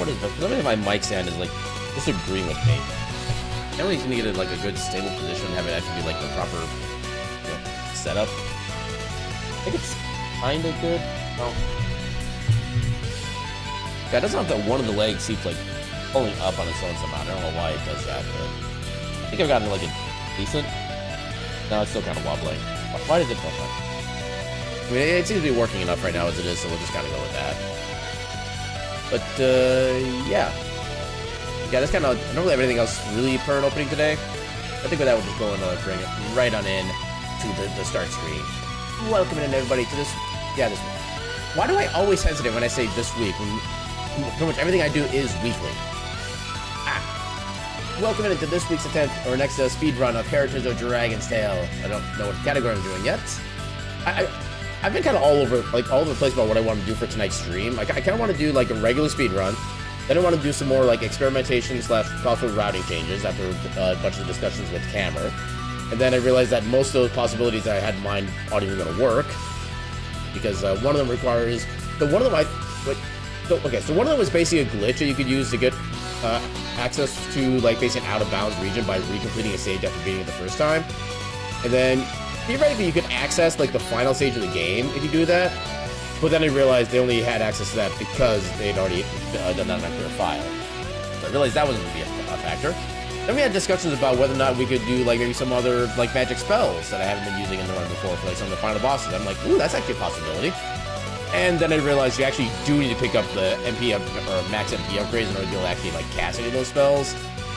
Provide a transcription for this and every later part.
what it is, but for some reason my mic stand is like disagreeing with me. I really need to get it like a good stable position and have it actually be like the proper, you know, setup. I think it's kinda good. Oh. Yeah, it doesn't have that one of the legs keeps like pulling up on its own somehow. I don't know why it does that, but I think I've gotten like a decent. No, it's still kind of wobbling. Why did it pull up? I mean, it seems to be working enough right now as it is, so we'll just kind of go with that. But, yeah. Yeah, that's kind of... I don't really have anything else really per an opening today. I think with that, we'll just go and bring it right on in to the start screen. Welcome in, everybody, to this... Yeah, this week. Why do I always hesitate when I say this week, when pretty much everything I do is weekly? Welcome into this week's attempt, or next speedrun of Heritage of Dragon's Tale. I don't know what category I'm doing yet. I've been kind of all over the place about what I want to do for tonight's stream. I kind of want to do like a regular speedrun. Then I want to do some more like experimentation / possible routing changes after a bunch of discussions with Camera. And then I realized that most of those possibilities that I had in mind aren't even going to work. Because one of them requires... So one of them so one of them was basically a glitch that you could use to get access to like basically an out-of-bounds region by recompleting a stage after beating it the first time. And then theoretically, you could access like the final stage of the game if you do that, but then I realized they only had access to that because they'd already done that on their file. So I realized that wasn't going to be a factor. Then we had discussions about whether or not we could do like maybe some other like magic spells that I haven't been using in the run before for like some of the final bosses. I'm like, ooh, that's actually a possibility. And then I realized you actually do need to pick up the MP or max MP upgrades in order to be able to actually like cast any of those spells.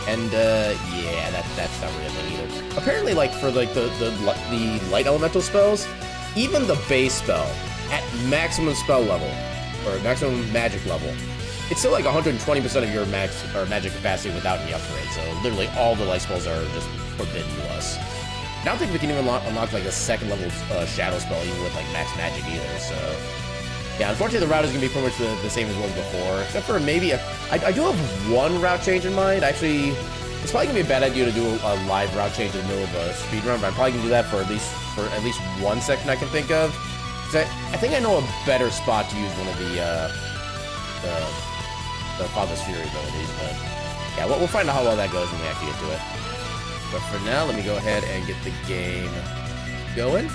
And, yeah, that's not really a thing either. Apparently, like, for, like, the light elemental spells, even the base spell, at maximum spell level, or maximum magic level, it's still, like, 120% of your max, or magic capacity without any upgrade. So, literally, all the light spells are just forbidden to us. I don't think we can even unlock, like, a second level shadow spell, even with, like, max magic either, so... Yeah, unfortunately, the route is going to be pretty much the same as it was before, except for maybe I do have one route change in mind. Actually, it's probably going to be a bad idea to do a live route change in the middle of a speedrun, but I'm probably going to do that for at least one section I can think of. Because I think I know a better spot to use one of the Father's Fury abilities, but yeah, we'll find out how well that goes when we actually get to it. But for now, let me go ahead and get the game going.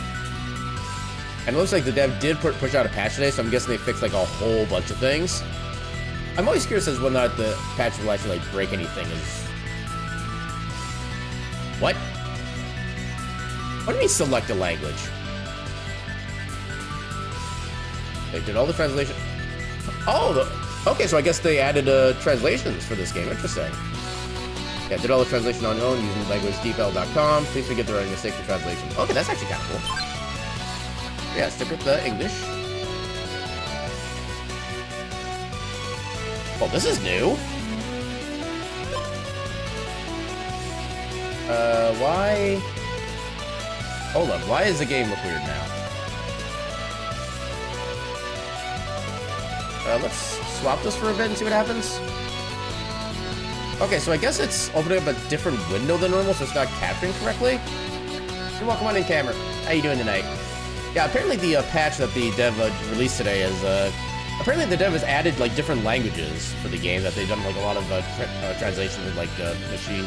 And it looks like the dev did push out a patch today, so I'm guessing they fixed like a whole bunch of things. I'm always curious as to whether or not the patch will actually like break anything. What? What do you mean select a language? They did all the translation. Oh, okay, so I guess they added translations for this game. Interesting. Yeah, did all the translation on your own using languagedeepl.com. Please forget the writing mistake for translation. Okay, that's actually kind of cool. Yeah, stick with the English. Oh, this is new. Why? Hold on, why does the game look weird now? Let's swap this for a bit and see what happens. Okay, so I guess it's opening up a different window than normal, so it's not capturing correctly. You're welcome on in, camera. How you doing tonight? Yeah, apparently the patch that the dev released today is, apparently the dev has added, like, different languages for the game, that they've done, like, a lot of translation with, like, machine...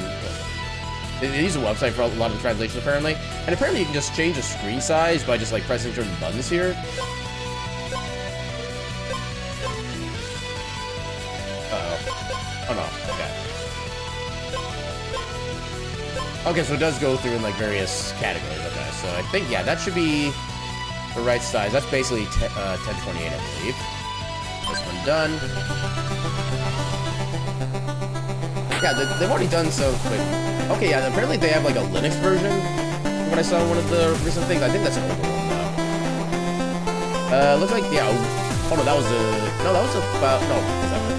They use a website for a lot of translation, apparently. And apparently you can just change the screen size by just, like, pressing certain buttons here. Uh-oh. Oh, no. Okay. Okay, so it does go through in, like, various categories. Okay, so I think, yeah, that should be... the right size. That's basically 1028, I believe. This one done. Yeah, they've already done so quick. Okay, yeah, apparently they have like a Linux version. From what I saw in one of the recent things. I think that's an older one though. Looks like, yeah. Oh no, that was about, no,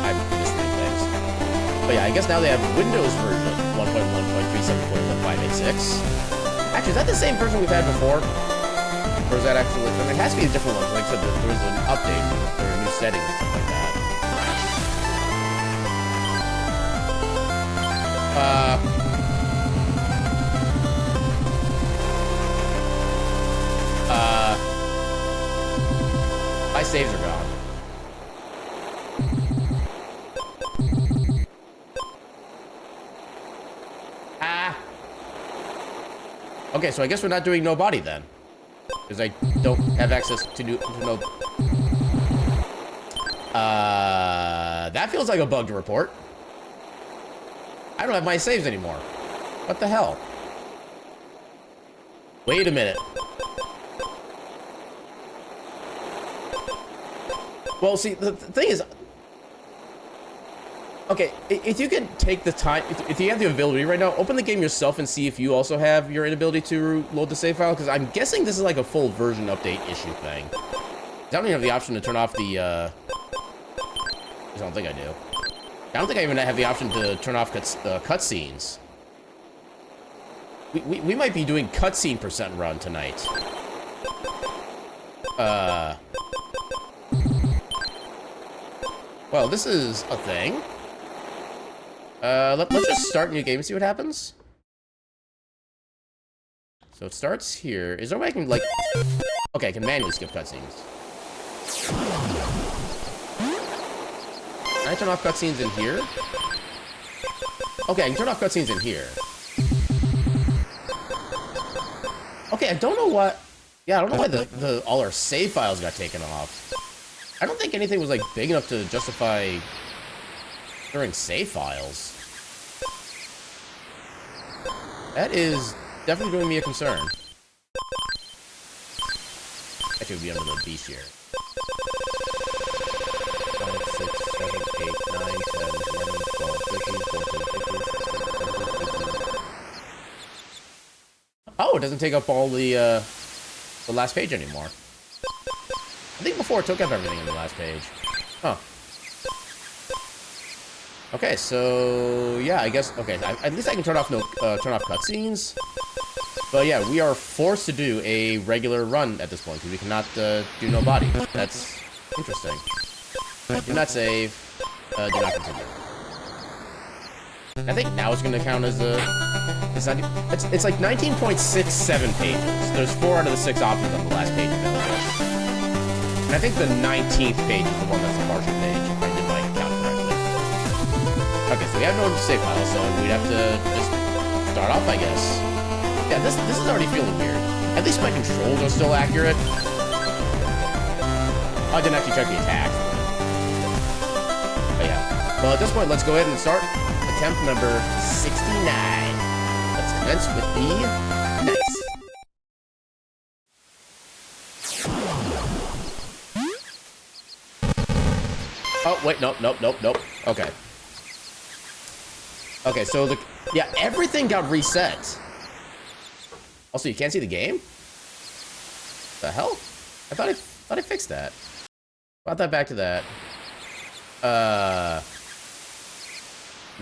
I'm misreading things. But yeah, I guess now they have Windows version 1.1.37.1586. Actually, is that the same version we've had before? Or is that actually... I mean, it has to be a different one. Like I said, there was an update. There were new settings and stuff like that. My saves are gone. Okay, so I guess we're not doing no body then. Because I don't have access to no... that feels like a bug to report. I don't have my saves anymore. What the hell? Wait a minute. Well, see, the thing is... Okay, if you can take the time... If you have the ability right now, open the game yourself and see if you also have your inability to load the save file, because I'm guessing this is like a full version update issue thing. I don't even have the option to turn off the, I don't think I do. I don't think I even have the option to turn off cutscenes. We might be doing cutscene % run tonight. Well, this is a thing. Let's just start a new game and see what happens. So it starts here. Is there a way I can, like... Okay, I can manually skip cutscenes. Can I turn off cutscenes in here? Okay, I can turn off cutscenes in here. Okay, I don't know what... Yeah, I don't know why all our save files got taken off. I don't think anything was, like, big enough to justify storing save files. That is definitely giving me a concern. Actually, it would be under the beast here. 5, 6, 7, 8, 9, 10, 11, 12, 13, 14, 15, 16, 17, 18. Oh, it doesn't take up all the last page anymore. I think before it took up everything in the last page. Huh. Okay, so yeah, I guess okay. At least I can turn off cutscenes. But yeah, we are forced to do a regular run at this point because we cannot do no body. That's interesting. Do not save. Do not continue. I think now it's going to count as a. It's like 19.67 pages. There's 4 out of the 6 options on the last page available. And I think the 19th page is the one that's the partial page, if I did my count correctly. Okay, so we have no save file, so we'd have to just start off, I guess. Yeah, this is already feeling weird. At least my controls are still accurate. I didn't actually check the attack. But yeah. Well, at this point, let's go ahead and start attempt number 69. Let's commence with the dice. Oh, wait, nope. Okay. Okay, so yeah, everything got reset. Also, you can't see the game? The hell? I thought I fixed that. Brought that back to that.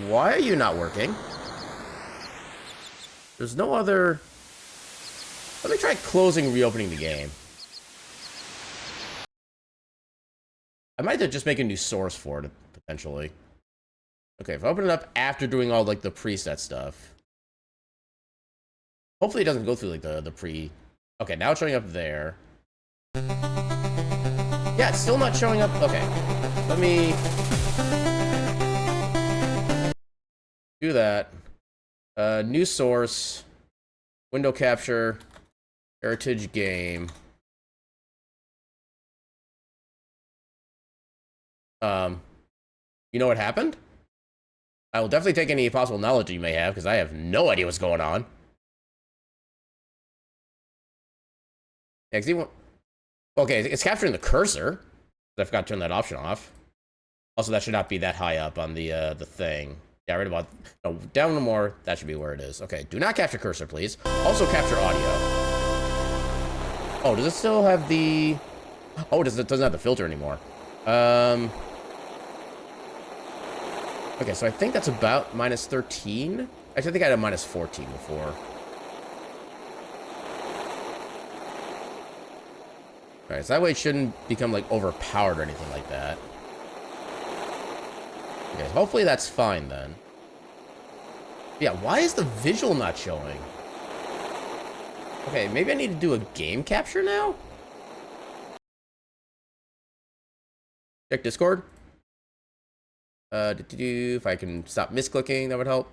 Why are you not working? There's no other... Let me try closing and reopening the game. I might have to just make a new source for it, potentially. Okay, if I open it up after doing all, like, the preset stuff. Hopefully it doesn't go through, like, the pre... Okay, now it's showing up there. Yeah, it's still not showing up. Okay. Let me... do that. New source. Window capture. Heritage game. You know what happened? I will definitely take any possible knowledge you may have, because I have no idea what's going on. Okay, it's capturing the cursor. I forgot to turn that option off. Also, that should not be that high up on the thing. Yeah, right about... No, down more. That should be where it is. Okay, do not capture cursor, please. Also capture audio. Oh, does it still have the... Oh, it doesn't have the filter anymore. Okay, so I think that's about minus 13. Actually, I think I had a minus 14 before. Alright, so that way it shouldn't become, like, overpowered or anything like that. Okay, hopefully that's fine, then. Yeah, why is the visual not showing? Okay, maybe I need to do a game capture now? Check Discord. If I can stop misclicking, that would help.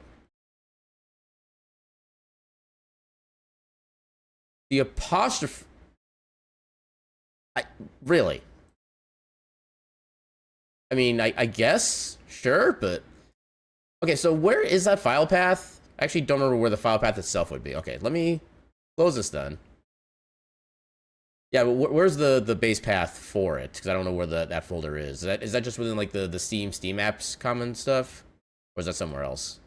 The apostrophe. Really? I mean, I guess, sure, but okay. So where is that file path? I actually don't remember where the file path itself would be. Okay, let me close this then. Yeah, but where's the base path for it? Because I don't know where that folder is. Is that just within like the Steam apps common stuff, or is that somewhere else?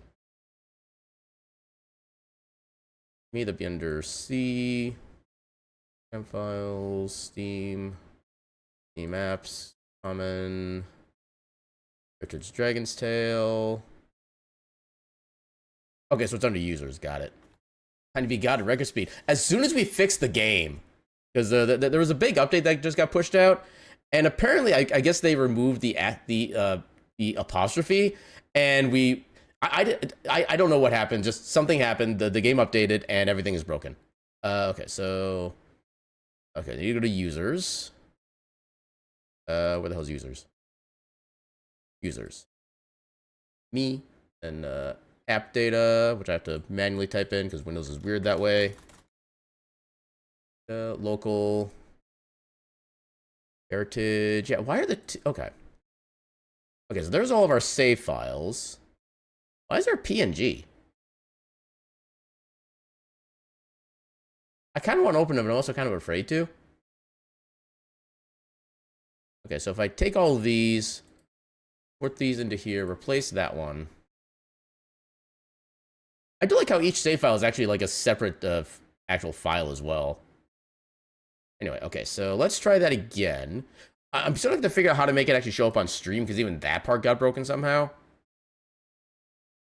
Me, that'd be under C, files, Steam apps, common, Richard's Dragon's Tail. Okay, so it's under users. Got it. Kind of be got it. Record speed. As soon as we fix the game. Because there was a big update that just got pushed out, and apparently, I guess they removed the apostrophe, and I don't know what happened. Just something happened. The game updated, and everything is broken. Okay, so you go to users. Where the hell's users? Users. Me and app data, which I have to manually type in because Windows is weird that way. Local heritage. Yeah, why are the okay, so there's all of our save files. Why is there a PNG? I kind of want to open them, but I'm also kind of afraid to. Okay, so if I take all of these, put these into here, replace that one. I do like how each save file is actually like a separate actual file as well. Anyway, okay, so let's try that again. I'm still going to have to figure out how to make it actually show up on stream, because even that part got broken somehow.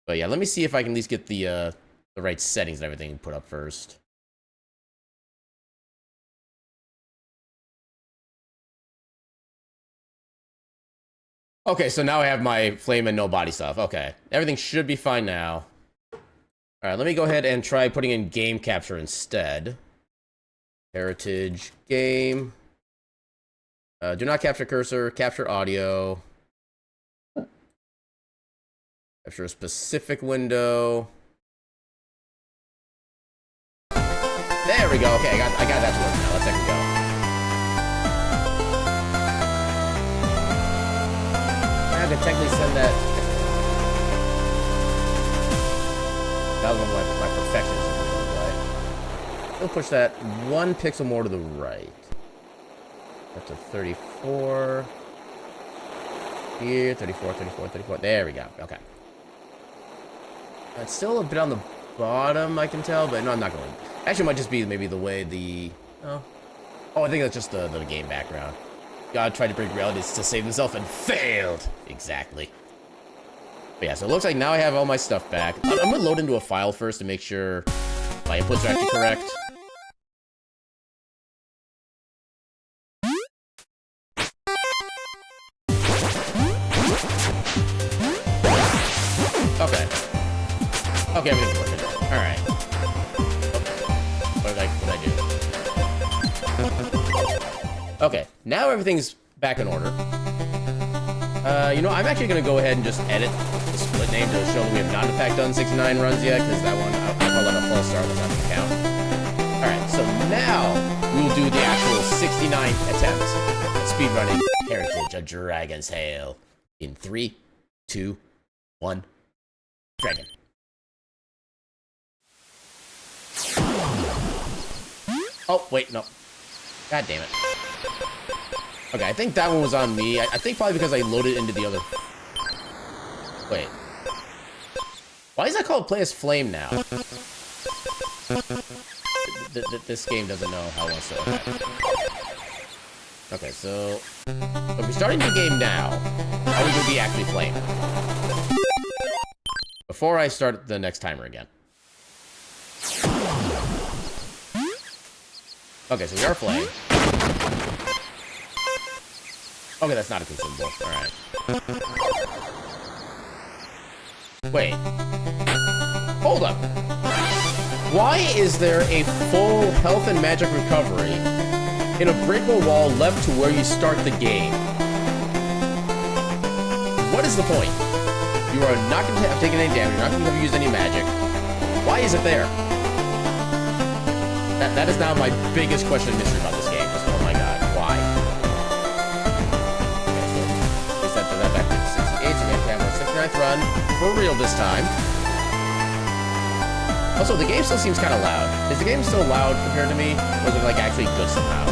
But yeah, let me see if I can at least get the right settings and everything put up first. Okay, so now I have my flame and no body stuff. Okay, everything should be fine now. All right, let me go ahead and try putting in game capture instead. Heritage game. Do not capture cursor, capture audio. Capture a specific window. There we go. Okay, I got that to work now. Let's second go. I can technically send that. That was one of my perfections. We'll push that one pixel more to the right. Up to 34. Here, 34, 34, 34. There we go. Okay. It's still a bit on the bottom, I can tell, but no, I'm not going to. Actually, it might just be maybe the way the... Oh, I think that's just the game background. God tried to break realities to save himself and failed. Exactly. But yeah, so it looks like now I have all my stuff back. I'm going to load into a file first to make sure my inputs are actually correct. Okay, everything's working. Alright. What did I do? Okay, now everything's back in order. You know, I'm actually going to go ahead and just edit the split name to show that we have not in fact done 69 runs yet, because that one, I'll call that a false start, was not going to count. Alright, so now we will do the actual 69th attempt at speedrunning Heritage of Dragon's Tail in 3, 2, 1, Dragon. Oh, wait, no. God damn it. Okay, I think that one was on me. I think probably because I loaded into the other... Wait. Why is that called Play as Flame now? This game doesn't know how it wants to... Okay, so... If we're starting the game now, how are we going to be actually Flame? Before I start the next timer again. Okay, so we are Flame. Okay, that's not a consumable. Alright. Wait. Hold up. Why is there a full health and magic recovery in a breakable wall left to where you start the game? What is the point? You are not going to have taken any damage. You're not going to have used any magic. Why is it there? That is now my biggest question and mystery about this game. Just, oh my god, why? Okay, so set that back to 68, so we have to have our 69th run for real this time. Also, the game still seems kind of loud. Is the game still loud compared to me? Or is it, like, actually good somehow?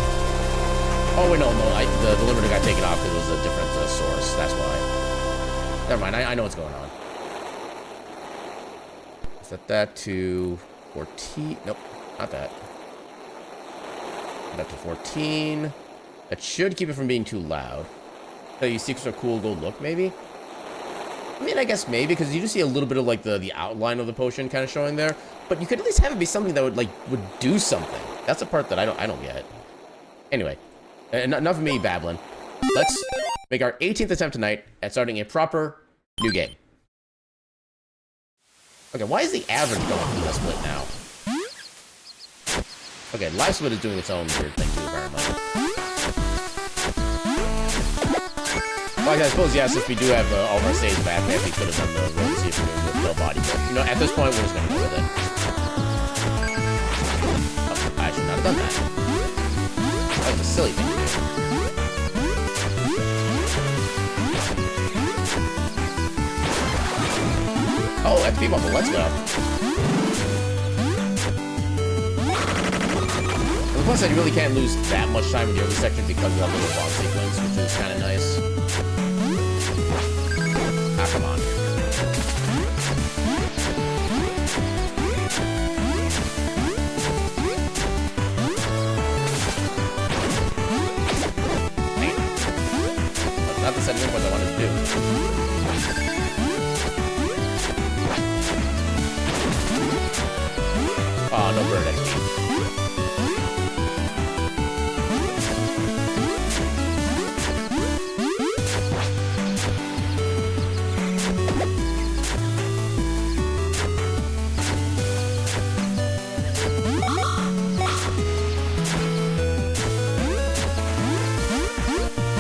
Oh, wait, no, the limiter got taken off because it was a different source. That's why. Never mind, I know what's going on. Set that to 14. Nope, not that. Set that to 14. That should keep it from being too loud. So you see a cool gold look, maybe? I mean, I guess maybe, because you do see a little bit of, like, the outline of the potion kind of showing there. But you could at least have it be something that would do something. That's the part that I don't get. Anyway, enough of me babbling. Let's make our 18th attempt tonight at starting a proper new game. Okay, why is the average going through the split now? Okay, live split is doing its own weird thing too, apparently. Well, I suppose, yeah, since we do have all of our saves back, maybe we could have done the roll to see if we can do no body. But, you know, at this point, we're just going to go with it. Oh, I should not have done that. That was a silly thing to do. Oh, XP bubble, let's go. And the plus side, you really can't lose that much time in the early section because of that little boss sequence, which is kind of nice. Ah, come on. Damn. That's not the setting point I wanted to do. Oh, no bird XP.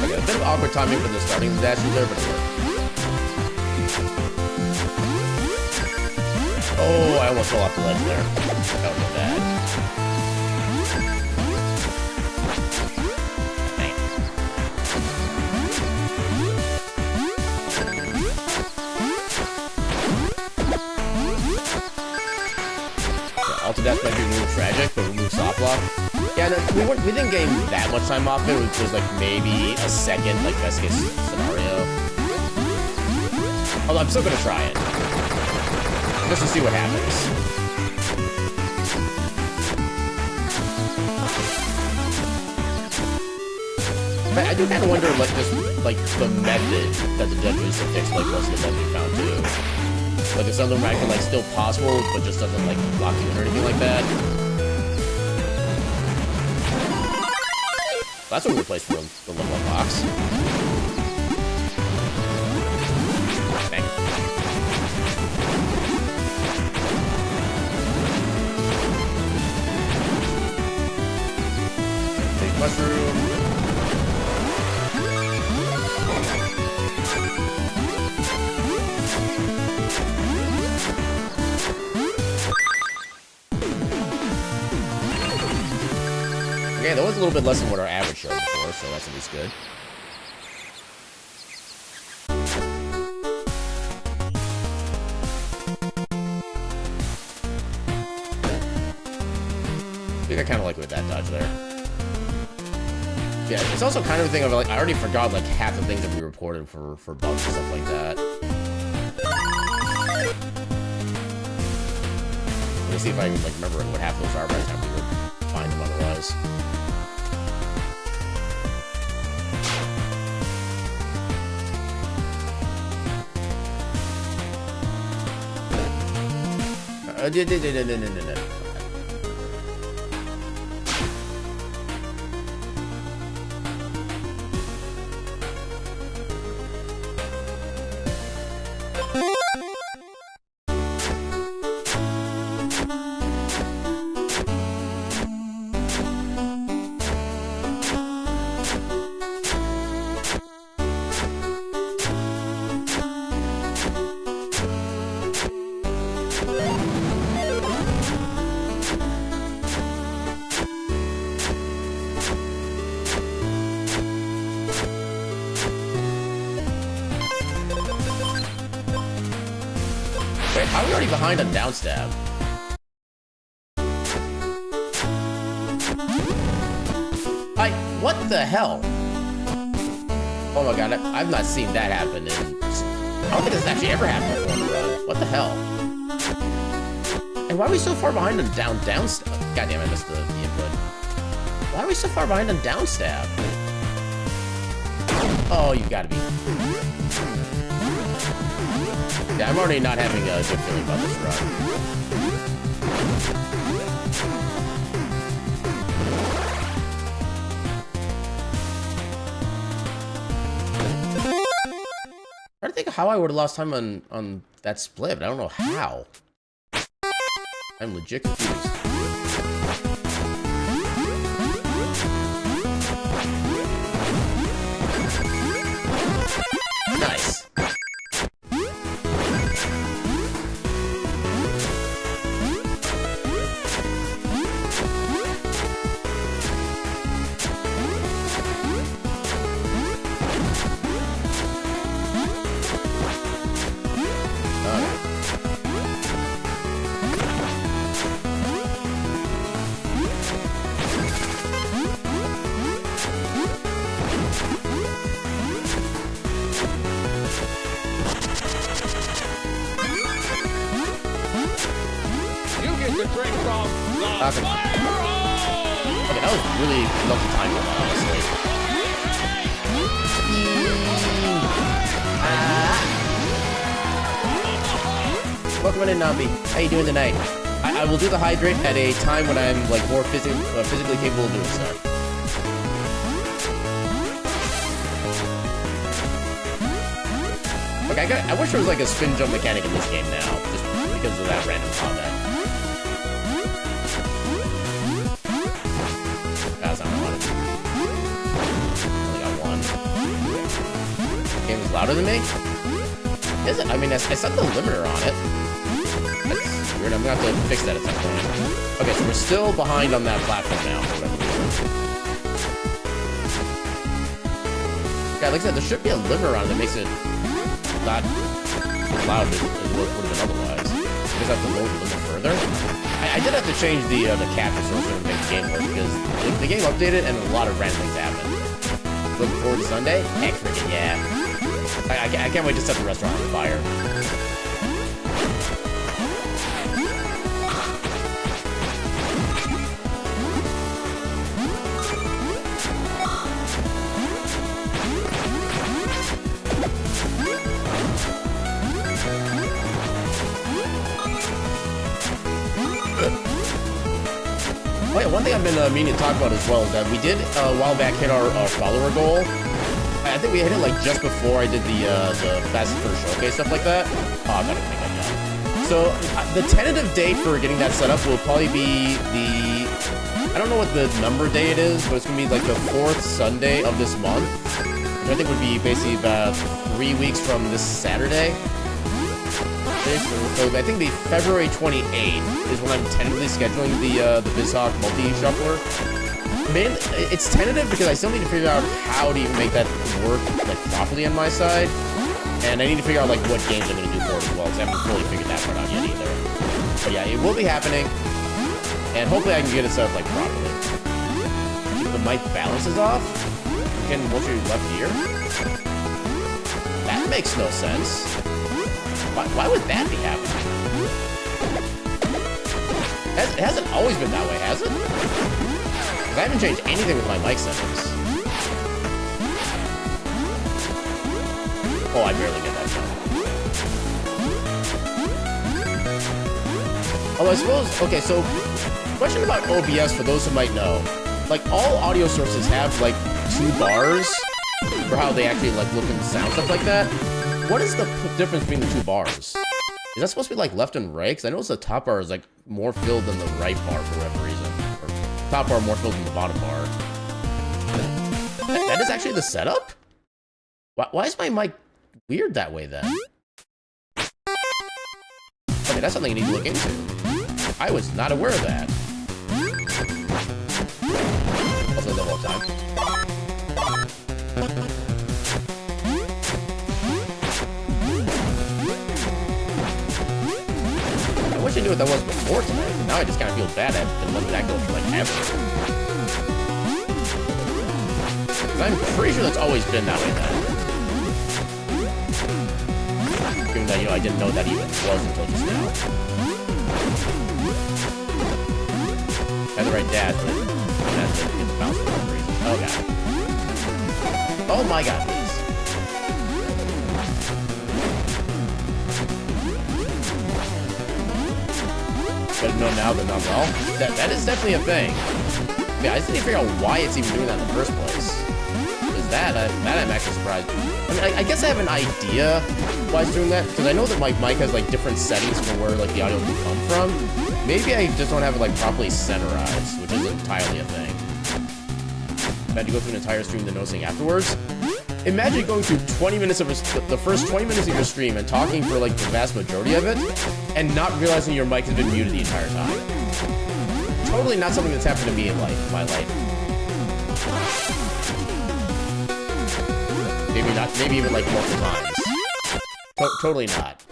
Okay, a bit of awkward timing for the starting dashes there, but it worked. Oh, I almost fell off the ledge there. That was bad. Dang. Yeah, Alta Death might be a little tragic, but remove soft block. Yeah, no, we didn't gain that much time off it, which was like maybe a second, like best case scenario. Although I'm still gonna try it. Just to see what happens. But I do kind of wonder, like, just, like, the method that the judge used to fix, like, what's the method you found, too. Like, is something right, like, still possible, but just doesn't, like, block you or anything like that. That's a weird place for the level up box. Bang. Big mushroom. Okay, that was a little bit less than what our average showed before, so that's at least good. I think I kind of like with that dodge there. Yeah, it's also kind of a thing of like, I already forgot like half the things that we reported for bugs and stuff like that. Let me see if I can like remember what half those are by the time we would find them otherwise. No. How are we already behind on down stab? What the hell? Oh my god, I've not seen that happen in... I don't think this actually ever happened before in the run. What the hell? And why are we so far behind on down stab? God damn, I missed the input. Why are we so far behind on down stab? Oh, you gotta be... Yeah, I'm already not having a good feeling about this run. I think how I would have lost time on that split, but I don't know how. I'm legit confused. Nice. Okay, that was really lucky timing, honestly. Welcome in, Nambi. How you doing tonight? I will do the hydrate at a time when I'm like more physically capable of doing so. Okay, I wish there was like a spin jump mechanic in this game now, just because of that random combat. That's not what I wanted. Only got one. Game is louder than me? Is it? I mean, I set the limiter on it. That's weird. I'm gonna have to fix that at some point. Okay, so we're still behind on that platform now. Yeah, like I said, there should be a limiter on it that makes it not loud as what would have been otherwise. You just have to load the limit further. I did have to change the capture source to make the game work because the game updated and a lot of random things happened. Looking forward to Sunday? Heck freaking yeah. I can't wait to set the restaurant on fire. Oh yeah, one thing I've been meaning to talk about as well is that we did a while back hit our follower goal. I think we hit it like just before I did the Fast and Furious Showcase, stuff like that. Oh, I gotta make that jump. So the tentative date for getting that set up will probably be the... I don't know what the number day it is, but it's gonna be like the 4th Sunday of this month. Which I think would be basically about 3 weeks from this Saturday. So I think the February 28th is when I'm tentatively scheduling the BizHawk multi-shuffler. Man, it's tentative because I still need to figure out how to even make that work like properly on my side, and I need to figure out like what games I'm going to do for it as well, because I haven't fully figured that part out yet either. But yeah, it will be happening, and hopefully I can get it set up like properly. The mic balance is off. Again, once you're left here, that makes no sense. Why would that be happening? It hasn't always been that way, has it? I haven't changed anything with my mic settings. Oh, I barely get that jump. Oh, I suppose... Okay, so... Question about OBS for those who might know. Like, all audio sources have, like, 2 bars for how they actually, like, look and sound, stuff like that. What is the difference between the 2 bars? Is that supposed to be, like, left and right? Because I noticed the top bar is, like, more filled than the right bar for whatever reason. Top bar more filled than the bottom bar. That is actually the setup? Why is my mic weird that way then? Okay, that's something you need to look into. I was not aware of that. Also the whole time. actually knew what that was before tonight, but now I just kind of feel bad I've been letting that go for like ever. I'm pretty sure that's always been that way then. Given that, you know, I didn't know that even was until just now. I had the right dash, but that's it. Get the bounce for some reason. Oh god. Oh my god, please. Better know now than not well. That is definitely a thing. Yeah, I just need to figure out why it's even doing that in the first place. Because that I'm actually surprised. I mean, I guess I have an idea why it's doing that. Because I know that my mic has like different settings for where like the audio can come from. Maybe I just don't have it like properly centerized, which is entirely a thing. I had to go through an entire stream then noticing afterwards. Imagine going through 20 minutes of the first 20 minutes of your stream and talking for like the vast majority of it, and not realizing your mic has been muted the entire time. Totally not something that's happened to me in my life. Maybe not. Maybe even like multiple times. Totally not.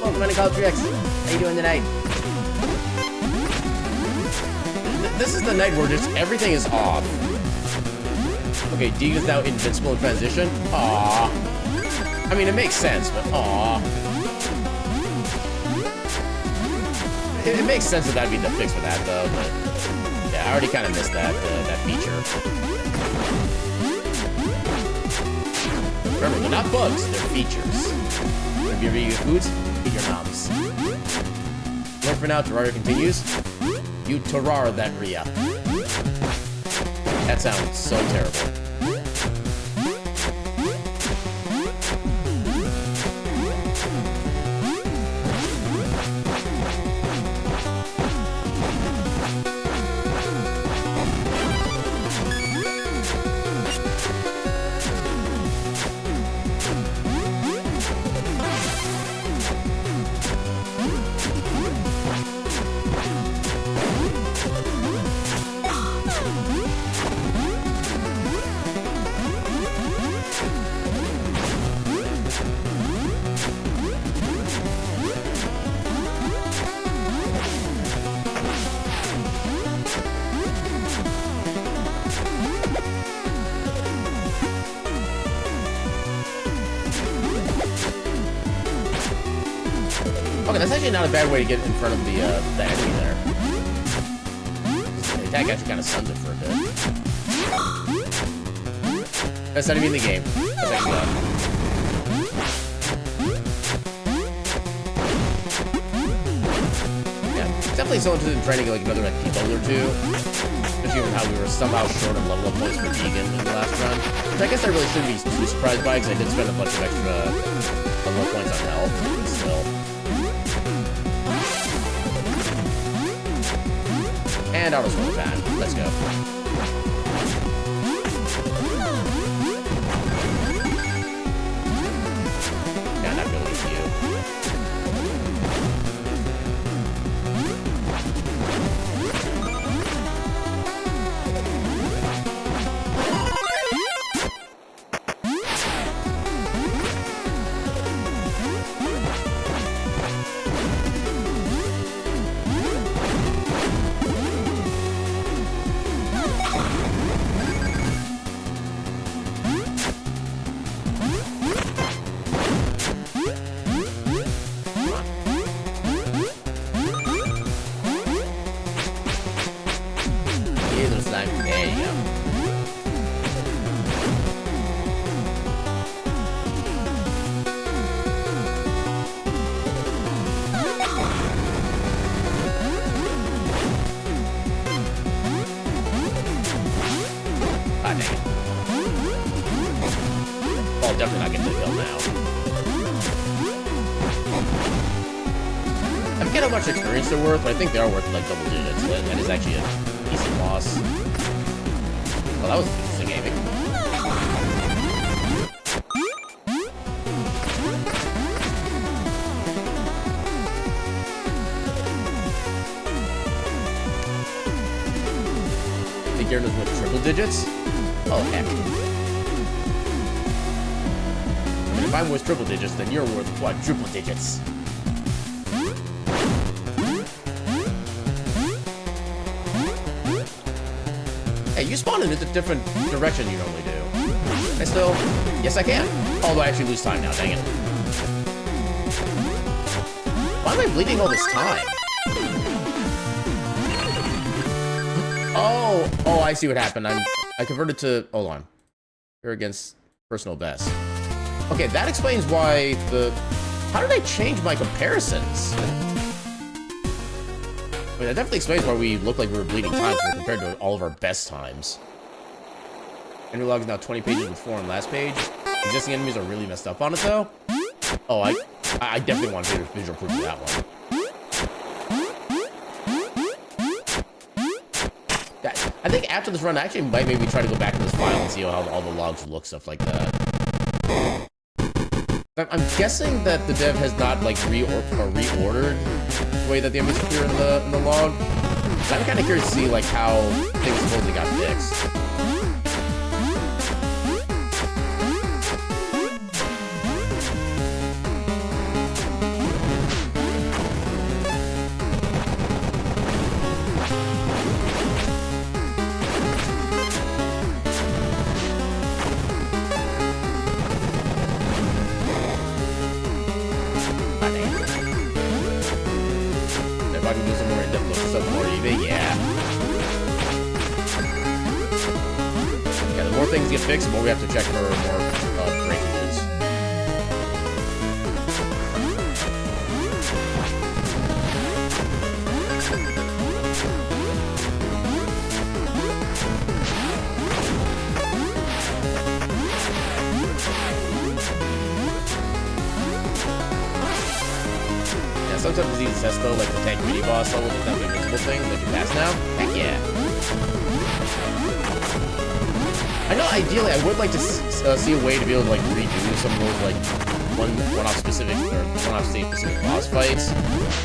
Welcome to College 3X. How you doing tonight? This is the night where just everything is off. Okay, Deeg is now invincible in transition. Aww. I mean, it makes sense, but aww. It makes sense that that'd be the fix for that, though, but... Yeah, I already kind of missed that feature. Remember, they're not bugs, they're features. If you ever eat foods, eat your moms. Learn for now, Terraria continues. You Terrar that Rhea. That sounds so terrible. Okay, that's actually not a bad way to get in front of the enemy there. The attack actually kind of stuns it for a bit. That's not even the game. That's actually yeah, definitely so interested in trying to get like another FP level or two. Especially with how we were somehow short of level up points for Deegan in the last run. Which I guess I really shouldn't be too surprised by, because I did spend a bunch of extra level up points on health, but still. And auto scroll time. Let's go. Yeah, not really you. Definitely not getting the kill now. I forget how much experience they're worth, but I think they are worth like double digits. That is actually a decent loss. Well, that was interesting gaming. I think Garrett knows what triple digits. Oh, heck. I mean, if I'm worth triple digits, then you're worth quadruple digits. Hey, you spawn in a different direction you normally do. I still... Yes, I can. Although I actually lose time now, dang it. Why am I bleeding all this time? Oh, I see what happened. I converted to... Hold on. You're against personal best. Okay, that explains why the... How did I change my comparisons? I mean, that definitely explains why we look like we were bleeding times compared to all of our best times. Entry log is now 20 pages with 4 on last page. Existing enemies are really messed up on it, though. Oh, I definitely want to visual proof of that one. I think after this run, I actually might maybe try to go back to this file and see how all the logs look, stuff like that. I'm guessing that the dev has not, like, reordered the way that the enemies appear in the log. But I'm kind of curious to see, like, how things supposedly got fixed. Things get fixed, but we have to check for more breakages. Yeah, sometimes these tests though, like the tank mini boss level, with that invincible thing that you pass now. Heck yeah. I know ideally I would like to see a way to be able to like redo some of those like one-off specific or one-off state specific boss fights.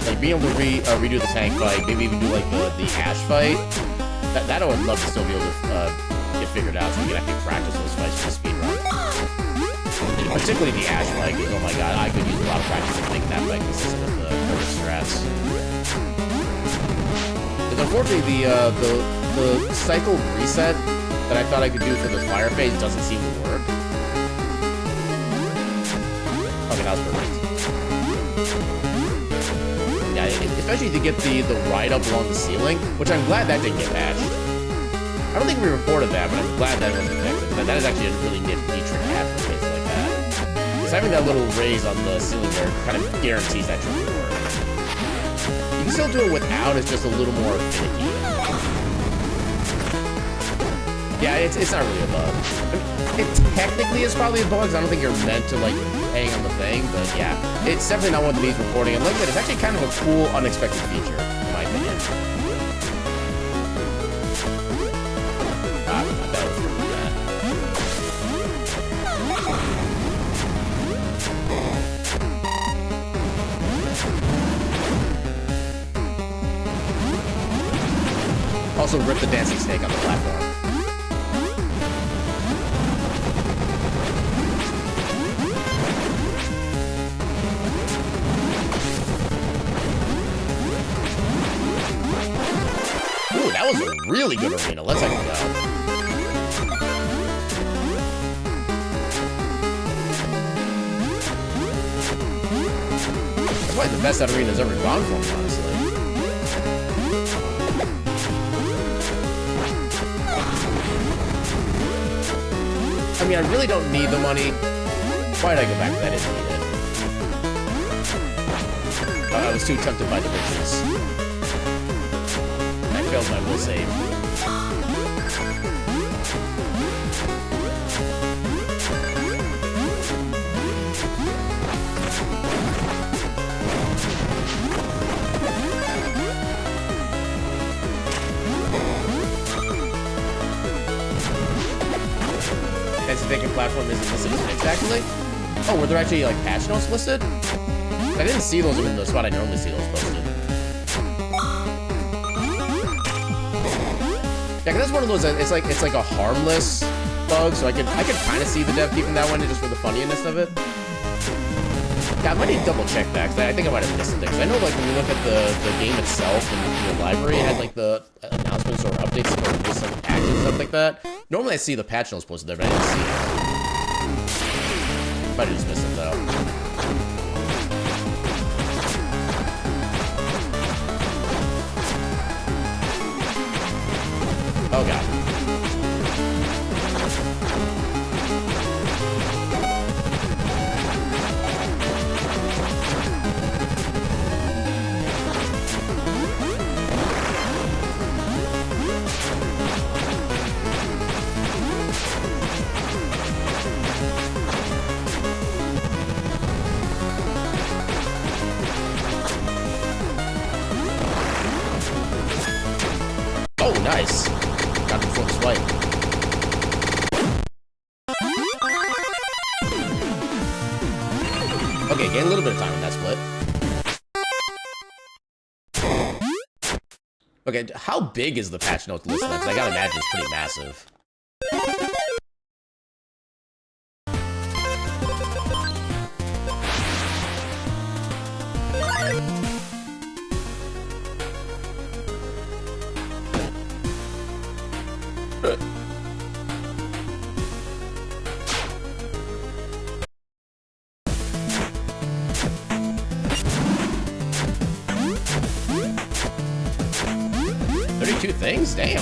Like being able to redo the tank fight, maybe even do like the Ash fight. That I would love to still be able to get figured out so we can actually practice those fights for the speedrun. And particularly the Ash fight, because oh my god, I could use a lot of practice to make that fight consistent with the current strats. Because unfortunately the cycle reset that I thought I could do for the fire phase doesn't seem to work. Okay, that was perfect. Yeah, especially to get the ride up along the ceiling, which I'm glad that didn't get patched. I don't think we reported that, but I'm glad that wasn't fixed. That is actually a really neat feature to have for a case like that. Because having that little raise on the ceiling there kind of guarantees that trick will work. You can still do it without, it's just a little more finicky. Yeah, it's not really a bug. I mean, it technically is probably a bug, because I don't think you're meant to, like, hang on the thing, but yeah. It's definitely not one that needs reporting, and like that, it's actually kind of a cool, unexpected feature, in my opinion. Ah, that was pretty bad. Also, rip the dancing snake on the platform. That was a really good arena. Let's check it out. That's probably the best that arena's ever gone for me, honestly. I mean, I really don't need the money. Why did I go back to that? I didn't need it. I was too tempted by the riches. Failed my will save. Fancy thinking platform isn't listed as fixed, actually. Oh, were there actually like patch notes listed? I didn't see those in the spot I normally see those posted. Yeah, 'cause that's one of those. It's like a harmless bug, so I could kind of see the dev keeping that one just for the funniness of it. Yeah, I might need to double check that, because I think I might have missed it. Because I know, like, when you look at the game itself and the library, it had, like, the announcements or updates or release some patches and stuff like that. Normally I see the patch notes posted there, but I didn't see it. Might have just missed it, though. Oh, God. Oh, nice. Got the full swipe. Okay, get a little bit of time on that split. Okay, how big is the patch notes list then? Because I gotta imagine it's pretty massive. Things? Damn.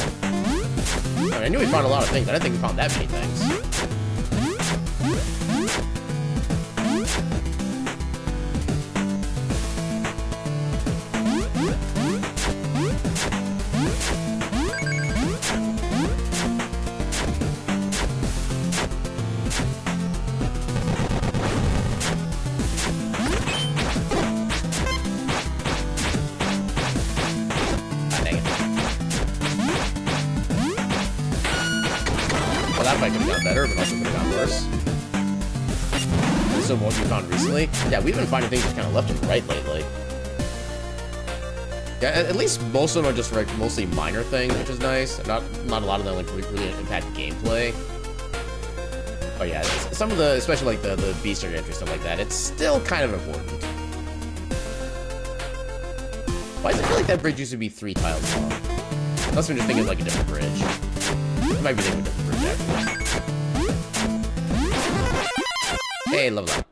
I knew we found a lot of things, but I didn't think we found that many things. Better, but also could have gone worse. So what we found recently, yeah, we've been finding things just kind of left and right lately. Yeah, at least most of them are just like mostly minor things, which is nice. Not a lot of them like really impact gameplay. But yeah, some of the, especially like the beast entry stuff like that, it's still kind of important. Why does it feel like that bridge used to be 3 tiles long? Unless I'm just thinking of like a different bridge. I might be thinking of a different bridge actually. Hey, level up.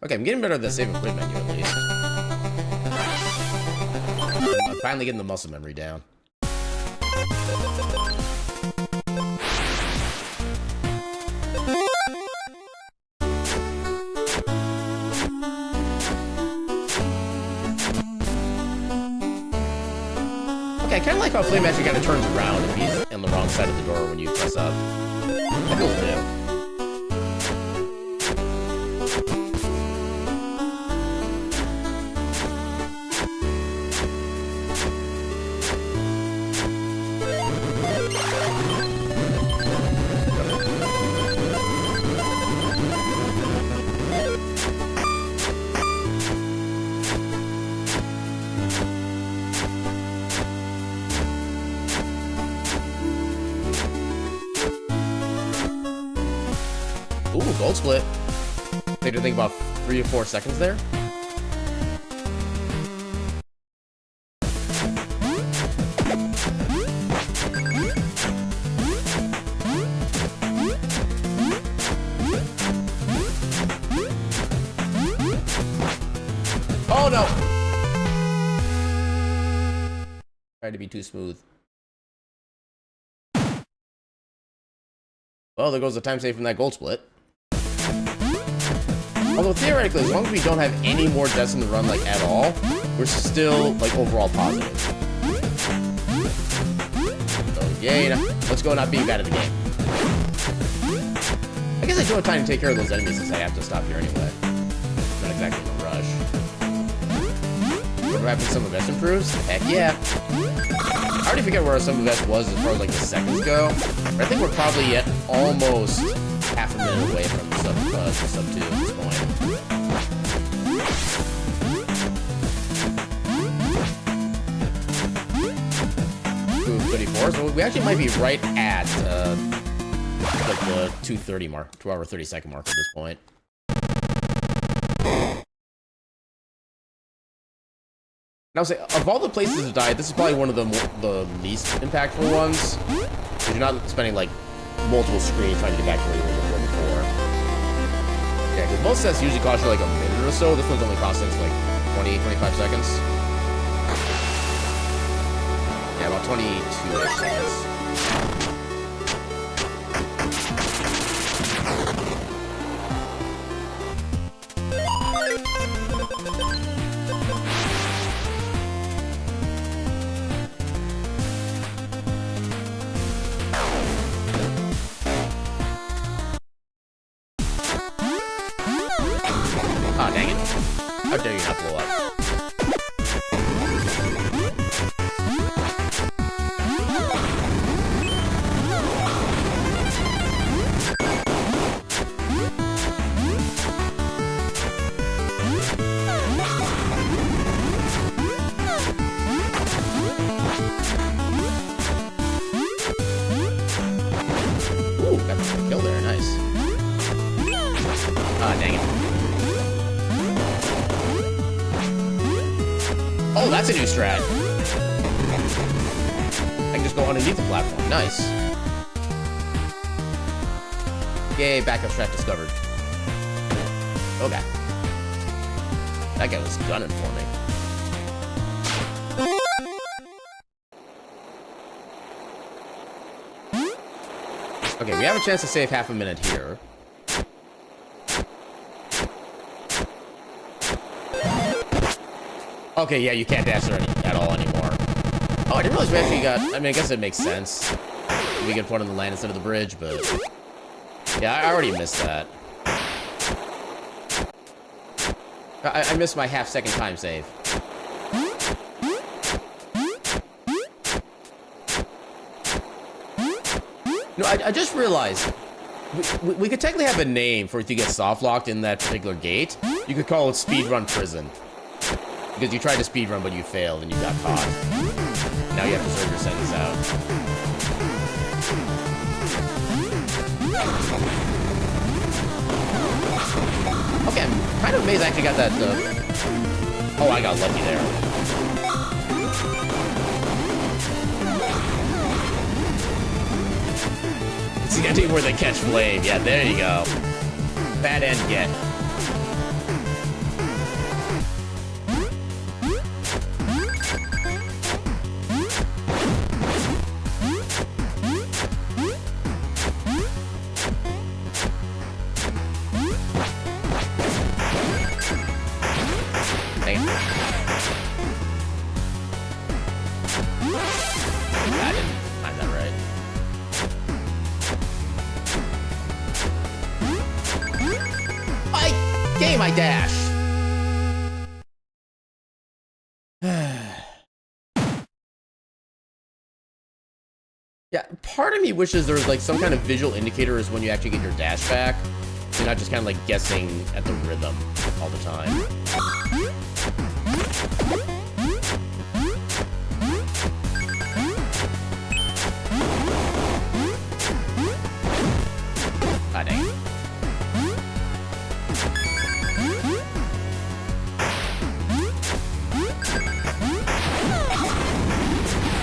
Okay, I'm getting better at the save and quit menu at least. I'm finally getting the muscle memory down. Okay, I kind of like how Flame actually kind of turns around if he's on the wrong side of the door when you press up. That feels new. Ooh, gold split. Take to think about 3 or 4 seconds there. Oh no! Tried to be too smooth. Well, there goes the time save from that gold split. Although theoretically, as long as we don't have any more deaths in the run, like, at all, we're still, like, overall positive. So, yay, let's go not being bad at the game. I guess I do have time to take care of those enemies since I have to stop here anyway. Not exactly in a rush. What happens if some of S improves? Heck yeah. I already forget where some of S was as far as, like, the seconds go. But I think we're probably at almost half a minute away from sub 2 at this point. Ooh, 34. So we actually might be right at like the 2:30 mark, 2 hour 30-second mark at this point. Now, say of all the places to die, this is probably one of the least impactful ones. Because you're not spending like multiple screens trying to get back to where you were before. Yeah, because most sets usually cost you like a minute or so. This one's only costing us like 20-25 seconds. Yeah, about 22-ish seconds. Oh, dang it. How dare you not blow up? Ooh, got the kill there, nice. Ah, dang it. Oh, that's a new strat. I can just go underneath the platform. Nice. Yay, backup strat discovered. Okay. That guy was gunning for me. Okay, we have a chance to save half a minute here. Okay, yeah, you can't dash there at all anymore. Oh, I didn't realize we actually got... I mean, I guess it makes sense. We can put on the land instead of the bridge, but... Yeah, I already missed that. I missed my half-second time save. No, I just realized... We could technically have a name for if you get soft-locked in that particular gate. You could call it Speedrun Prison. Because you tried to speedrun, but you failed and you got caught. Now you have to serve your sentence out. Okay, I'm kind of amazed I actually got that. Oh, I got lucky there. It's the ending where they catch flame. Yeah, there you go. Bad end get. My dash. Yeah, part of me wishes there was like some kind of visual indicator as when you actually get your dash back. You're not just kind of like guessing at the rhythm all the time. Ah, dang it.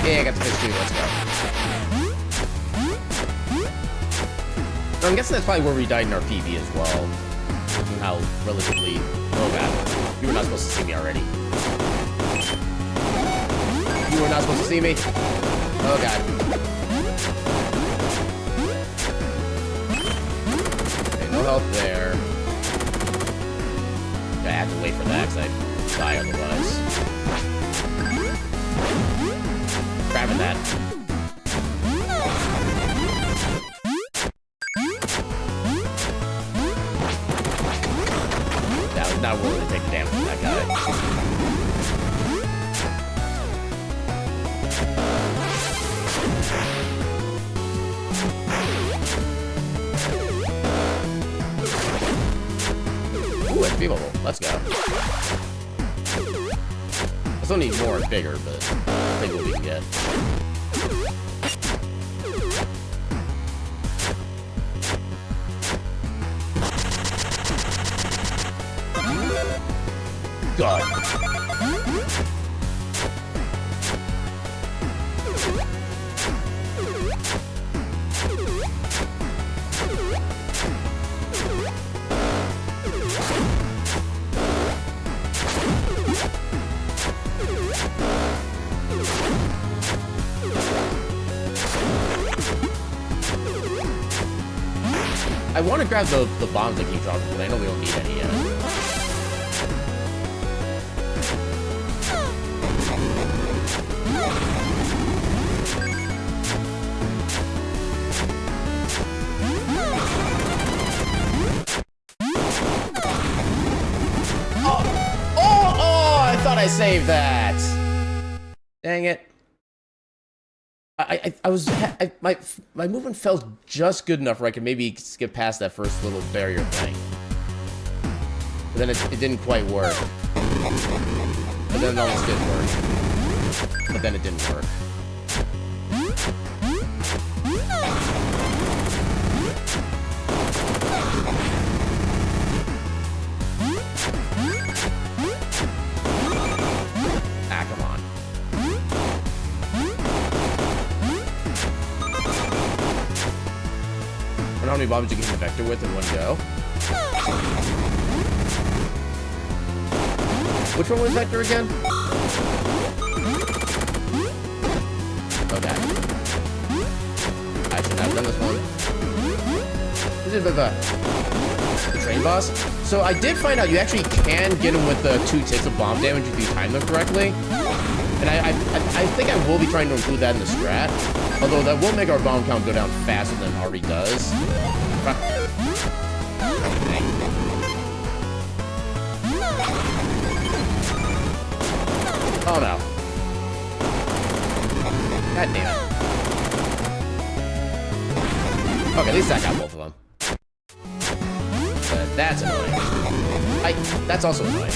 Yeah, I got the fish too, let's go. So I'm guessing that's probably where we died in our PB as well. How relatively... Oh god, you were not supposed to see me already. You were not supposed to see me? Oh god. health there. I have to wait for that because I die otherwise. Grabbing that. That was not willing to take the damage from that guy. Ooh, it's beatable. Let's go. I still need more and bigger, but I think what we can get. God. I want to grab the bombs that keep dropping, but I know we don't need any yet. I thought I saved that. Dang it. My movement felt just good enough where I could maybe skip past that first little barrier thing. But then it didn't quite work. But then it almost did work. But then it didn't work. Ah, come on. I wonder how many bombs you can hit the vector with in one go. Which one was vector again? Okay. I should have done this one. The train boss. So I did find out you actually can get him with the 2 ticks of bomb damage if you time them correctly. And I think I will be trying to include that in the strat. Although that will make our bomb count go down faster than it already does. Oh no. God damn it. Okay, at least I got both of them. But that's annoying. That's also annoying.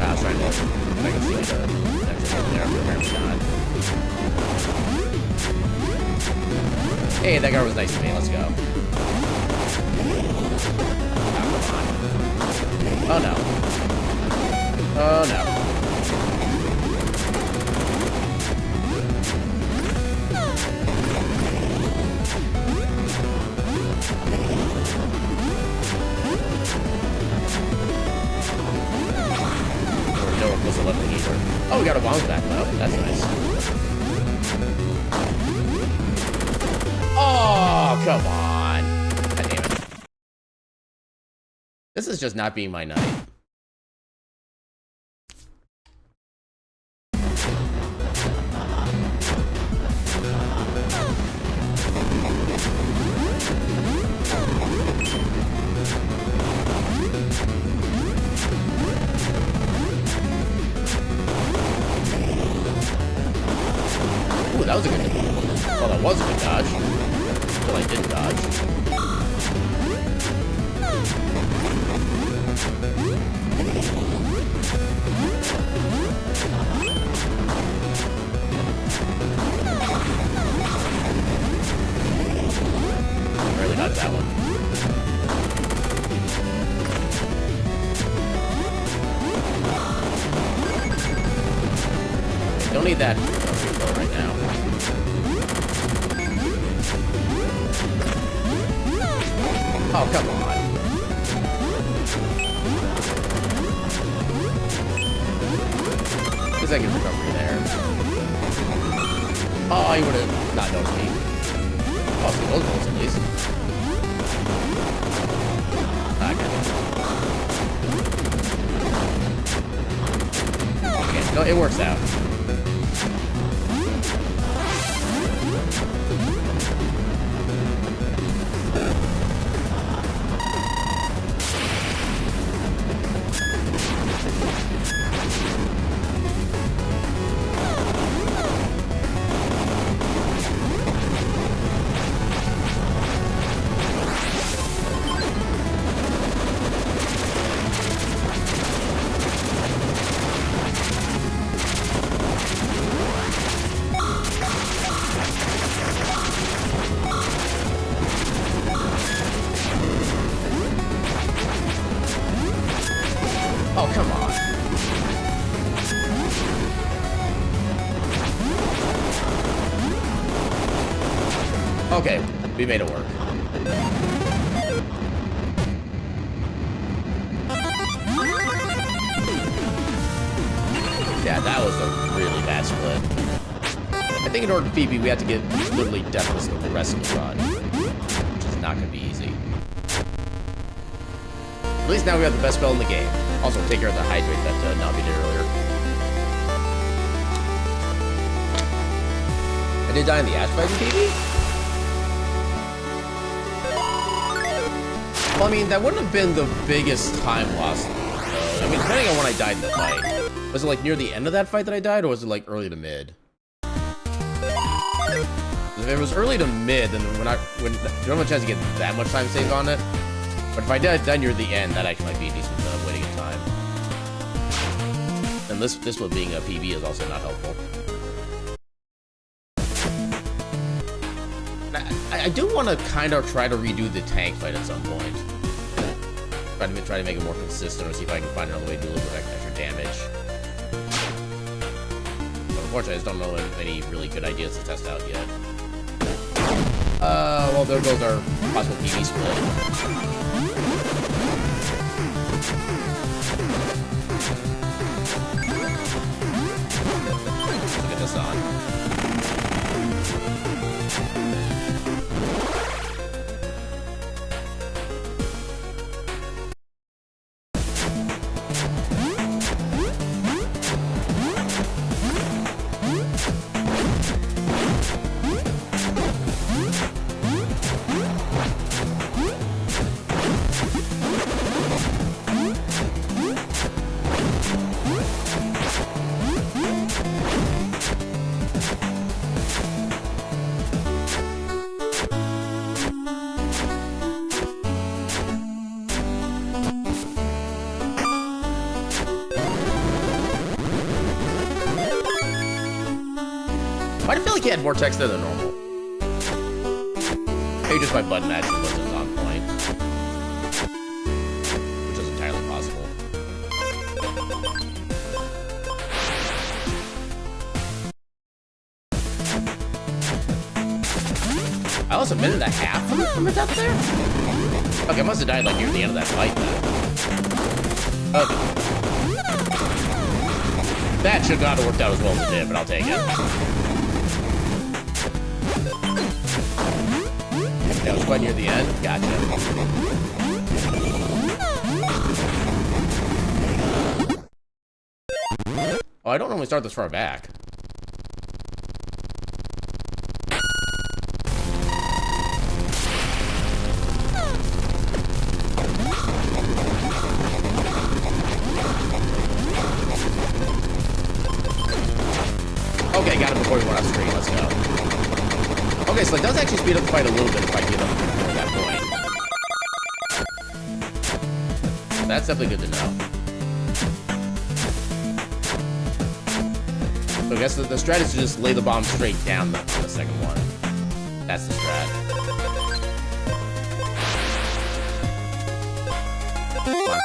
I was trying to, if I can see the next one there, apparently not. Hey, that guy was nice to me, let's go. Oh no. Oh no. No one was 11 either. Oh, we got a bounce back though. That's nice. Oh, come on. God damn it. This is just not being my night. Ooh, that was a good dodge. Well, that was a good dodge. Until I didn't dodge. Barely dodged that one. Don't need that right now. Oh, come on. At least I can recovery there. Oh, he would have not noticed me. Oh, so those rolls at least. Okay, no, it works out. Oh, come on. Okay, we made it work. Yeah, that was a really bad split. I think in order to beat me, we have to get literally deathless the rest of the run, which is not going to be easy. At least now we have the best spell in the game. Also, take care of the hydrate that Navi did earlier. I did die in the Ash fight in PB? Well, I mean, that wouldn't have been the biggest time loss. I mean, depending on when I died in the fight. Was it like near the end of that fight that I died, or was it like early to mid? If it was early to mid, then when you don't have a chance to get that much time saved on it. But if I died near the end, that actually might be a decent waiting in time. And this one being a PB is also not helpful. I do want to kind of try to redo the tank fight at some point. Try to make it more consistent, or see if I can find another way to do a little bit extra damage. But unfortunately, I just don't know any really good ideas to test out yet. Well, there goes our possible PB split. Look at this on. Why do I feel like he had more text there than normal? Maybe just my button matching wasn't on point. Which is entirely possible. I lost a minute and a half from the death there? Okay, I must have died like near the end of that fight then. Okay. That should not have worked out as well as it did, but I'll take it. That was quite near the end. Gotcha. Oh, I don't normally start this far back. Okay, got him before he went off screen. Let's go. Okay, so it does actually speed up the fight a little bit if I get him before that point. That's definitely good to know. So I guess the strat is to just lay the bomb straight down on the second one. That's the strat. Come on.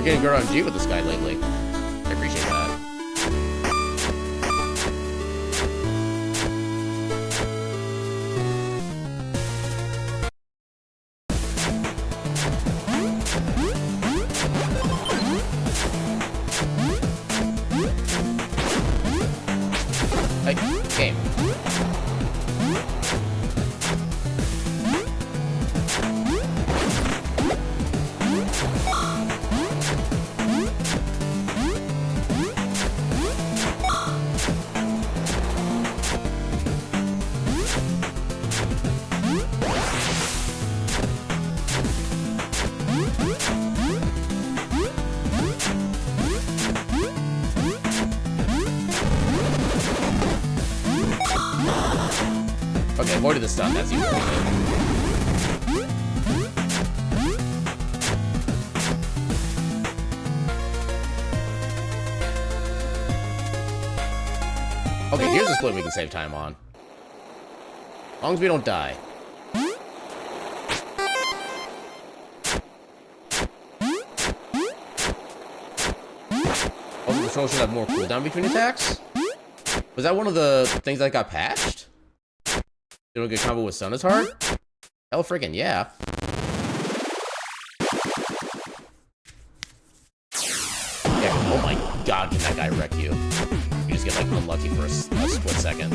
getting good RNG with this guy lately. I appreciate that. Game. Okay, avoided the stun, that's usually good. Okay, here's a split we can save time on. As long as we don't die. Also, the control should have more cooldown between attacks? Was that one of the things that got patched? Doing a good combo with Sun is hard? Hell freaking yeah. Yeah, oh my god, can that guy wreck you? You just get like unlucky for a split second.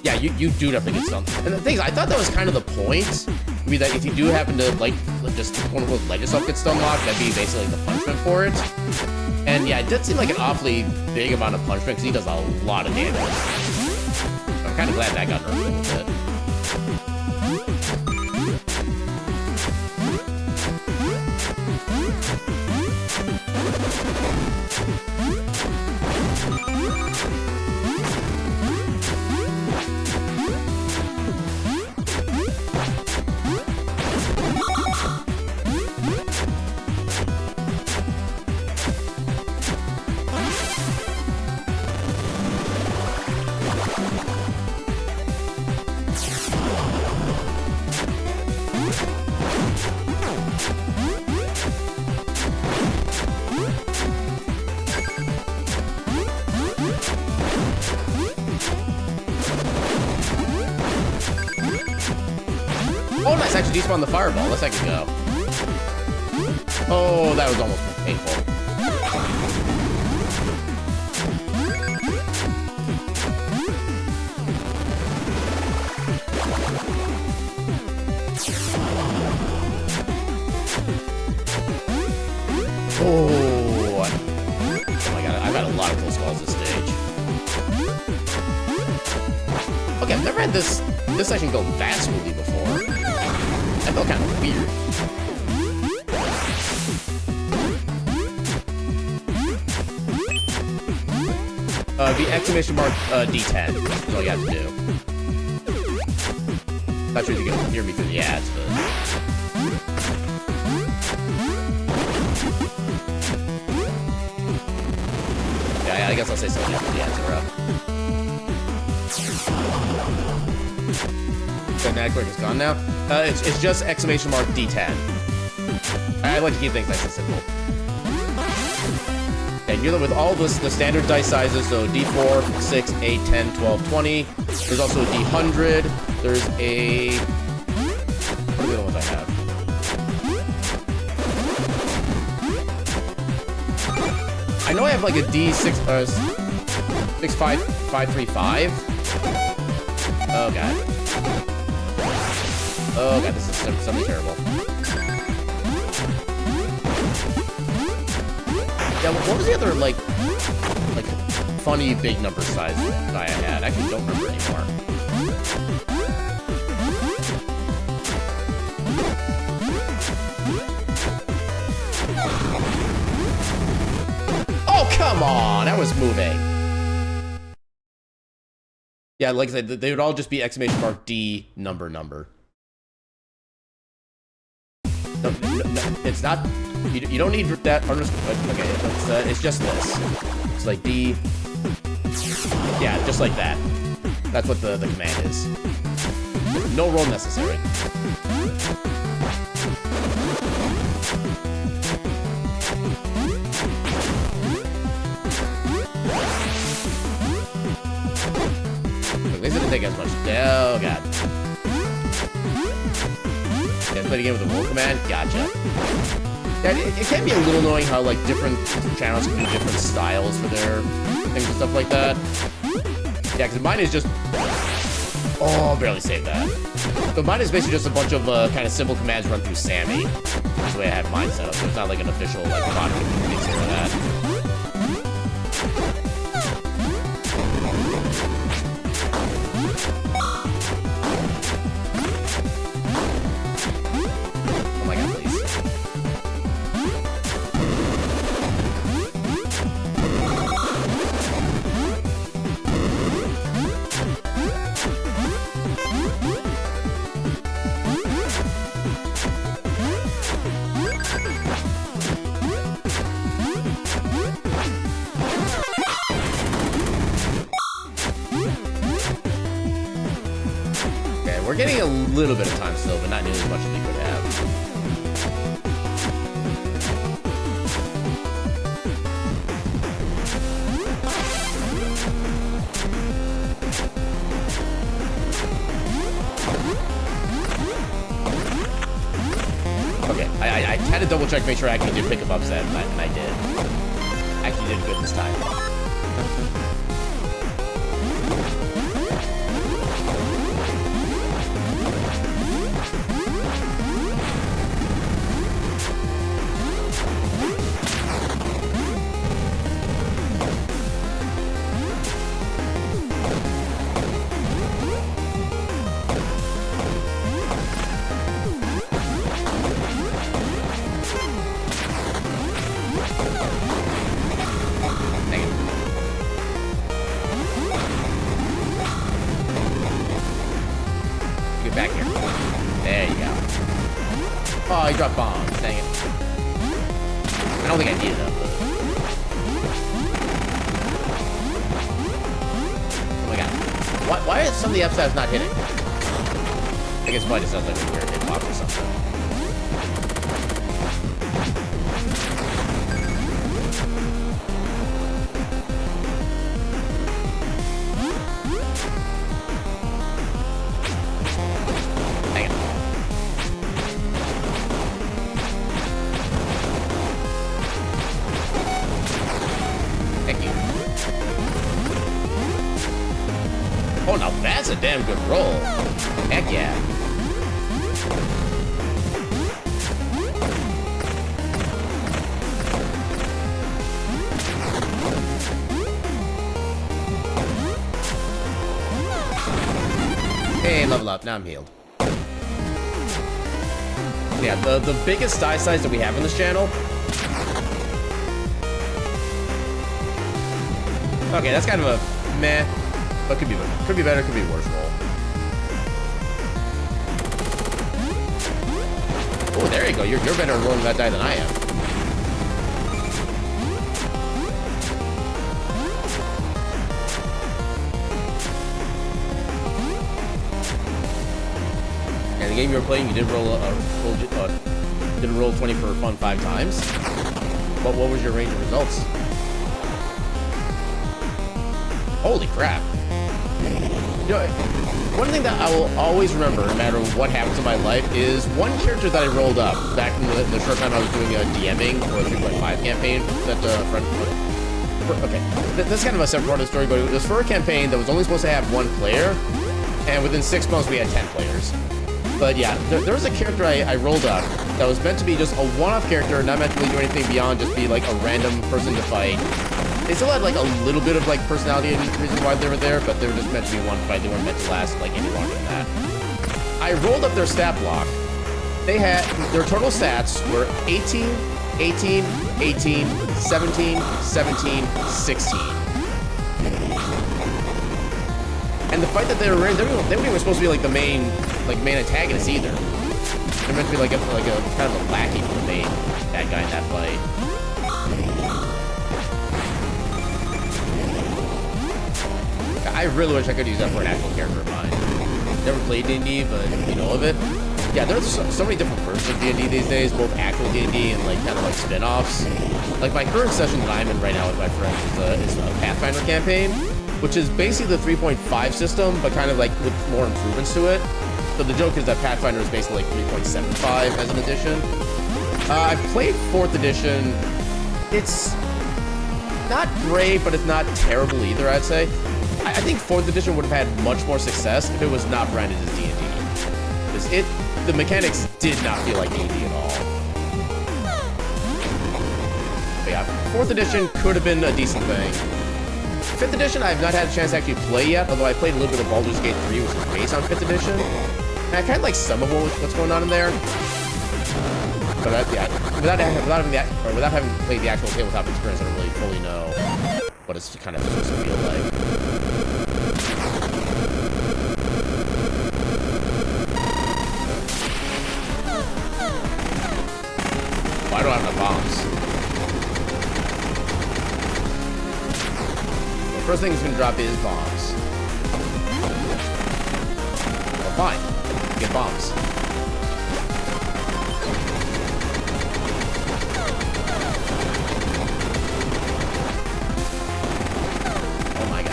Yeah, you do definitely get stunned. And the thing is, I thought that was kind of the point. I mean, that if you do happen to like just quote unquote let yourself get stun locked, that'd be basically the punishment for it. And yeah, it did seem like an awfully big amount of punishment because he does a lot of damage. I'm kind of glad that got nerfed a little bit. Oh, nice. Actually, despawn the fireball. Let's actually go. Oh, that was almost painful. Oh my god, I've had a lot of close calls this stage. Okay, I've never had this section go that smoothly before. I felt kind of weird. The exclamation mark D10 is all you have to do. Not sure if you can hear me through the ads, but... Yeah, I guess I'll say something after the ads are up. So Natquick is gone now. It's just exclamation mark D10. I like to keep things nice and simple. And you're with all the standard dice sizes, so D4, 6, 8, 10, 12, 20. There's also a D100. There's a... What are the other ones I have? I know I have like a D6, 65535. Oh god. Oh god, this is something terrible. Yeah, what was the other, like funny big number size die I had? I actually don't remember anymore. Oh, come on! That was moving. Yeah, like I said, they would all just be exclamation mark D number. No, it's not... You don't need that underscore. Okay, it's just this. It's like D. Yeah, just like that. That's what the command is. No roll necessary. least it didn't take as much. Oh, God. Yeah, play the game with the roll command? Gotcha. Yeah, it can be a little annoying how, like, different channels can do different styles for their things and stuff like that. Yeah, because mine is just... Oh, barely saved that. But mine is basically just a bunch of kind of simple commands run through Sammy. That's the way I have mine set up, so it's not like an official, like, mod that takes care of that. Oh my God, please. We're getting a little bit of time still, but not nearly as much as we could have. Okay, I had to double check, make sure I actually did pick up upset, and I did. Actually did good this time. Back here. There you go. Oh, he dropped bombs. Dang it. I don't think I needed them. Oh my God. Why is some of the upsides not hitting? I guess it probably just sounds like a weird hitbox or something. Oh, now that's a damn good roll. Heck yeah. Hey, level up. Now I'm healed. Yeah, the biggest die size that we have on this channel. Okay, that's kind of a meh. But could be better, could be be worse roll. Oh, there you go. You're better at rolling that die than I am. And the game you were playing, you did roll 20 for fun 5 times. But what was your range of results? Holy crap. You know, one thing that I will always remember, no matter what happens in my life, is one character that I rolled up back in the short time I was doing DMing for a 3.5 campaign that friend. Okay, that's kind of a separate part of the story, but it was for a campaign that was only supposed to have 1 player, and within 6 months we had 10 players. But yeah, there was a character I rolled up that was meant to be just a one-off character, not meant to really do anything beyond just be like a random person to fight. They still had like a little bit of like personality and reason why they were there, but they were just meant to be one fight. They weren't meant to last like any longer than that. I rolled up their stat block. They had their total stats were 18, 18, 18, 17, 17, 16. And the fight that they were in, they weren't even supposed to be like the main antagonist either. They're meant to be like a kind of a lackey for the main bad guy in that fight. I really wish I could use that for an actual character of mine. Never played D&D, but you know of it. Yeah, there's so many different versions of D&D these days, both actual D&D and like kind of like spin-offs. Like my current session that I'm in right now with my friends is a Pathfinder campaign. which is basically the 3.5 system, but kind of like with more improvements to it. So the joke is that Pathfinder is basically like 3.75 as an edition. I've played 4th edition. It's not great, but it's not terrible either, I'd say. I think 4th edition would have had much more success if it was not branded as D&D. Because the mechanics did not feel like D&D at all. But yeah, 4th edition could have been a decent thing. 5th edition, I have not had a chance to actually play yet, although I played a little bit of Baldur's Gate 3, which is based on 5th edition. And I kind of like some of what's going on in there. But yeah, without having played the actual tabletop experience, I don't really fully know what it's kind of supposed to feel like. I don't have enough bombs. The first thing he's gonna drop is bombs. Well, fine. Get bombs. Oh my god.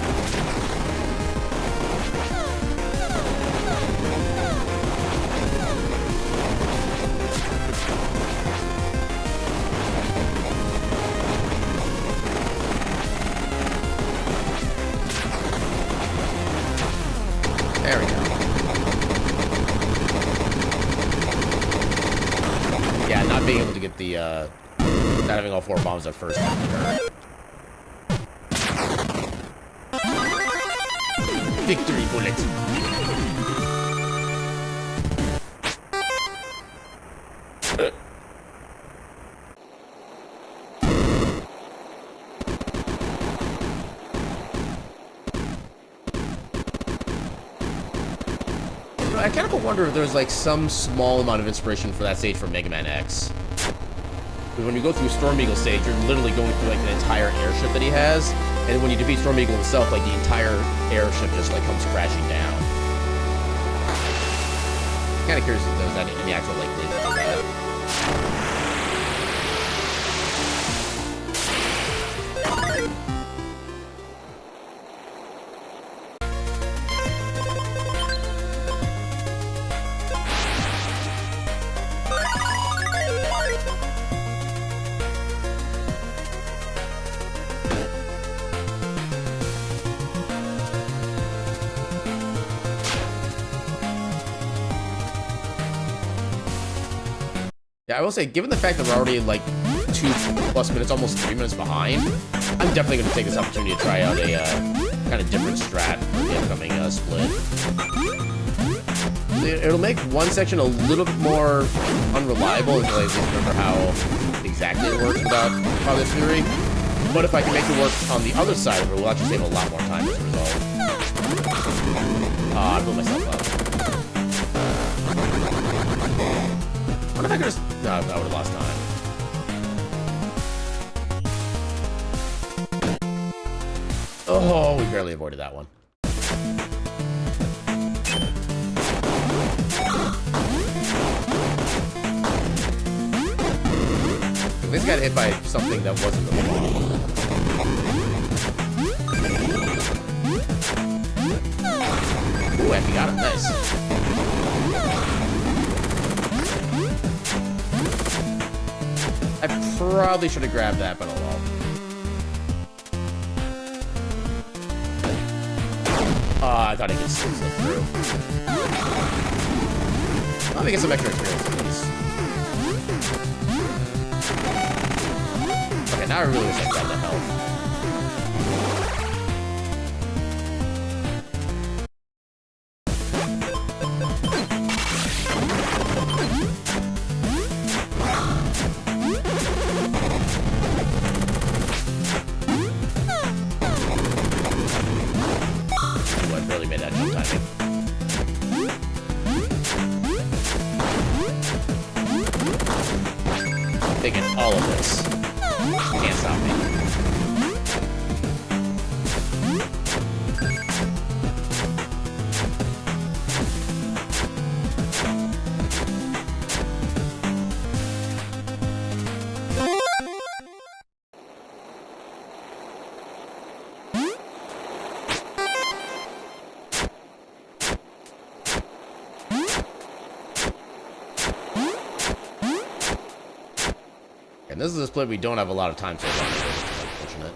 There we go. Yeah, not being able to get the, not having all 4 bombs at first. Victory bullet. I kind of wonder if there's like some small amount of inspiration for that stage from Mega Man X. Because when you go through Storm Eagle stage, you're literally going through like an entire airship that he has, and when you defeat Storm Eagle himself, like the entire airship just like comes crashing down. Kind of curious if there's any actual like way to do that. Yeah, I will say, given the fact that we're already like 2+ minutes, almost 3 minutes behind, I'm definitely going to take this opportunity to try out a kind of different strat for the upcoming split. It'll make one section a little bit more unreliable until I remember how exactly it works without Father's Fury. But if I can make it work on the other side of it, we'll actually save a lot more time as a result. I blew myself up. What if I could just... No, I would have lost time. Oh, we barely avoided that one. At least got hit by something that wasn't the wall. Ooh, actually got him. Nice. I probably should have grabbed that, but oh well. I thought I could slip through. Let me get some extra experience, please. Okay, now I really wish I grabbed that health. Taking all of this. Can't stop me. This is a split we don't have a lot of time so far, which is unfortunate.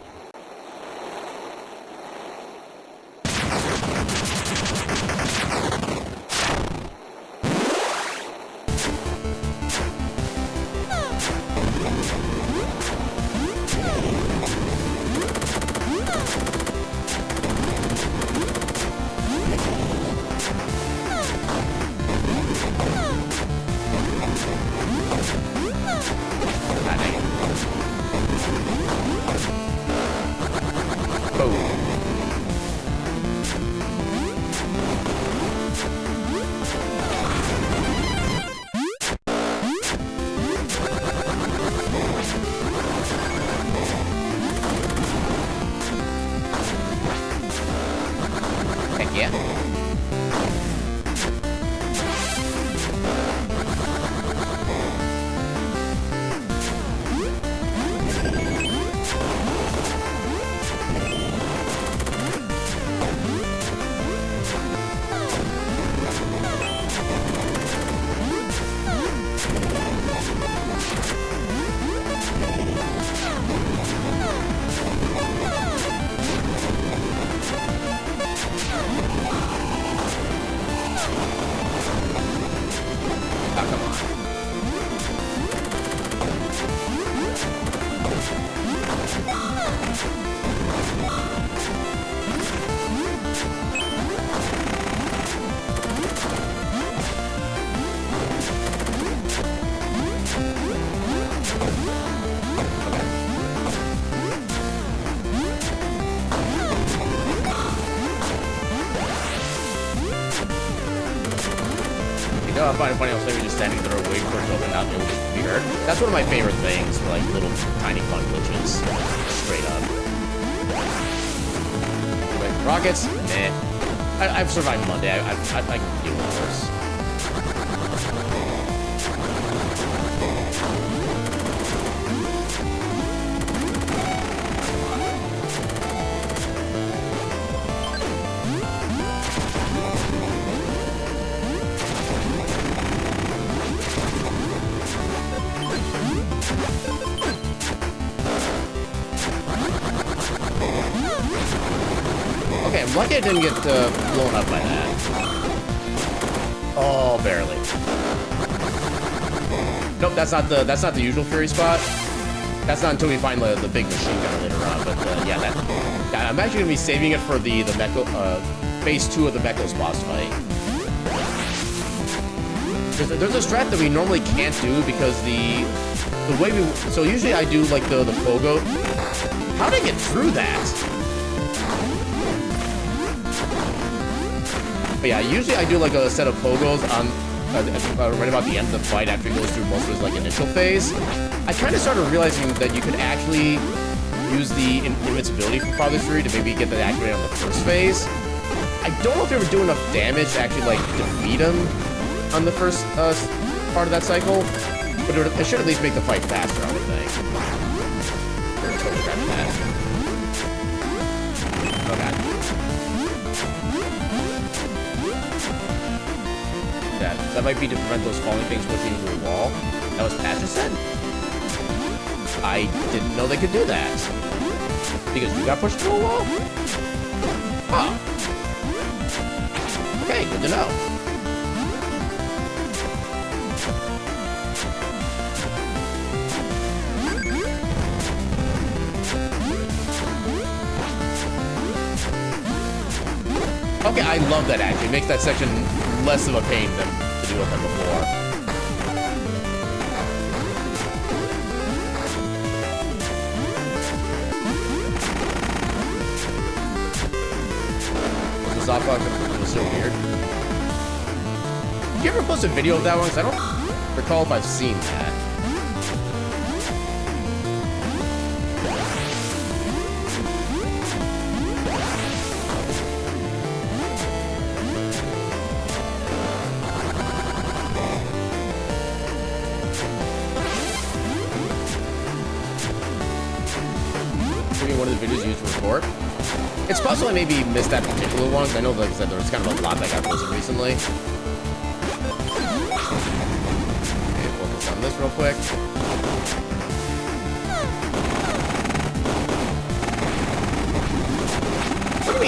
I find it funny, I was maybe just standing there waiting for it to open up and it would be heard. That's one of my favorite things for like little tiny fun glitches. Straight up. Wait, rockets? Nah. I've survived Monday. I can deal with worse. Lucky I didn't get blown up by that. Oh, barely. Nope, that's not the usual Fury spot. That's not until we find the big machine gun later on. But yeah, I'm actually gonna be saving it for the phase 2 of the Mechos boss fight. There's a strat that we normally can't do because the way we usually I do like the pogo. How did I get through that? But yeah, usually I do like a set of pogos on right about the end of the fight after he goes through most of his like initial phase. I kind of started realizing that you could actually use the invincibility from Father 3 to maybe get that activated on the first phase. I don't know if you ever do enough damage to actually like defeat him on the first part of that cycle, but it should at least make the fight faster, I would think. Totally grabbing that. Oh god. That might be to prevent those falling things pushing into the wall. That was Pat just said? I didn't know they could do that. Because you got pushed through a wall? Oh. Okay, good to know. Okay, I love that actually. It makes that section less of a pain than to deal with them before. Was the softbox? It was so weird. Did you ever post a video of that one? Because I don't recall if I've seen that. One of the videos used to record. It's possible I maybe missed that particular one, because I know, like I said, there was kind of a lot that got posted recently. Okay, focus on this real quick.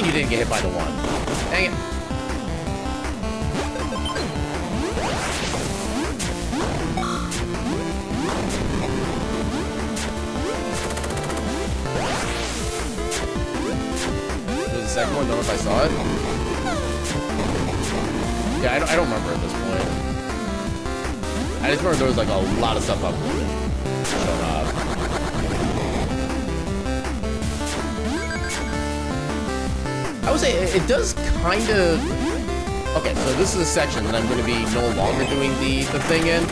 you didn't get hit by the one. Dang it. There's a second one, don't know if I saw it. Yeah, I don't remember at this point. I just remember there was like a lot of stuff up showing up. I would say it does kind of... Okay, so this is a section that I'm going to be no longer doing the thing in.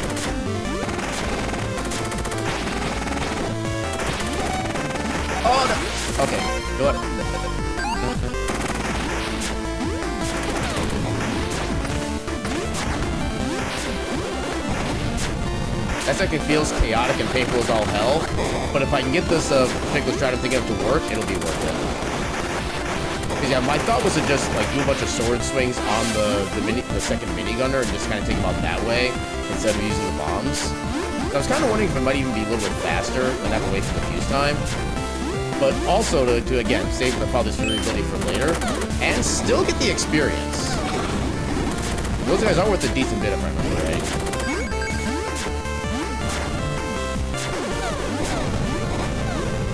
Oh, no. Okay, go ahead. That section feels chaotic and painful as all hell, but if I can get this particular strat I'm thinking of to work, it'll be worth it. Because yeah, my thought was to just like do a bunch of sword swings on the second minigunner and just kind of take him out that way instead of using the bombs. So I was kind of wondering if it might even be a little bit faster and have to wait for the fuse time. But also to again save the Father's Fury ability for later and still get the experience. Those guys are worth a decent bit if I remember right.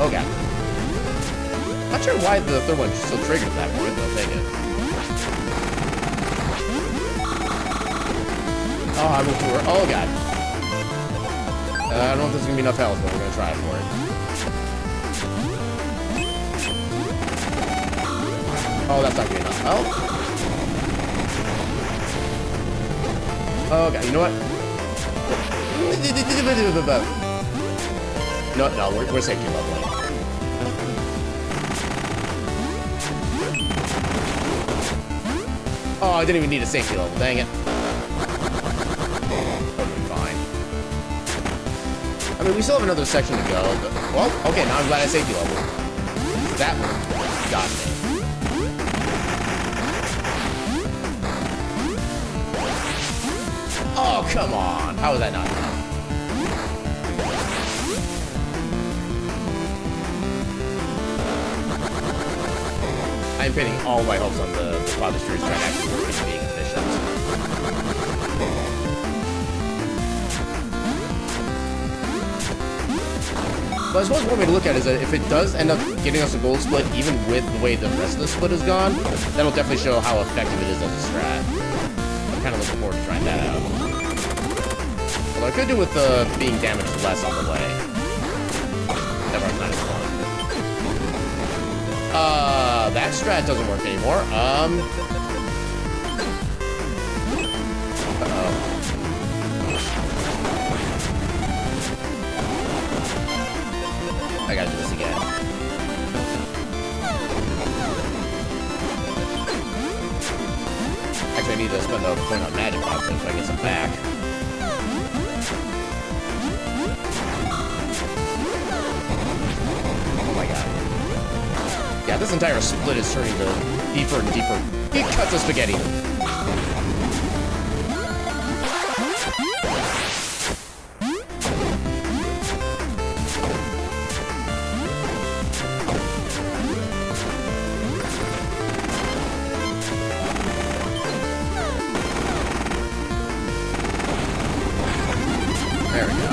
Oh god. Not sure why the third one still triggered at that point, but I'll take it. Oh, I moved too early. Oh god. I don't know if there's gonna be enough health, but we're gonna try for it. Oh, that's not gonna be enough health. Oh god, you know what? No, we're safety leveling. Oh, I didn't even need a safety level, dang it. Totally fine. I mean, we still have another section to go, but... Well, okay, now I'm glad I safety level. That one got me. Oh, come on! How was that not enough? I'm pinning all my hopes on the Father's Fury's trying to actually work and being efficient. But I suppose one way to look at it is that if it does end up getting us a gold split, even with the way the rest of the split is gone, that'll definitely show how effective it is as a strat. I'm kind of looking forward to trying that out. Although I could do with being damaged less on the way. Never mind, not as fun. That strat doesn't work anymore. Uh-oh. I gotta do this again. Actually, I need to spend a point on magic possibly so I get some back. Oh my god. Yeah, this entire split is turning to deeper and deeper. Deep cuts of spaghetti. There we go.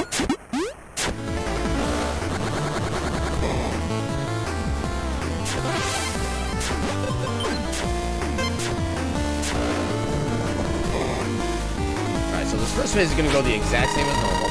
First phase is going to go the exact same as normal.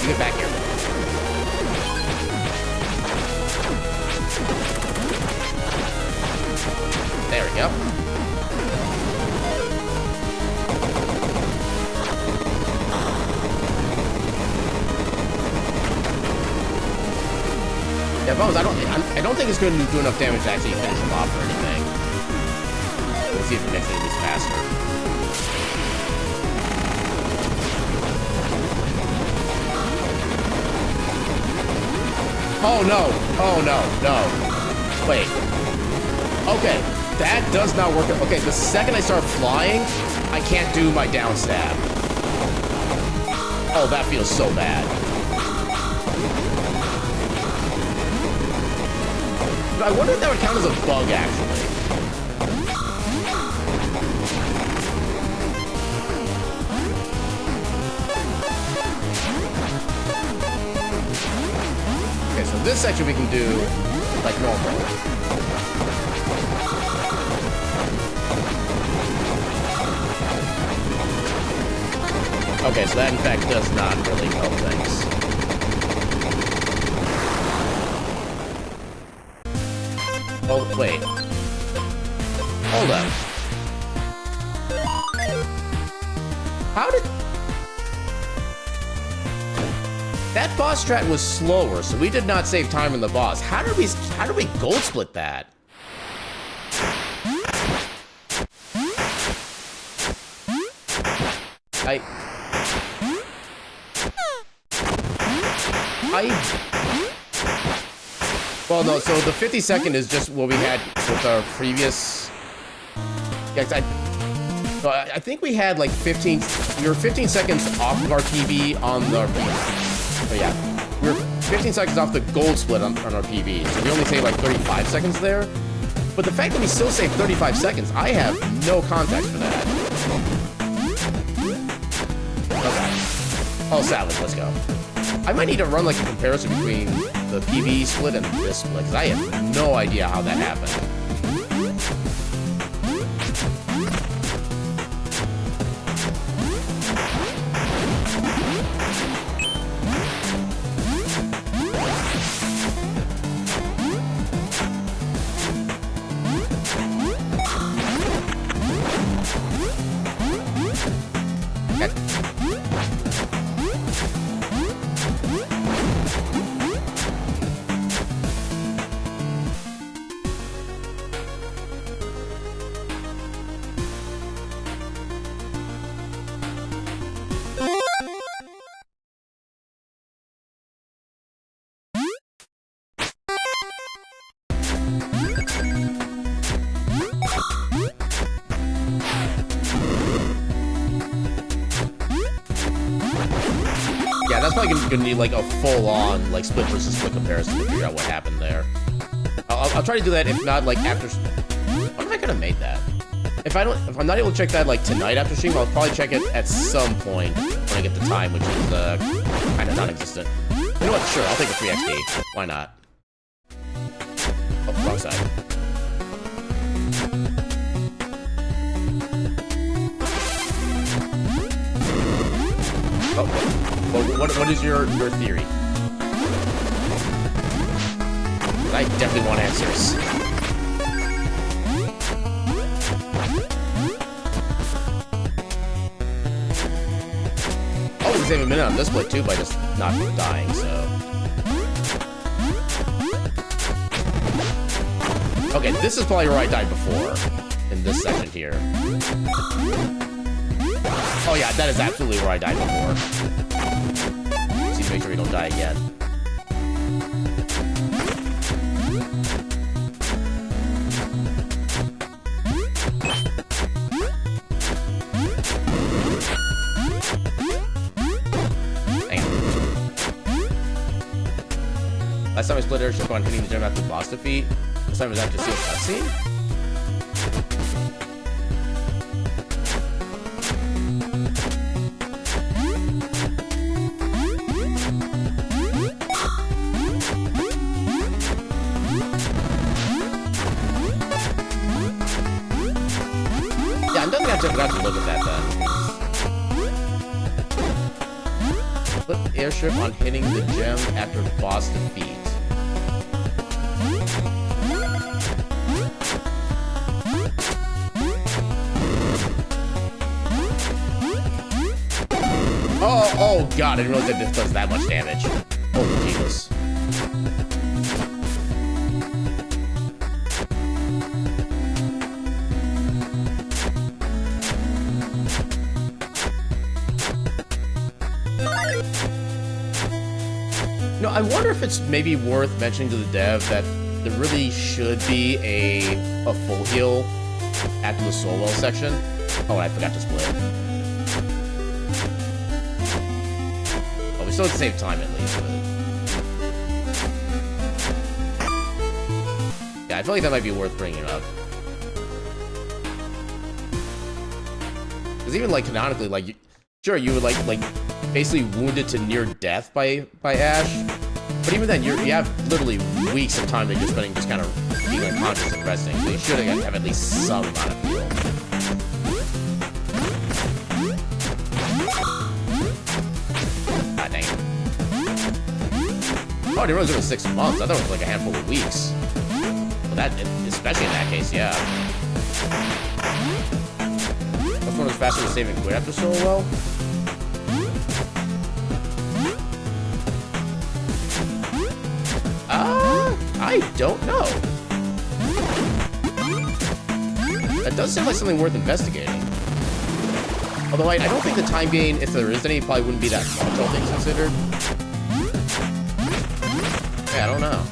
Get back here. There we go. think it's going to do enough damage to actually finish him off or anything. Let's see if it makes it at least faster. Oh no! Oh no! No! Wait. Okay, that does not work. Okay, the second I start flying, I can't do my down stab. Oh, that feels so bad. But I wonder if that would count as a bug, actually. Okay, so this section we can do like normal. Okay, so that in fact does not really help things. Oh, wait. Hold up. How did... That boss strat was slower, so we did not save time in the boss. How did we gold split that? Well, no, so the 50-second is just what we had with our previous... Yeah, I think we had like 15... We were 15 seconds off of our PB on our PB. Oh, yeah. We were 15 seconds off the gold split on our PB, so we only saved like 35 seconds there. But the fact that we still saved 35 seconds, I have no context for that. Okay. Oh, salvage, let's go. I might need to run like a comparison between the PB split and this split, because I have no idea how that happened. Gonna need like a full-on like split versus split comparison to figure out what happened there. I'll try to do that. If not, like after. When am I gonna make that? If I'm not able to check that like tonight after stream, I'll probably check it at some point when I get the time, which is kind of non-existent. You know what? Sure, I'll take a 3 XP. Why not? Oh, wrong side. Oh. Well, what is your theory? I definitely want answers. Oh, we can save a minute on this split too by just not dying, so. Okay, this is probably where I died before, in this section here. Oh yeah, that is absolutely where I died before. Just need to make sure we don't die again. Last time I split airship on hitting the gem after boss defeat. This time was after seeing a cutscene. Yeah, I'm definitely gonna have to look at that then. Split airship on hitting the gem after boss defeat. Oh god, I didn't realize that this does that much damage. Oh Jesus. I wonder if it's maybe worth mentioning to the dev that there really should be a full heal after the soul well section. Oh, and I forgot to split. Oh, we still have to save time at least. But... yeah, I feel like that might be worth bringing up. Because even, like, canonically, like, sure, you would, like, basically wounded to near death by Ash. But even then, you have literally weeks of time that you're spending just kind of being unconscious and resting. So you should have at least some amount of heal. God dang it. Oh, I didn't realize it was 6 months. I thought it was like a handful of weeks. Well, that, especially in that case, yeah. Which one was faster to save and quit after so well? I don't know. That does seem like something worth investigating. Although I don't think the time gain, if there is any, probably wouldn't be that much, all things considered. Yeah, I don't know.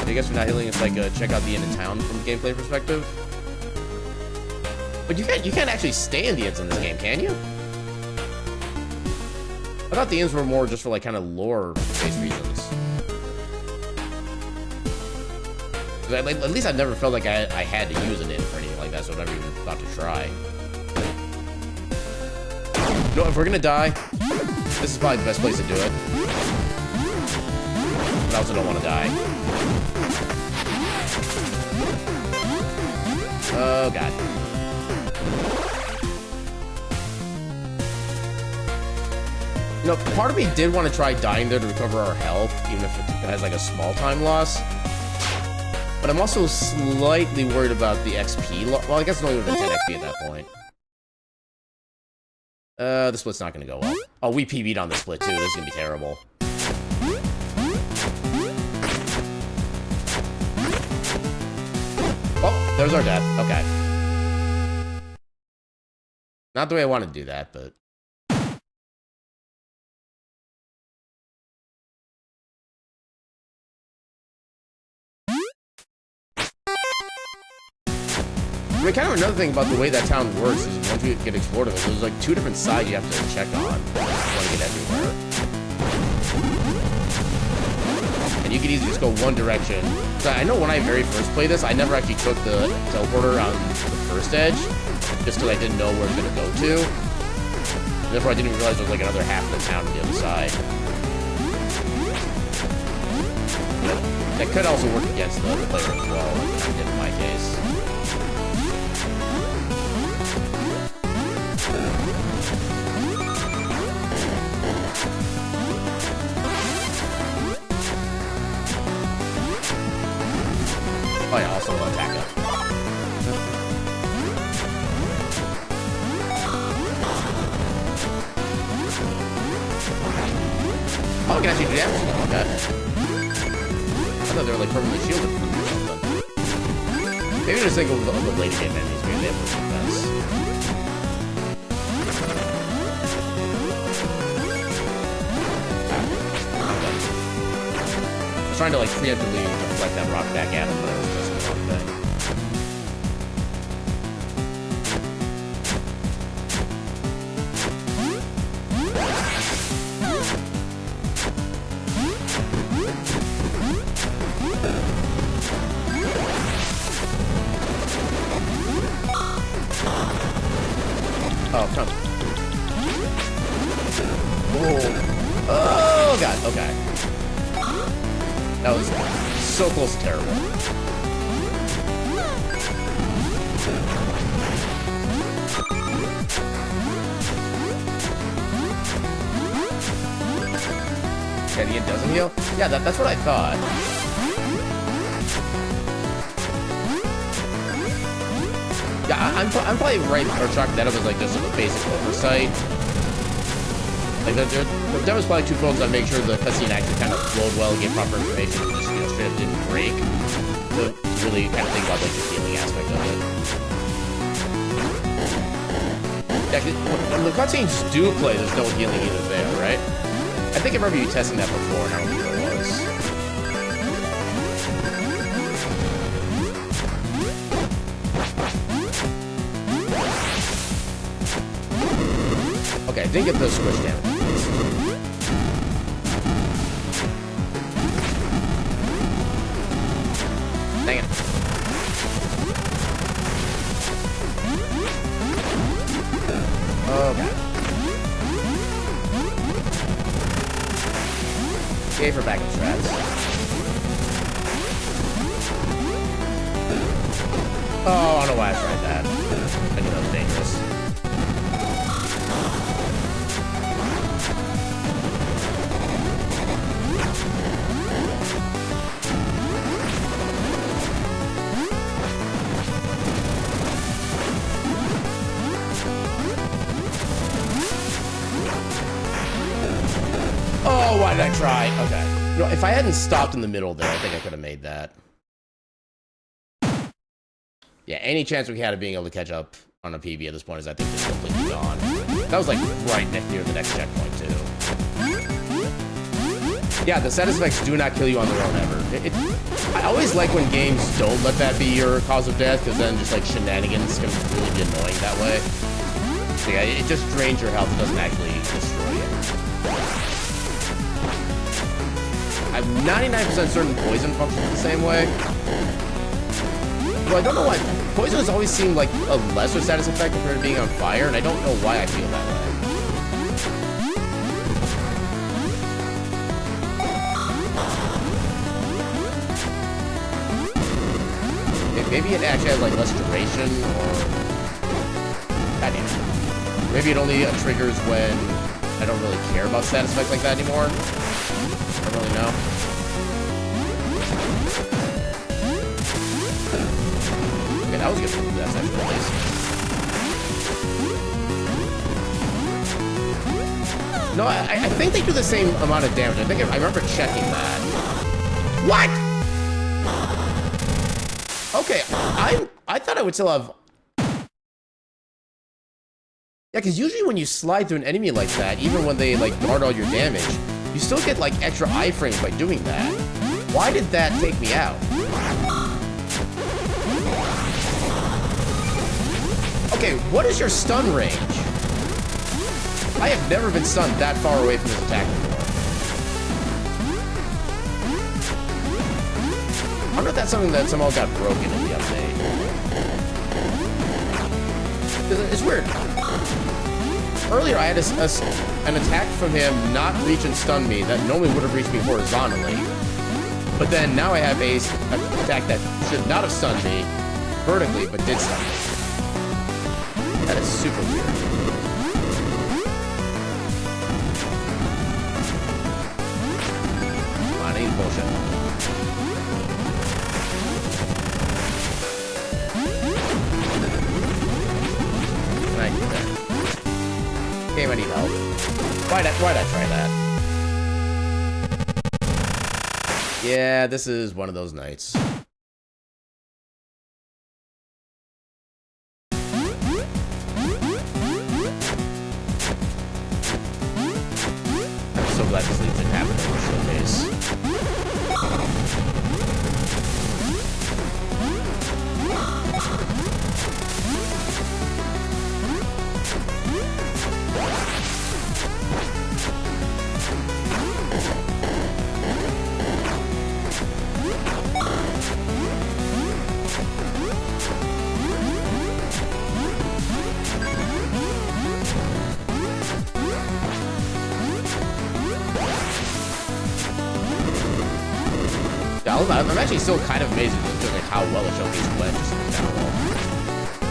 I guess we're not healing, it's like check out the inn in town from a gameplay perspective. But you can't actually stay in the inns in this game, can you? I thought the inns were more just for like kind of lore-based reasons. At least I've never felt like I had to use an inn for anything like that, so I never even thought to try. You know, if we're gonna die, this is probably the best place to do it. But I also don't want to die. Oh god. You know, part of me did want to try dying there to recover our health, even if it has like a small time loss. But I'm also slightly worried about the XP. Well, I guess it's only within 10 XP at that point. The split's not gonna go well. Oh, we PB'd on the split too. This is gonna be terrible. Oh, there's our death. Okay. Not the way I want to do that, but... I mean, kind of another thing about the way that town works is once you get explored of it, there's like 2 different sides you have to check on if you want to get everywhere. And you can easily just go one direction. So I know when I very first played this, I never actually took the teleporter on the first edge, just because I didn't know where it was going to go to. And therefore I didn't even realize there was like another half of the town on the other side. That could also work against the player as well, like it did in my case. Oh yeah, also attack up. Oh, I can actually do damage to them, okay. I thought they were like permanently shielded from them or something. Maybe just think of the late game enemies, maybe they have more defense. I was trying to like preemptively deflect that rock back at him, but I was just the wrong thing. Oh, come. Whoa. Oh, God. Okay. That was so close to terrible. Yeah, the end doesn't heal? Yeah, that's what I thought. Yeah, I'm probably right, or chalking that up as like just a basic oversight. Like there was probably 2 focus on making sure the cutscene actually kind of flowed well and gave proper information, and just straight up didn't break. To really kind of think about like the healing aspect of it. Yeah, when the cutscenes do play, there's no healing either there, right? I think I remember you testing that before, and I don't think there was. Okay, I didn't get the squish damage. Dang it. Oh, God. Yay for backup strats. Oh, I don't know why I tried that. I knew that was dangerous. Oh, why did I try? Okay. You know, if I hadn't stopped in the middle there, I think I could have made that. Yeah, any chance we had of being able to catch up on a PB at this point is, I think, just completely gone. That was, like, right near the next checkpoint, too. Yeah, the status effects do not kill you on their own ever. I always like when games don't let that be your cause of death, because then just, like, shenanigans can really be annoying that way. So, yeah, it just drains your health. It doesn't actually destroy you. I'm 99% certain poison functions the same way. Well, I don't know why. Poison has always seemed like a lesser status effect compared to being on fire, and I don't know why I feel that way. Maybe it actually has like less duration, or... God damn it. Maybe it only triggers when I don't really care about status effects like that anymore. I don't really know. Okay, that was good. That's actually nice. No, I think they do the same amount of damage. I remember checking that. What? Okay, I thought I would still have... Yeah, because usually when you slide through an enemy like that, even when they, like, guard all your damage, you still get, like, extra iframes by doing that. Why did that take me out? Okay, what is your stun range? I have never been stunned that far away from this attack before. I wonder if that's something that somehow got broken in the update. It's weird. Earlier, I had an attack from him not reach and stun me that normally would have reached me horizontally. But then now I have an attack that should not have stunned me vertically, but did stun me. That is super weird. Come on, I need bullshit. Can I do that? Game, I need help. Why'd I try that? Yeah, this is one of those nights. I'm so glad this didn't happen in the showcase. I'm actually still kind of amazed at like how well the showcase went just in general.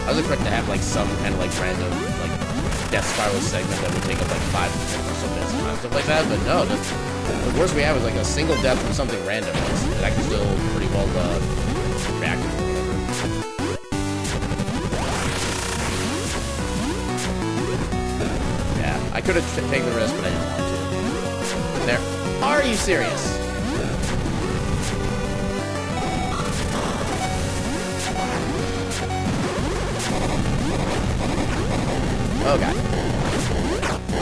I was expecting to have like some kind of like random like death spiral segment that would take up like 5 to 10 or so minutes and stuff like that, but no, the worst we have is like a single death from something random that I can still pretty well react to or whatever. Yeah, I could have taken the risk, but I didn't want to. There. Are you serious? Oh god.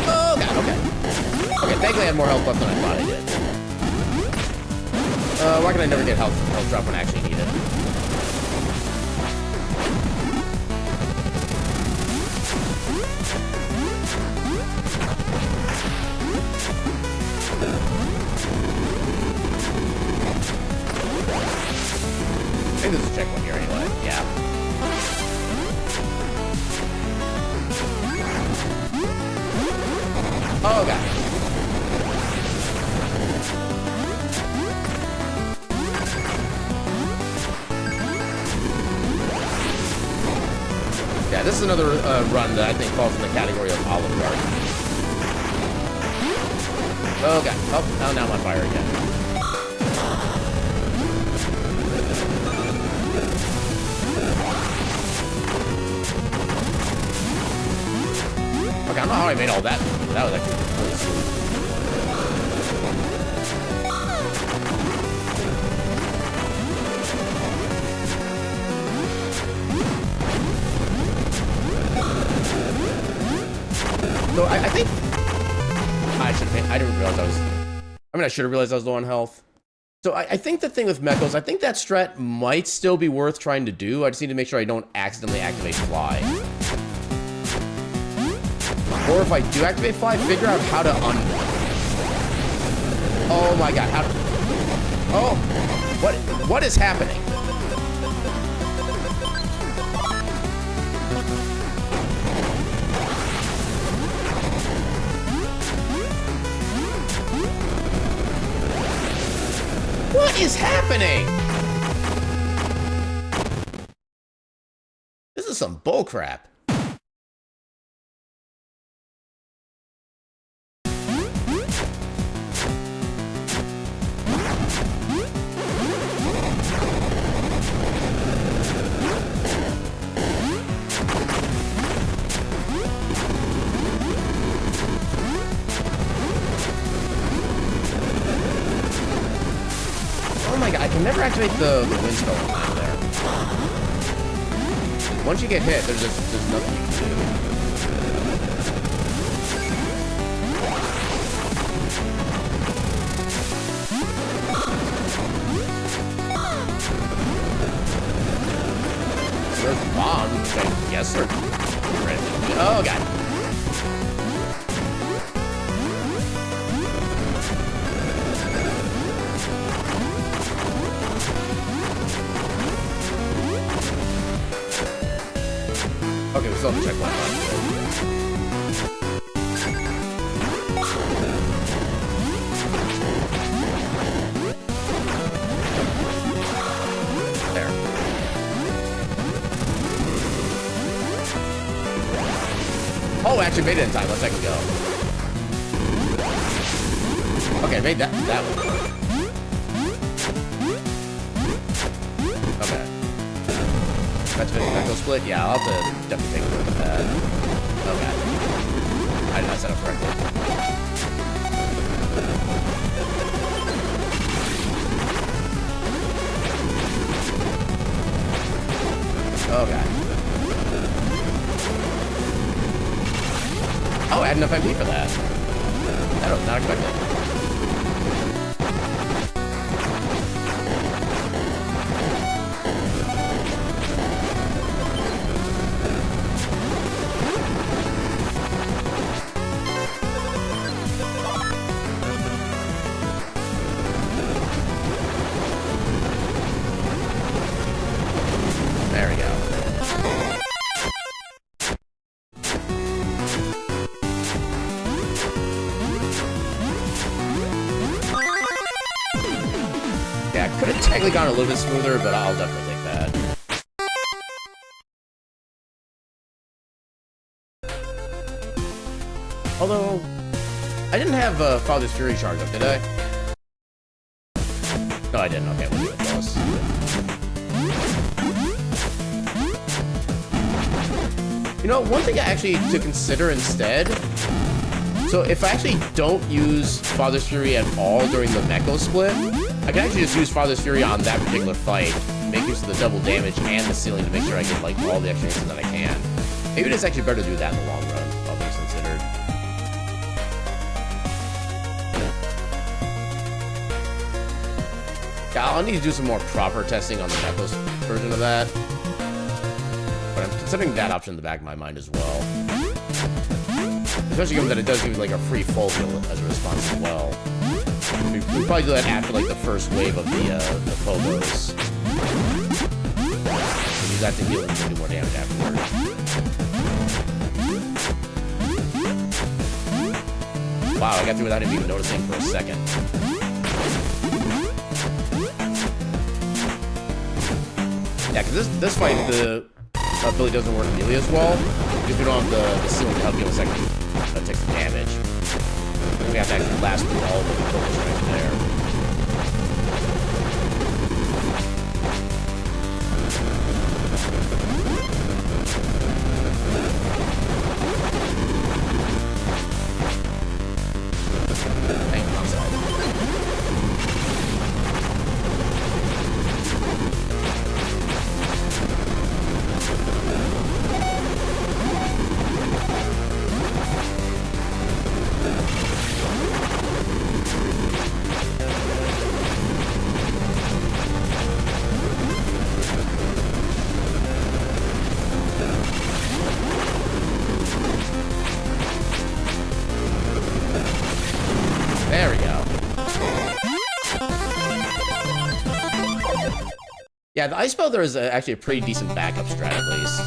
Oh god, okay. Okay, thankfully I had more health left than I thought I did. Why can I never get health drop when I actually need it? I think there's a checkpoint here anyway. Yeah. Oh god. Yeah, this is another run that I think falls in the category of Olive Garden. Oh god. Oh, now I'm on fire again. Okay, I don't know how I made all that. That was actually really smooth. So I think I didn't realize I should have realized I was low on health. So I think the thing with Mechos, I think that strat might still be worth trying to do. I just need to make sure I don't accidentally activate Fly. Or if I do activate Fly, figure out how to Oh my god, how to... Oh, what is happening? What is happening? This is some bullcrap. I can never activate the wind spell over there. Once you get hit, there's nothing you can do. There's bombs, which I guess are ready. Oh god. Okay, we still have to check one left. There. Oh, I actually made it in time. Let's actually go. Okay, I made that one. Okay. That's been a split? Yeah, I'll have to definitely take a look at that. Oh god. I did not set up correctly. Oh god. Oh, I had enough MP for that. That was not expected. Gone a little bit smoother, but I'll definitely take that. Although, I didn't have Father's Fury charge up, did I? No, I didn't. Okay, we'll do it close. You know, one thing actually to consider instead, so if I actually don't use Father's Fury at all during the Mecho split, I can actually just use Father's Fury on that particular fight, make use of the double damage and the ceiling to make sure I get like all the extra hits that I can. Maybe it's actually better to do that in the long run. Yeah, I'll need to do some more proper testing on the Necklace version of that. But I'm considering that option in the back of my mind as well. Especially given that it does give you like a free full heal as a response as well. We'll probably do that after like the first wave of the Pogos. So use that to heal and do more damage afterwards. Wow, I got through without him even noticing for a second. Yeah, because this fight, the ability doesn't work nearly as well. Because we don't have the ceiling to help you in a second take some damage. We have to actually blast through all of the focus right there. Hang on, outside. There we go. Yeah, the Ice Belter is actually a pretty decent backup strat, at least.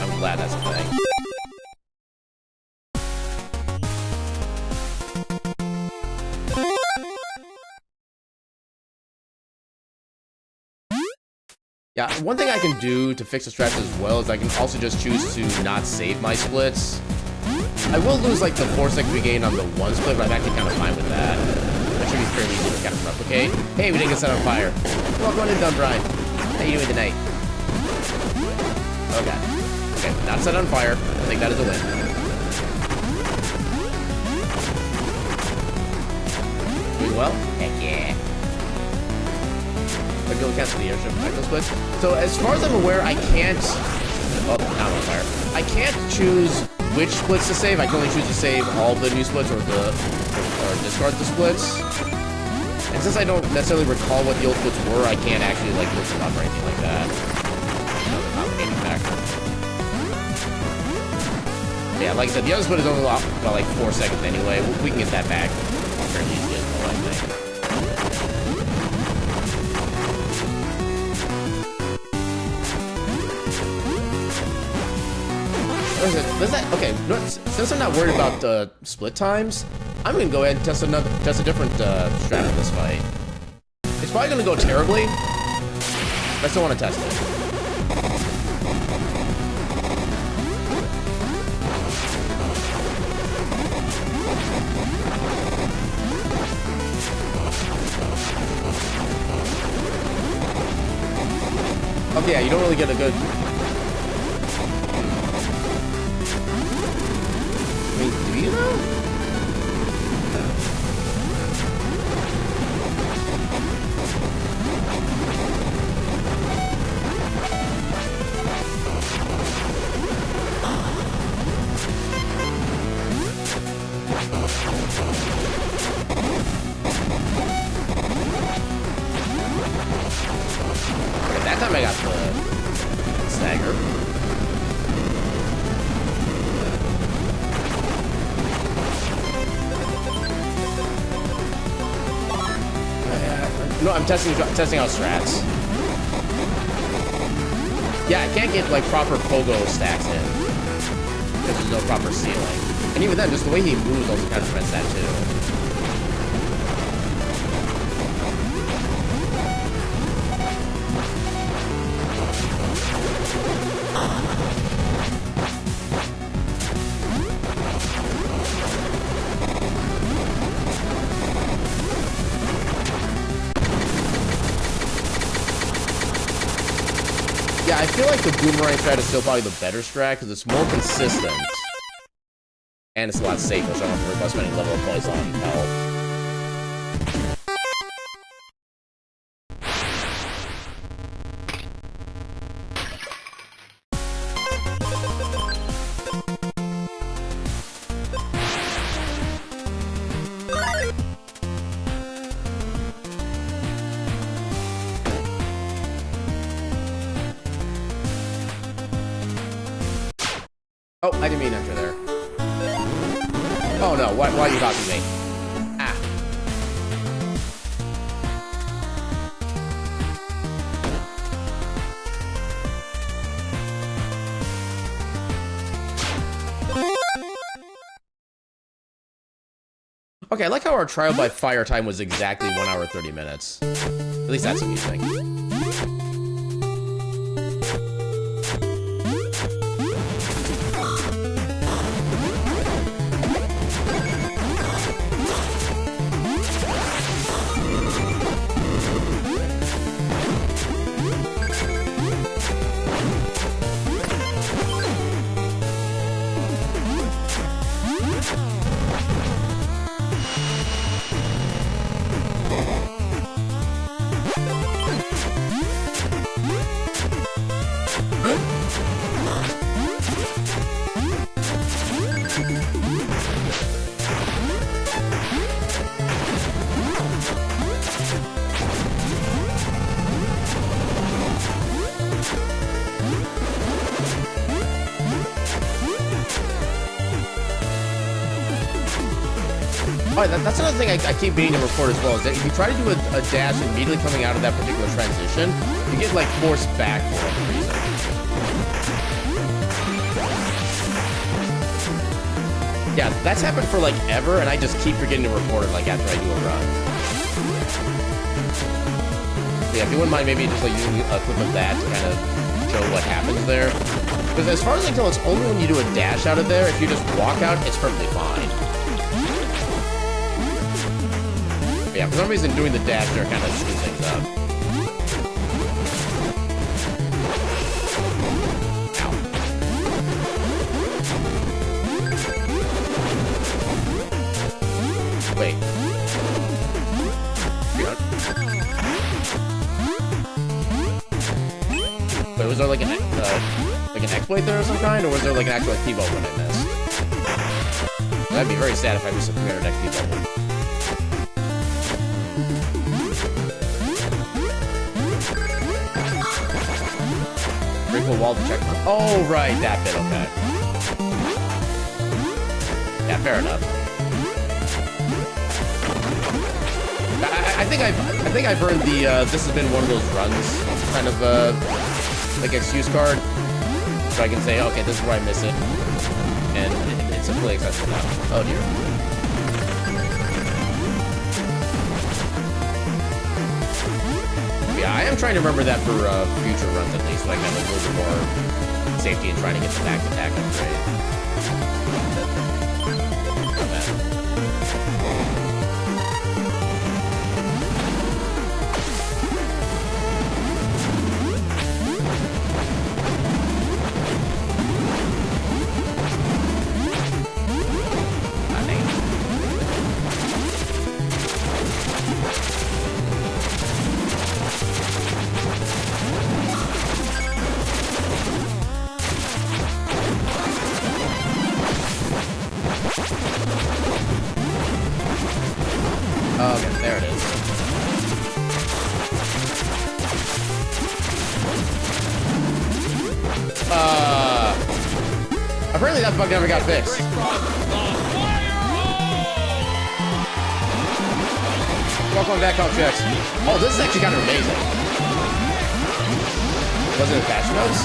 I'm glad that's a thing. Yeah, one thing I can do to fix the strats as well is I can also just choose to not save my splits. I will lose like the 4 seconds we gain on the one split, but I'm actually kind of fine with that. That should be fairly easy to kind of replicate. Hey, we didn't get set on fire. Welcome in, Dumb Brian. How you doing tonight? Okay. Okay, not set on fire. I think that is a win. Doing well? Heck yeah. But go cancel the airship micro splits. So as far as I'm aware, I can't. Oh, not on fire. I can't choose which splits to save. I can only choose to save all the new splits or discard the splits. And since I don't necessarily recall what the old splits were, I can't actually like look them up or anything like that. No, they're not gaming factor. Yeah, like I said, the other split is only about like 4 seconds anyway. We can get that back fairly easily as well, I think. Okay, since I'm not worried about the split times, I'm gonna go ahead and test a different strat for this fight. It's probably gonna go terribly, but I still want to test it. Okay, yeah, you don't really get a good. Do you know? Okay, that time I got the stagger. No, I'm testing out strats. Yeah, I can't get like proper pogo stacks in because there's no proper ceiling. And even then, just the way he moves also kind of prevents that too. Yeah, I feel like the boomerang strat is still probably the better strat because it's more consistent. And it's a lot safer, so I don't have to worry about spending level of points on health. Oh, I didn't mean to enter there. Oh no, why are you talking to me? Ah. Okay, I like how our trial by fire time was exactly 1 hour 30 minutes. At least that's amusing. Alright, that's another thing I keep meaning to report as well, is that if you try to do a dash immediately coming out of that particular transition, you get, like, forced back for whatever reason. Yeah, that's happened for, like, ever, and I just keep forgetting to report it, like, after I do a run. So, yeah, if you wouldn't mind maybe just, like, using a clip of that to kind of show what happens there. Because as far as I can tell, it's only when you do a dash out of there. If you just walk out, it's perfectly fine. But yeah, for some reason, doing the dash there kind of screws things up. Ow. Wait. Wait, was there like an exploit there of some kind, or was there like an actual XP bubble when I missed? That'd be very sad if I missed a 300 XP bubble. Cool wall to check. Oh, right, that bit. Okay. Yeah, fair enough. I think I've earned the this has been one of those runs kind of like excuse card, so I can say, okay, this is where I miss it, and it's fully accessible now. Oh dear. Yeah, I am trying to remember that for future runs at least, so I can have a little bit more safety in trying to get the back attack upgrade. Okay, there it is. Apparently that bug never got fixed. Welcome back, Hot Checks. Oh, this is actually kind of amazing. Was it a patch notes?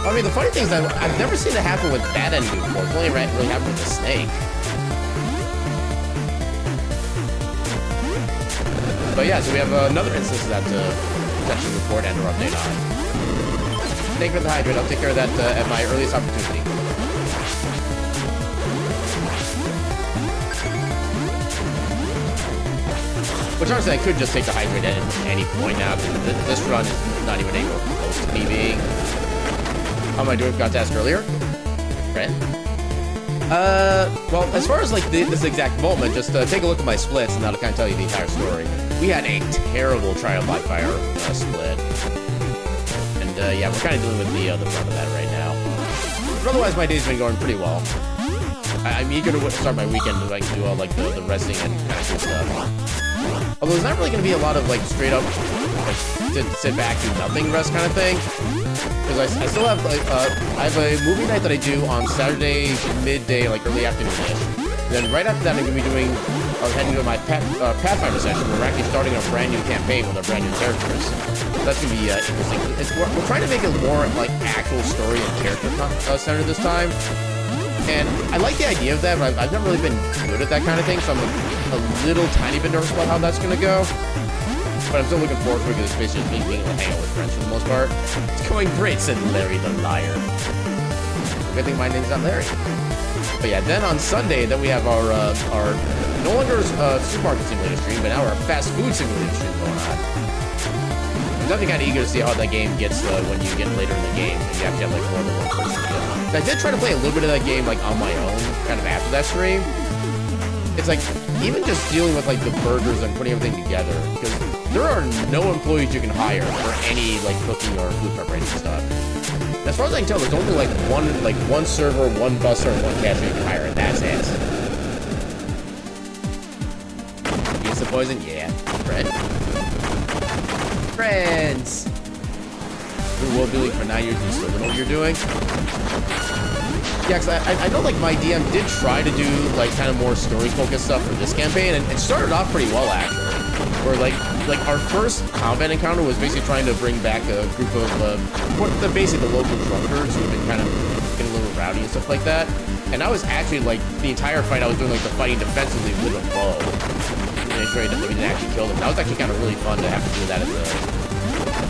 I mean, the funny thing is that I've never seen it happen with that ending before. It's only really happened with the snake. But yeah, so we have another instance of that protection report and or update on. Thank you for the hydrate. I'll take care of that at my earliest opportunity. Which honestly, I could just take the hydrate at any point now, because this run is not even anywhere close to me being. How am I doing? Forgot to ask earlier. Ren? Well, as far as like this exact moment, just take a look at my splits, and that'll kind of tell you the entire story. We had a terrible trial by fire split, and yeah, we're kind of dealing with the brunt of that right now. But otherwise, my day's been going pretty well. I'm eager to start my weekend so I can do all like the resting and kind of cool stuff. Although there's not really going to be a lot of, like, straight up, like, sit back, do nothing rest kind of thing. Because I still have, like, I have a movie night that I do on Saturday midday, like, early afternoon-ish. Then right after that, I'm going to be doing, heading to my Pathfinder session, where we're actually starting a brand new campaign with our brand new characters. So that's going to be interesting. We're trying to make it more, like, actual story and character centered this time. And I like the idea of that, but I've never really been good at that kind of thing, so I'm a little tiny bit nervous about how that's going to go. But I'm still looking forward to it because it's basically just me being able to hang out with friends for the most part. It's going great, said Larry the Liar. Good thing my name's not Larry. But yeah, then on Sunday, then we have our no longer supermarket simulator stream, but now our fast food simulator stream going on. I'm definitely kind of eager to see how that game gets when you get later in the game, and you actually have like more than one person to do. I did try to play a little bit of that game like on my own, kind of after that stream. It's like, even just dealing with like the burgers and putting everything together, because there are no employees you can hire for any like cooking or food preparation stuff. As far as I can tell, there's only like one server, one busser, and one cashier you can hire, and that's it. Use the poison? Yeah. Friend. Friends! Been world building for 9 years and you still don't know what you're doing? Yeah, cause I know like my DM did try to do like kind of more story-focused stuff for this campaign, and it started off pretty well actually. Where like our first combat encounter was basically trying to bring back a group of basically the local drunkards who've been kind of getting a little rowdy and stuff like that. And I was actually like the entire fight I was doing like the fighting defensively with a bow. And afraid that we didn't actually kill them. That was actually kind of really fun to have to do that as a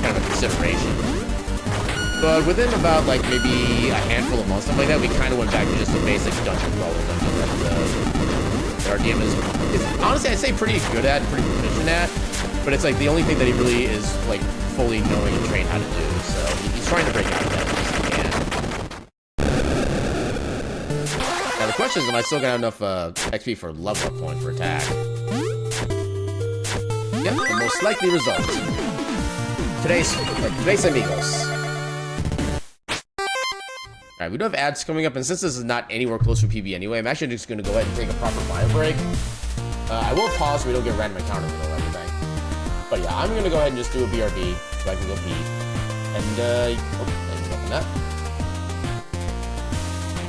kind of a consideration. But within about like maybe a handful of months, something like that, we kind of went back to just the basic dungeon crawler dungeon that our DM is honestly I'd say pretty good at, pretty proficient at. But it's like the only thing that he really is like fully knowing and trained how to do. So he's trying to break out of that as best he can. Now the question is, am I still gonna have enough XP for level up point for attack? Yep, the most likely result. Today's amigos. Alright, we do have ads coming up, and since this is not anywhere close to PB anyway, I'm actually just going to go ahead and take a proper bio break. I will pause so we don't get random encounter or anything. But yeah, I'm going to go ahead and just do a BRB so I can go pee. And, open that.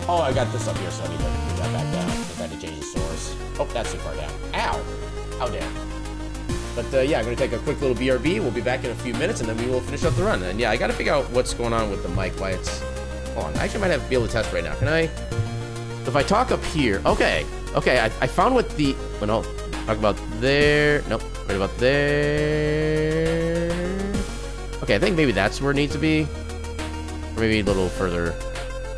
Oh, I got this up here, so I need to move that back down. I had to change the source. Oh, that's too far down. Ow! How dare. But yeah, I'm going to take a quick little BRB. We'll be back in a few minutes, and then we will finish up the run. And yeah, I got to figure out what's going on with the mic, why it's on. I actually might have to be able to test right now. Can I? If I talk up here. Okay. Okay, I found what the... Oh, no. Talk about there. Nope. Right about there. Okay, I think maybe that's where it needs to be. Or maybe a little further.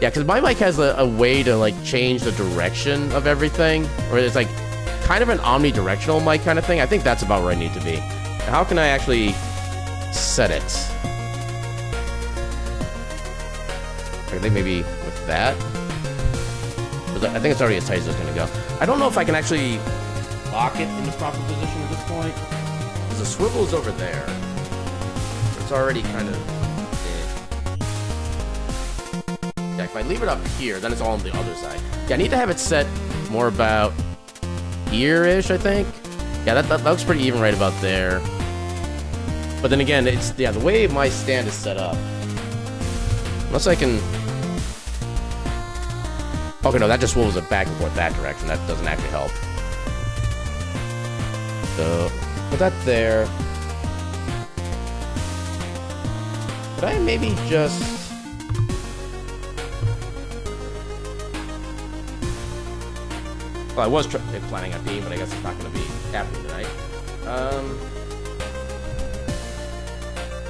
Yeah, because my mic has a way to, like, change the direction of everything. Or it's, like, kind of an omnidirectional mic kind of thing. I think that's about where I need to be. Now, how can I actually set it? I think maybe with that. I think it's already as tight as it's going to go. I don't know if I can actually lock it in the proper position at this point. Because the swivel is over there. It's already kind of... Yeah, if I leave it up here, then it's all on the other side. Yeah, I need to have it set more about here-ish, I think. Yeah, that looks pretty even right about there. But then again, it's... Yeah, the way my stand is set up... Unless I can... Okay, no, that just swivels it back and forth that direction. That doesn't actually help. So, put that there. Could I maybe just... Well, I was planning on being, but I guess it's not going to be happening tonight.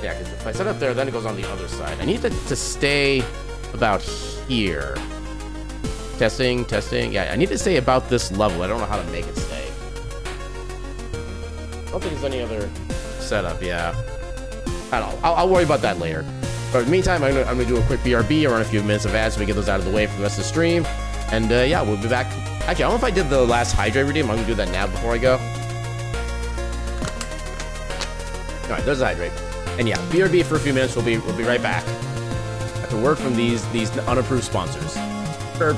Yeah, because if I set it there, then it goes on the other side. I need to stay about here. Testing, testing. Yeah, I need to stay about this level. I don't know how to make it stay. I don't think there's any other setup, yeah. I don't know. I'll worry about that later. But in the meantime, I'm gonna do a quick BRB, run a few minutes of ads so we get those out of the way for the rest of the stream. And yeah, we'll be back. Actually, I don't know if I did the last hydrate redeem. I'm gonna do that now before I go. Alright, there's the hydrate. And yeah, BRB for a few minutes. We'll be right back. After word from these unapproved sponsors. Herb.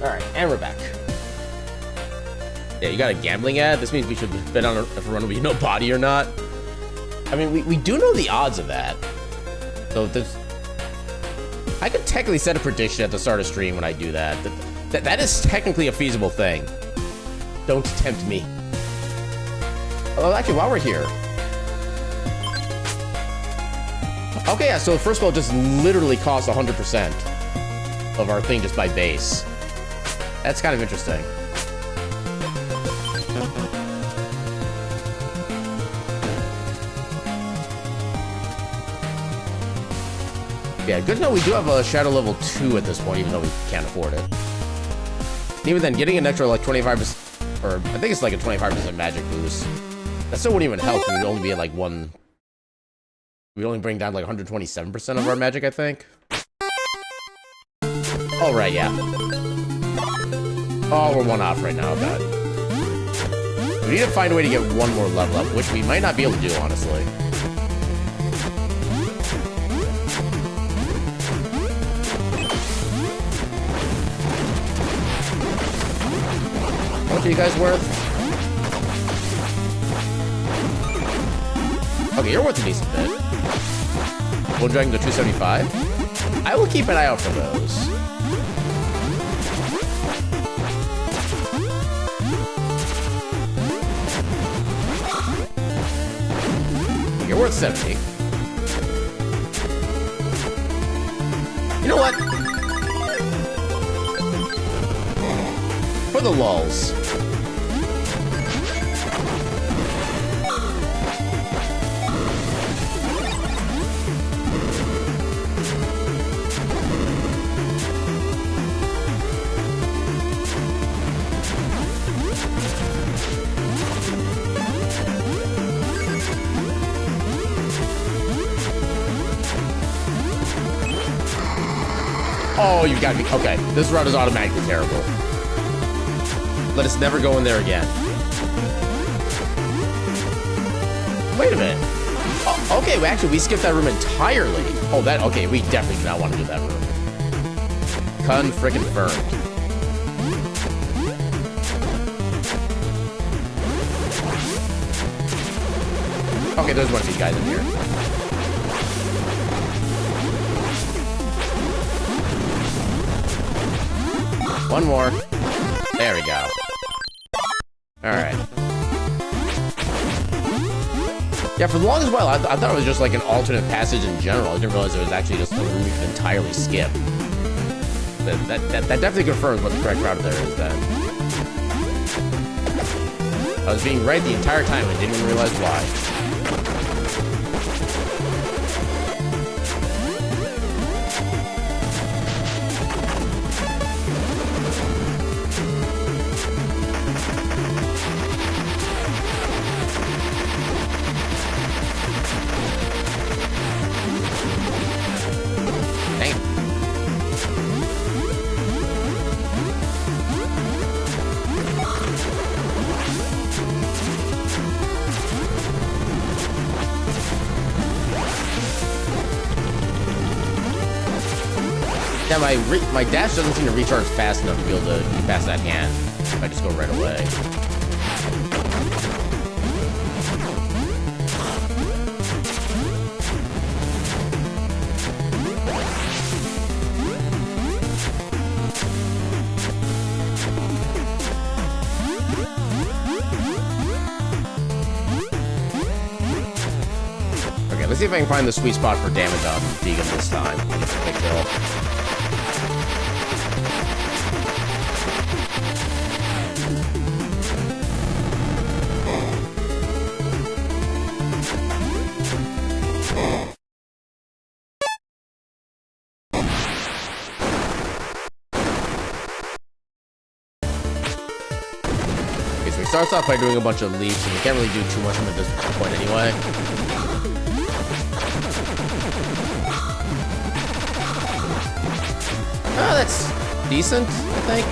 Alright, and we're back. Yeah, you got a gambling ad? This means we should bet on if a run will be no body or not. I mean, we do know the odds of that. So there's... I could technically set a prediction at the start of stream when I do that. That is technically a feasible thing. Don't tempt me. Oh, actually, while we're here... Okay, yeah, so first of all, it just literally costs 100% of our thing just by base. That's kind of interesting. Yeah, good to know we do have a Shadow level 2 at this point, even though we can't afford it. And even then, getting an extra, like, 25%, or I think it's like a 25% magic boost, that still wouldn't even help. We'd only be at, like, we'd only bring down, like, 127% of our magic, I think. Oh, right, yeah. Oh, we're one off right now, God. We need to find a way to get one more level up, which we might not be able to do, honestly. How much are you guys worth? Okay, you're worth a decent bit. One Dragon to 275. I will keep an eye out for those. You're worth 70. You know what? For the lulz. Oh, you gotta be... Okay, this route is automatically terrible. Let us never go in there again. Wait a minute. Oh, okay, we skipped that room entirely. Oh, that... Okay, we definitely do not want to do that room. Confirmed. Okay, there's one of these guys in here. One more. There we go. Alright. Yeah, for the longest while, I thought it was just like an alternate passage in general. I didn't realize it was actually just a room you could entirely skip. That definitely confirms what the correct route there is then. I was being right the entire time and didn't even realize why. Yeah, my dash doesn't seem to recharge fast enough to be able to get past that hand if I just go right away. Okay, let's see if I can find the sweet spot for damage on Vegan this time. Big kill. Starts off by doing a bunch of leaps, and we can't really do too much at this point anyway. Oh, that's decent, I think.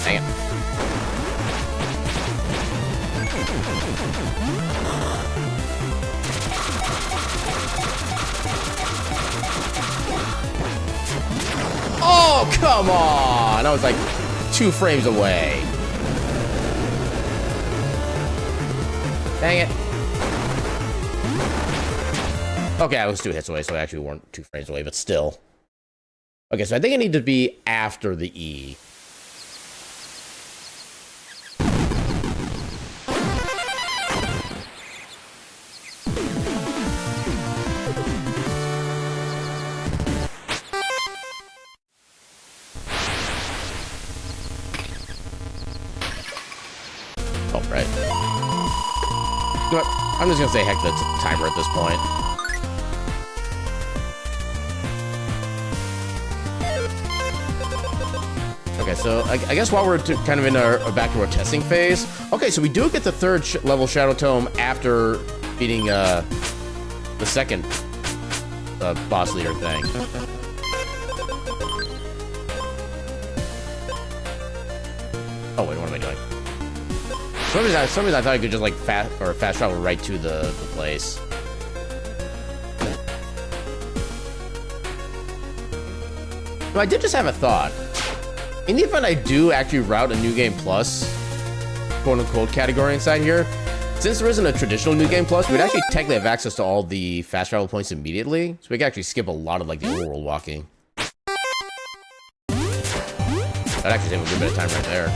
Dang it. Oh, come on! I was like 2 frames away. Dang it. Okay, I was 2 hits away, so I actually weren't 2 frames away, but still. Okay, so I think I need to be after the E. Oh, right. You know what? I'm just gonna say heck the timer at this point. Okay, so I guess while we're kind of in our back to our testing phase. Okay, so we do get the 3rd level Shadow Tome after beating the 2nd boss leader thing. Oh wait, what am I doing? For some reason I thought I could just like fast travel right to the place. No, I did just have a thought. In the event I do actually route a New Game Plus, quote-unquote, category inside here, since there isn't a traditional New Game Plus, we'd actually technically have access to all the fast travel points immediately, so we could actually skip a lot of like the overworld walking. That'd actually save a good bit of time right there.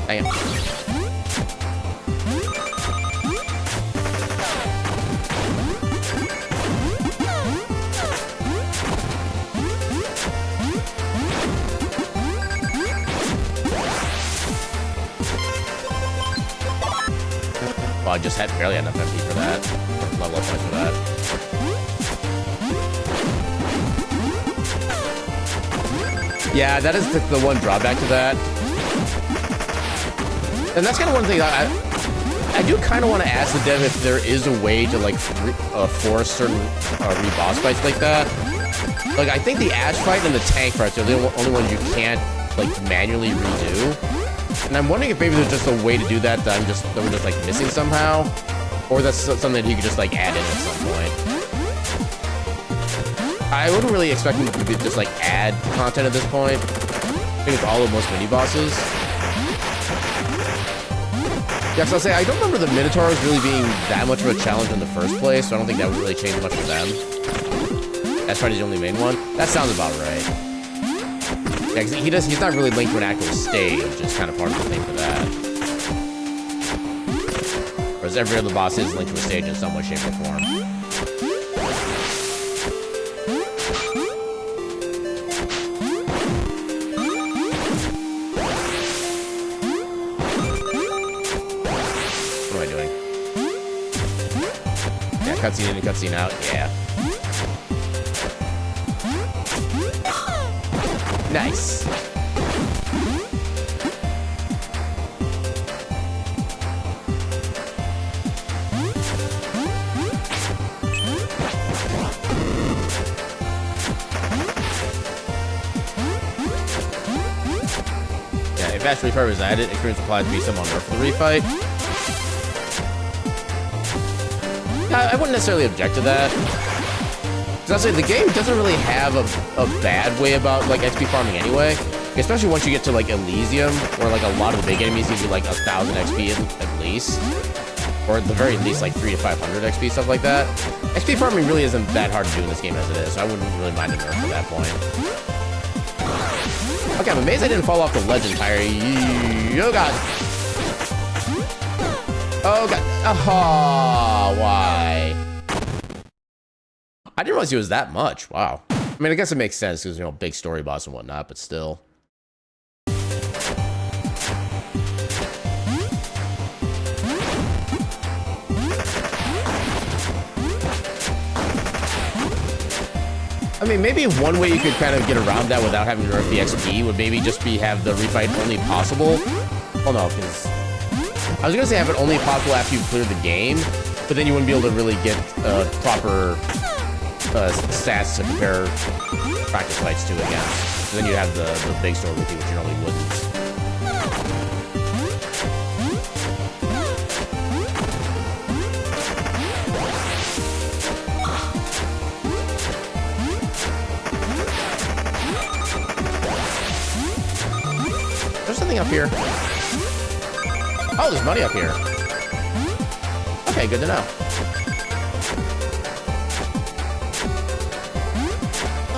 Damn. Well, I just had barely enough MP for that. Level up points for that. Yeah, that is the one drawback to that. And that's kind of one thing I do kind of want to ask the dev if there is a way to like force certain re-boss fights like that. Like I think the Ash fight and the tank fights are the only ones you can't like manually redo. And I'm wondering if maybe there's just a way to do that that we're just like missing somehow, or that's something that you could just like add in at some point. I wouldn't really expect them to just like add content at this point. I think it's all of most mini bosses. Yeah, so I'll say I don't remember the Minotaurs really being that much of a challenge in the first place, so I don't think that would really change much for them. That's probably the only main one. That sounds about right. Yeah, because he's not really linked to an actual stage, it's kind of part of the thing for that. Whereas every other boss is linked to a stage in some way, shape, or form. What am I doing? Yeah, cutscene in and cutscene out, yeah. Nice. Yeah, if Ash Reaper is added, experience applies to be someone for the refight. I wouldn't necessarily object to that. Because I'll say the game doesn't really have a bad way about like XP farming anyway. Especially once you get to like Elysium, where like a lot of the big enemies give you like 1,000 XP at least. Or at the very least like 300 to 500 XP, stuff like that. XP farming really isn't that hard to do in this game as it is, so I wouldn't really mind a nerf at that point. Okay, I'm amazed I didn't fall off the ledge entirely. Oh god. Oh god. Oh, why? I didn't realize he was that much. Wow. I mean, I guess it makes sense because, you know, big story boss and whatnot, but still. I mean, maybe one way you could kind of get around that without having to nerf the XP would maybe just be have the refight only possible. Well, no, because I was going to say have it only possible after you clear the game, but then you wouldn't be able to really get proper stats to compare practice fights to against. So then you have the big store with you, which you normally wouldn't. up here? Oh, there's money up here. Okay, good to know.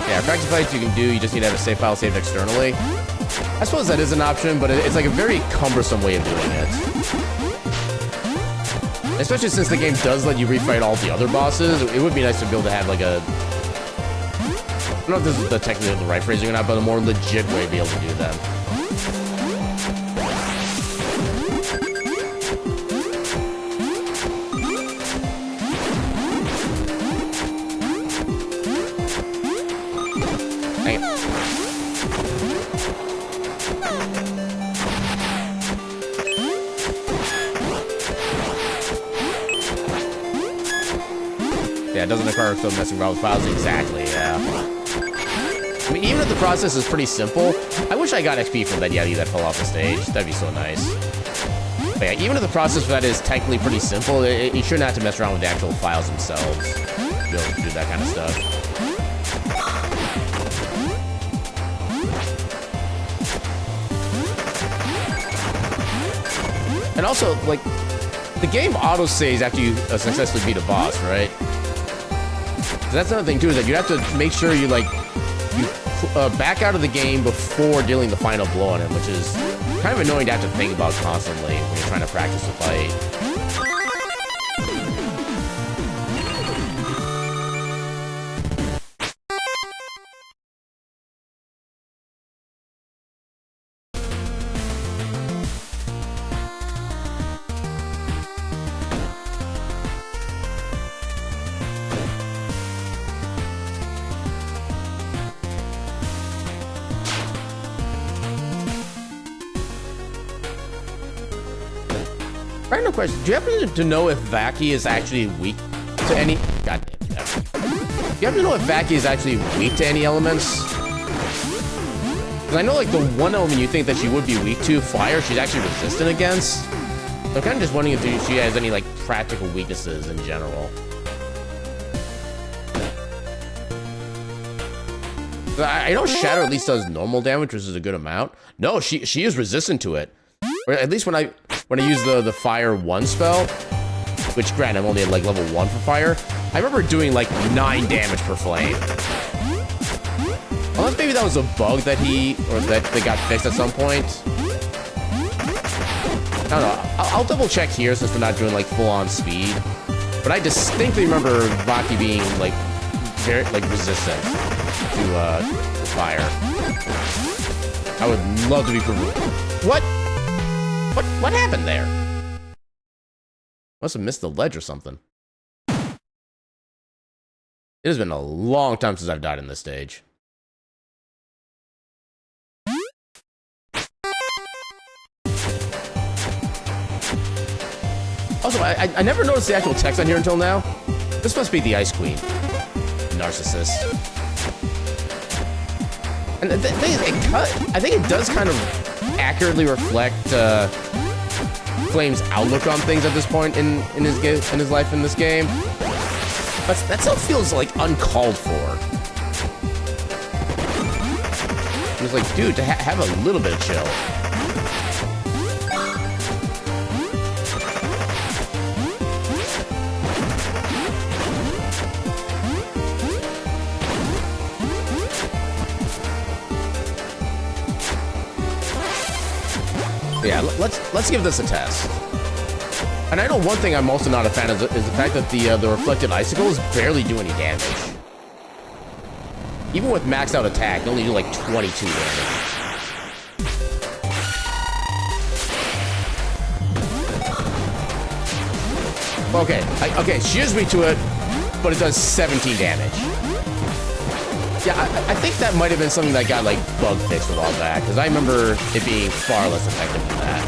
Yeah, practice fights you can do, you just need to have a save file saved externally. I suppose that is an option, but it's like a very cumbersome way of doing it. Especially since the game does let you refight all the other bosses, it would be nice to be able to have like a... I don't know if this is technically the right phrasing or not, but a more legit way to be able to do them. Yeah, it doesn't require still messing around with files exactly, yeah. I mean, even if the process is pretty simple, I wish I got XP from that Yeti that fell off the stage. That'd be so nice. But yeah, even if the process for that is technically pretty simple, you shouldn't have to mess around with the actual files themselves to be able to do that kind of stuff. And also, like, the game auto-saves after you successfully beat a boss, right? So that's another thing, too, is that you have to make sure you, like, back out of the game before dealing the final blow on him, which is kind of annoying to have to think about constantly when you're trying to practice the fight. Random question. Do you happen to know if Vaki is actually weak to any... God damn it. Do you happen to know if Vaki is actually weak to any elements? Because I know, like, the one element you think that she would be weak to, fire, she's actually resistant against. So I'm kind of just wondering if she has any, like, practical weaknesses in general. I know Shatter at least does normal damage, which is a good amount. No, she is resistant to it. Or at least when I use the Fire 1 spell, which granted I'm only at like level 1 for Fire, I remember doing like 9 damage per flame. Unless maybe that was a bug that they got fixed at some point. I don't know. I'll double check here since we're not doing like full on speed. But I distinctly remember Vaki being like very resistant to fire. I would love to be What happened there? Must have missed the ledge or something. It has been a long time since I've died in this stage. Also, I never noticed the actual text on here until now. This must be the Ice Queen. Narcissist. And the thing is, I think it does kind of accurately reflect Flame's outlook on things at this point in his life in this game. But that still feels like uncalled for. It's like, dude, to have a little bit of chill. Yeah, let's give this a test. And I know one thing I'm also not a fan of is the fact that the reflected icicles barely do any damage. Even with maxed out attack, they only do like 22 damage. Okay, she gives me to it, but it does 17 damage. Yeah, I think that might have been something that got, like, bug fixed a while back, because I remember it being far less effective than that.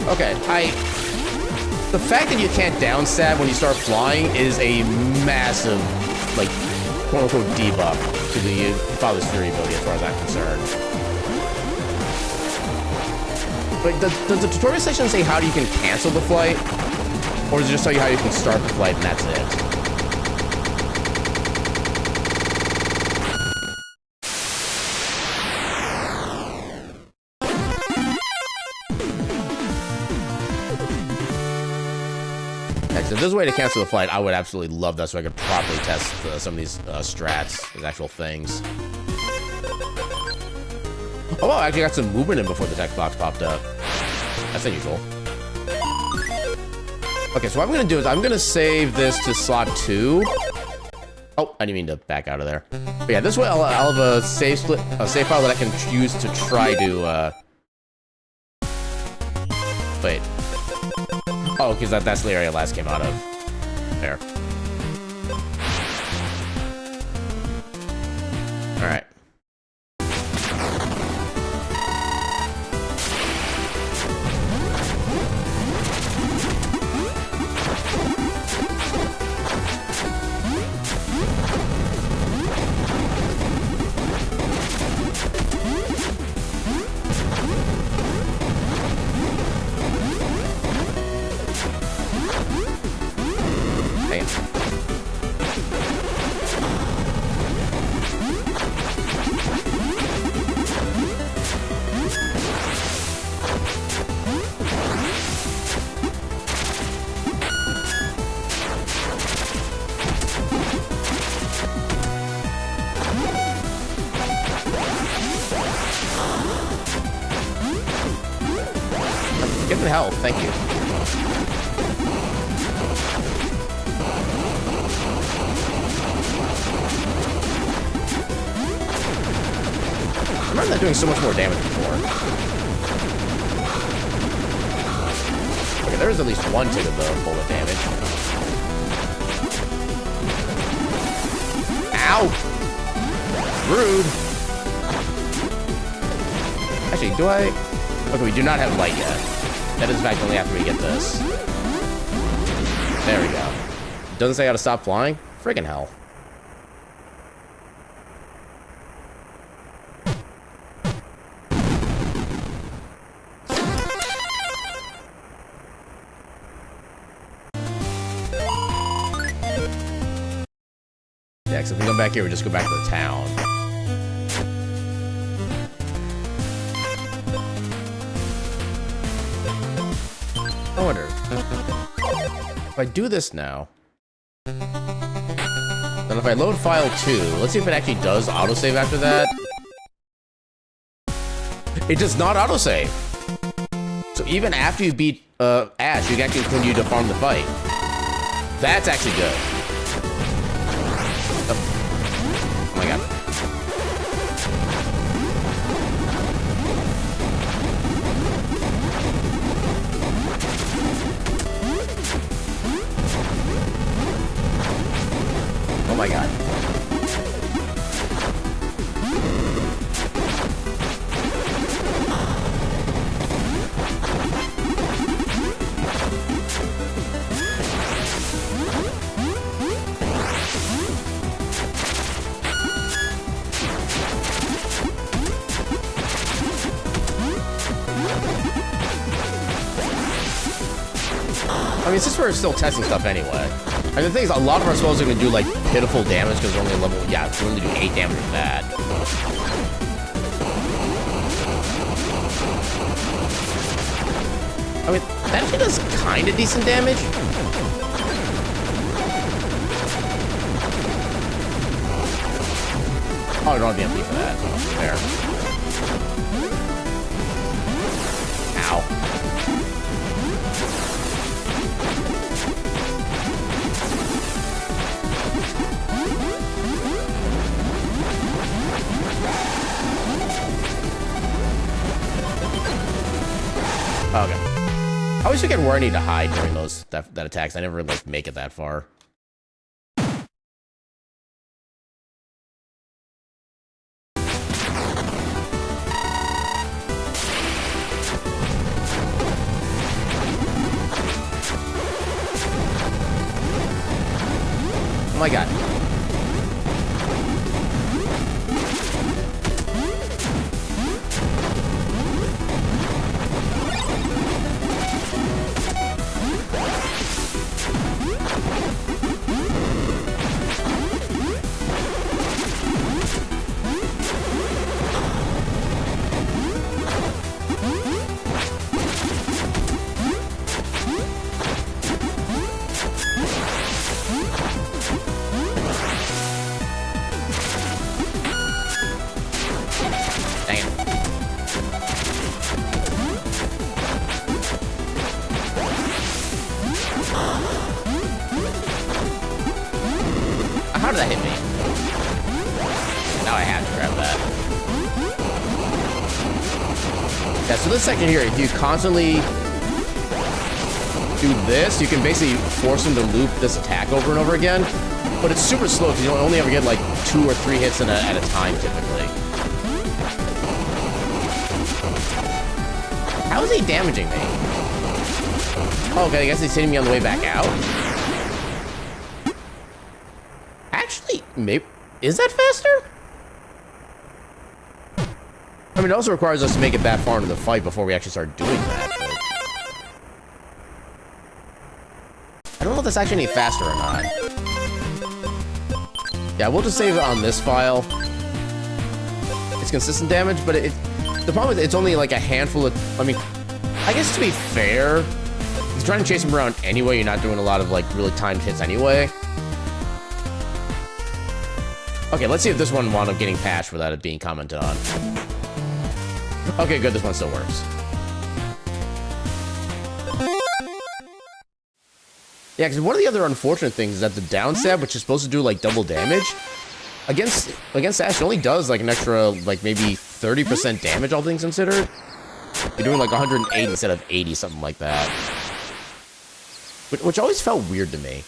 Okay, the fact that you can't downstab when you start flying is a massive, like, quote-unquote debuff to the Father's Fury ability as far as I'm concerned. But does the tutorial section say how you can cancel the flight? Or does it just tell you how you can start the flight and that's it? If there's a way to cancel the flight, I would absolutely love that so I could properly test some of these strats, these actual things. Oh, I actually got some movement in before the text box popped up. That's unusual. Okay, so what I'm going to do is I'm going to save this to slot 2. Oh, I didn't mean to back out of there. But yeah, this way I'll have a save file that I can use to try to... Wait. Oh, because that's the area I last came out of. There. Alright. Give me health, thank you. I remember that doing so much more damage before. Okay, there is at least one tick of the bullet damage. Ow! Rude! Actually, do I... Okay, we do not have light yet. That is in fact only after we get this. There we go. Doesn't say how to stop flying? Friggin' hell. Yeah, except if we come back here, we just go back to the town. I wonder, if I do this now, then if I load file 2, let's see if it actually does autosave after that. It does not autosave. So even after you beat Ash, you can actually continue to farm the fight. That's actually good. Oh my god. Oh my god. I mean, since we're still testing stuff anyway. And the thing is, a lot of our spells are going to do, like, pitiful damage because they're only level... Yeah, we only do 8 damage with that. I mean, that actually does kind of decent damage. Oh, I don't have the MP for that. There. Ow. Okay. I always forget where I need to hide during those that attacks. I never like make it that far. Oh my god. Yeah, so this section here, if you constantly do this, you can basically force him to loop this attack over and over again. But it's super slow because you only ever get like 2 or 3 hits at a time, typically. How is he damaging me? Oh, okay, I guess he's hitting me on the way back out. Actually, maybe... Is that faster? I mean, it also requires us to make it that far into the fight before we actually start doing that, but... I don't know if that's actually any faster or not. Yeah, we'll just save it on this file. It's consistent damage, but the problem is it's only like a handful of... I mean, I guess to be fair, he's trying to chase him around anyway. You're not doing a lot of like really timed hits anyway. Okay, let's see if this one wound up getting patched without it being commented on. Okay, good. This one still works. Yeah, because one of the other unfortunate things is that the down stab, which is supposed to do like double damage, against Ash, it only does like an extra like maybe 30% damage, all things considered. You're doing like 108 instead of 80, something like that. Which always felt weird to me.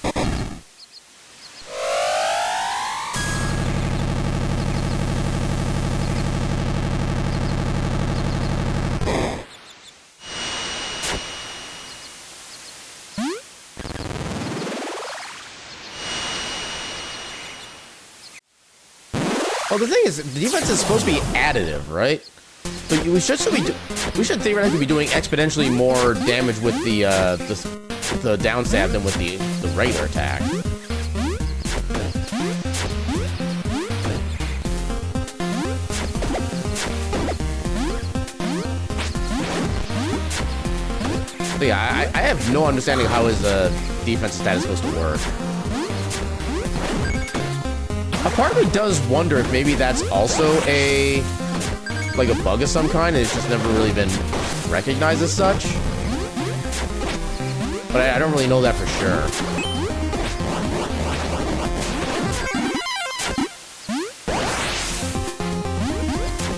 Well, the thing is, the defense is supposed to be additive, right? So we should theoretically be doing exponentially more damage with the down stab than with the regular attack. So yeah, I have no understanding of how his defense stat is supposed to work. A part of me does wonder if maybe that's also like a bug of some kind, and it's just never really been recognized as such. But I don't really know that for sure.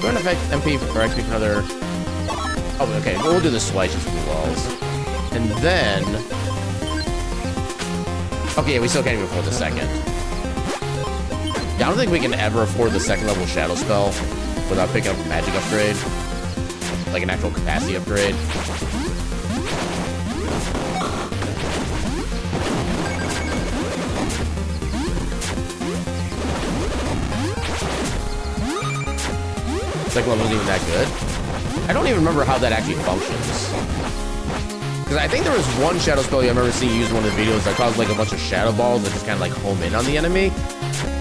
Go ahead and affect MP or XP for another... Oh, okay, we'll do the slices from the walls. And then... Okay, yeah, we still can't even afford the second. Yeah, I don't think we can ever afford the second level shadow spell without picking up a magic upgrade. Like an actual capacity upgrade. Second level isn't even that good. I don't even remember how that actually functions. Because I think there was one shadow spell I remember seeing used in one of the videos that caused like a bunch of shadow balls that just kind of like home in on the enemy.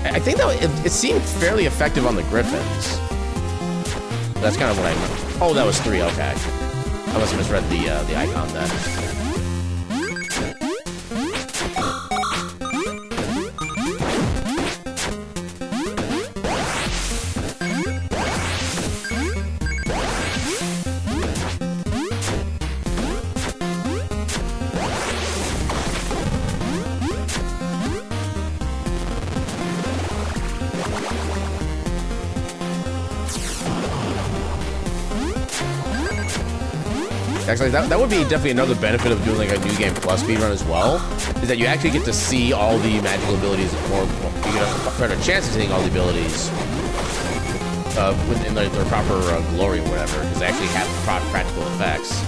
I think that it seemed fairly effective on the Griffins. That's kind of what I remember. Oh, that was 3, okay. I must have misread the icon then. Actually, that would be definitely another benefit of doing like a New Game Plus speedrun as well, is that you actually get to see all the magical abilities, or you get a better chance of seeing all the abilities within their proper glory or whatever, because they actually have practical effects.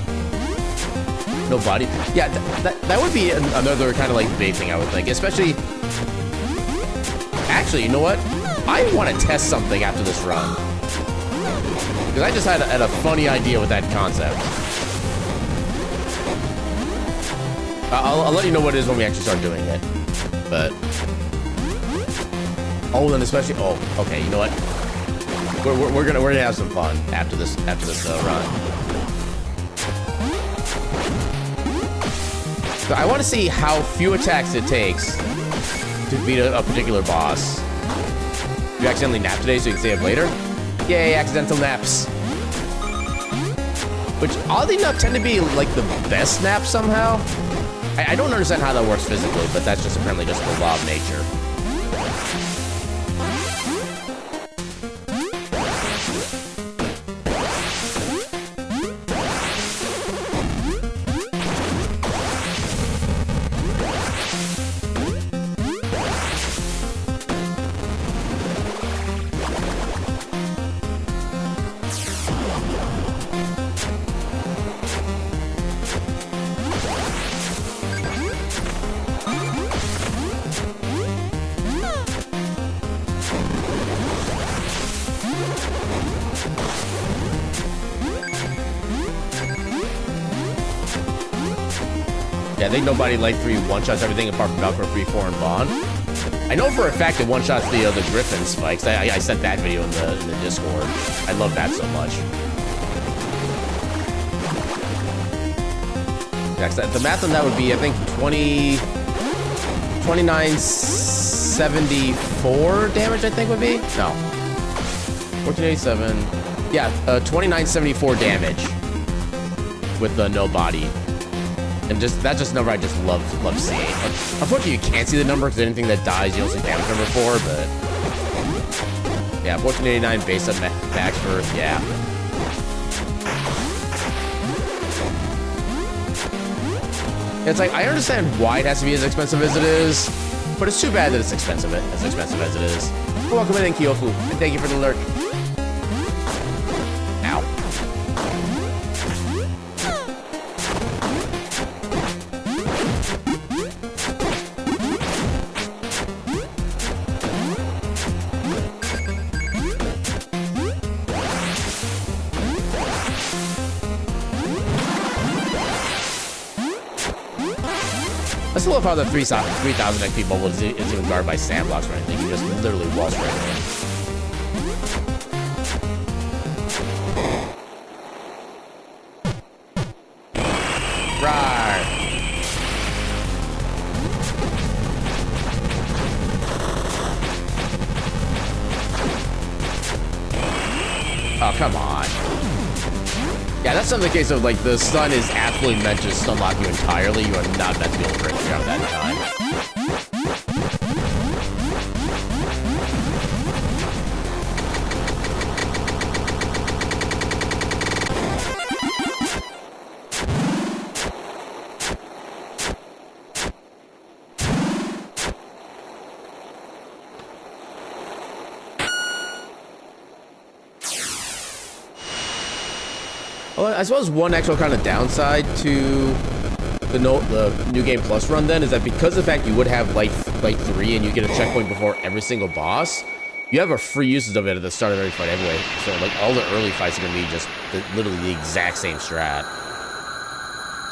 No body. Yeah, that would be another kind of like big thing I would think, especially... Actually, you know what? I want to test something after this run. Because I just had a funny idea with that concept. I'll let you know what it is when we actually start doing it. But... Oh, and especially... Oh, okay, you know what? We're gonna have some fun after this run. So I want to see how few attacks it takes to beat a particular boss. You accidentally nap today, so you can save later? Yay, accidental naps. Which, oddly enough, tend to be, like, the best naps somehow. I don't understand how that works physically, but that's just apparently just the law of nature. Yeah, I think nobody like 3 one-shots everything apart from Valkyrie 3, 4, and Bond. I know for a fact that one-shots the Griffin spikes. I sent that video in the Discord. I love that so much. Yeah, the math on that would be, I think, 2974 damage, I think would be? No. 1487. Yeah, 2974 damage with the no body. And that's just a number I just love seeing. Unfortunately, you can't see the number because anything that dies, you don't see damage number for, but... Yeah, 1489 base up max for, yeah. It's like, I understand why it has to be as expensive as it is, but it's too bad that it's expensive as it is. Welcome in, Kyofu, and thank you for the alert. Ow. I still love how the 3000 XP bubble isn't even guarded by sandblocks or anything. You just literally wall straight in. Right. Oh, come on. Yeah, that's not the case of, like, the stun is absolutely meant to stun lock you entirely. You are not meant to be able to break you out of that in time. Well, I suppose one actual kind of downside to the New Game Plus run then is that because of the fact you would have light 3 and you get a checkpoint before every single boss, you have a free usage of it at the start of every fight anyway. So like all the early fights are gonna be just literally the exact same strat.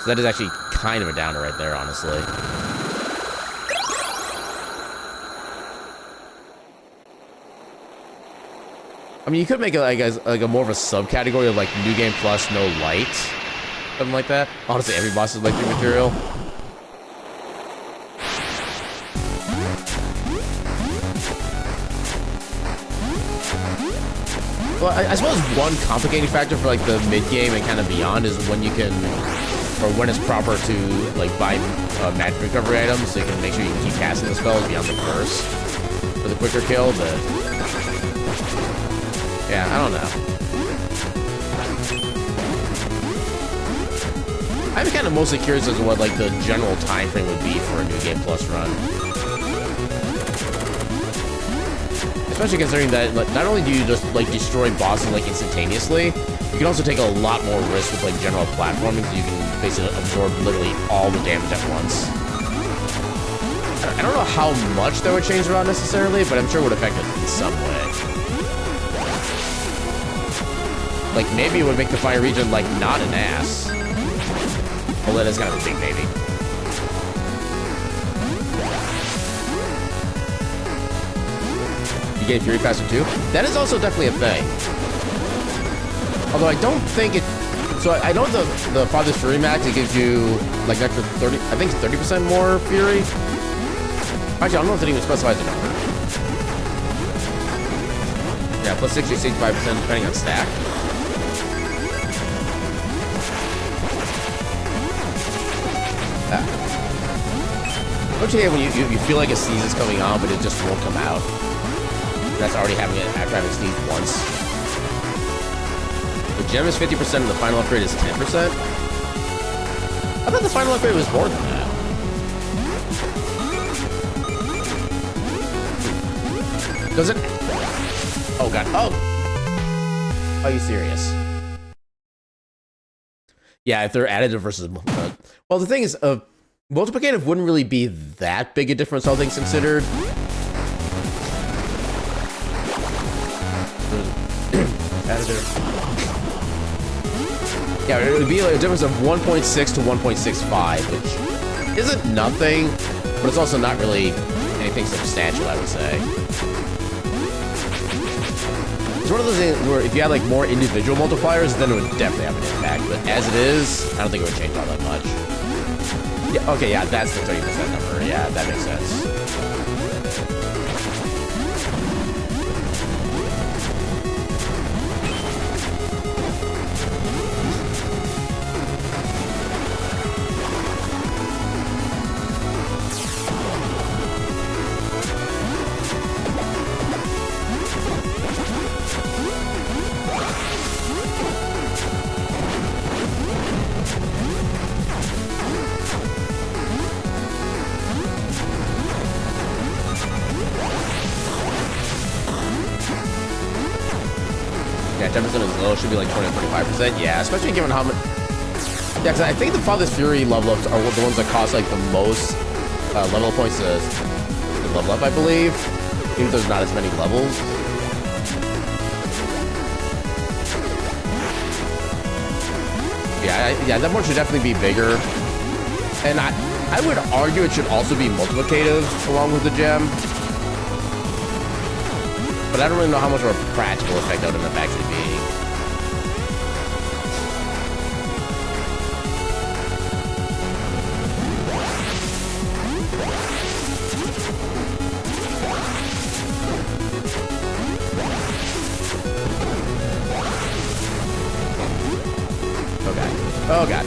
So that is actually kind of a downer right there, honestly. I mean, you could make it like a more of a subcategory of like New Game Plus, no light, something like that. Honestly, every boss is light 3 material. Well, I suppose one complicating factor for like the mid game and kind of beyond is when you can, or when it's proper to like buy magic recovery items, so you can make sure you can keep casting the spells beyond the curse for the quicker kill. But yeah, I don't know. I'm kind of mostly curious as to what like the general time frame would be for a New Game Plus run. Especially considering that like, not only do you just like destroy bosses like instantaneously, you can also take a lot more risk with like general platforming, so you can basically absorb literally all the damage at once. I don't know how much that would change around necessarily, but I'm sure it would affect it in some way. Like, maybe it would make the fire region, like, not an ass. Although that is kind of a big maybe. You get Fury faster too? That is also definitely a thing. Although I don't think it... So I know the farthest Fury max, it gives you, like, an extra 30... I think it's 30% more Fury. Actually, I don't know if it even specifies the number. Yeah, plus 60 or 65% depending on stack. Don't you hate when you feel like a sneeze is coming on, but it just won't come out? That's already happening after having sneezed once. The gem is 50% and the final upgrade is 10%? I thought the final upgrade was more than that. Does it? Oh god. Oh! Are you serious? Yeah, if they're additive versus... well, the thing is, multiplicative wouldn't really be that big a difference, all things considered. Additive. Yeah, it would be like a difference of 1.6 to 1.65, which isn't nothing, but it's also not really anything substantial, I would say. It's one of those things where if you had like more individual multipliers, then it would definitely have an impact. But as it is, I don't think it would change all that much. Yeah, okay, yeah, that's the 30% number. Yeah, that makes sense. Yeah, 10% is low, should be like 20 to 25%. Yeah, especially given how much. Yeah, because I think the Father's Fury level ups are the ones that cost like the most level points to level up, I believe. Even if there's not as many levels. Yeah, that one should definitely be bigger. And I would argue it should also be multiplicative along with the gem. But I don't really know how much of a practical effect that would end up actually being. Okay. Oh god.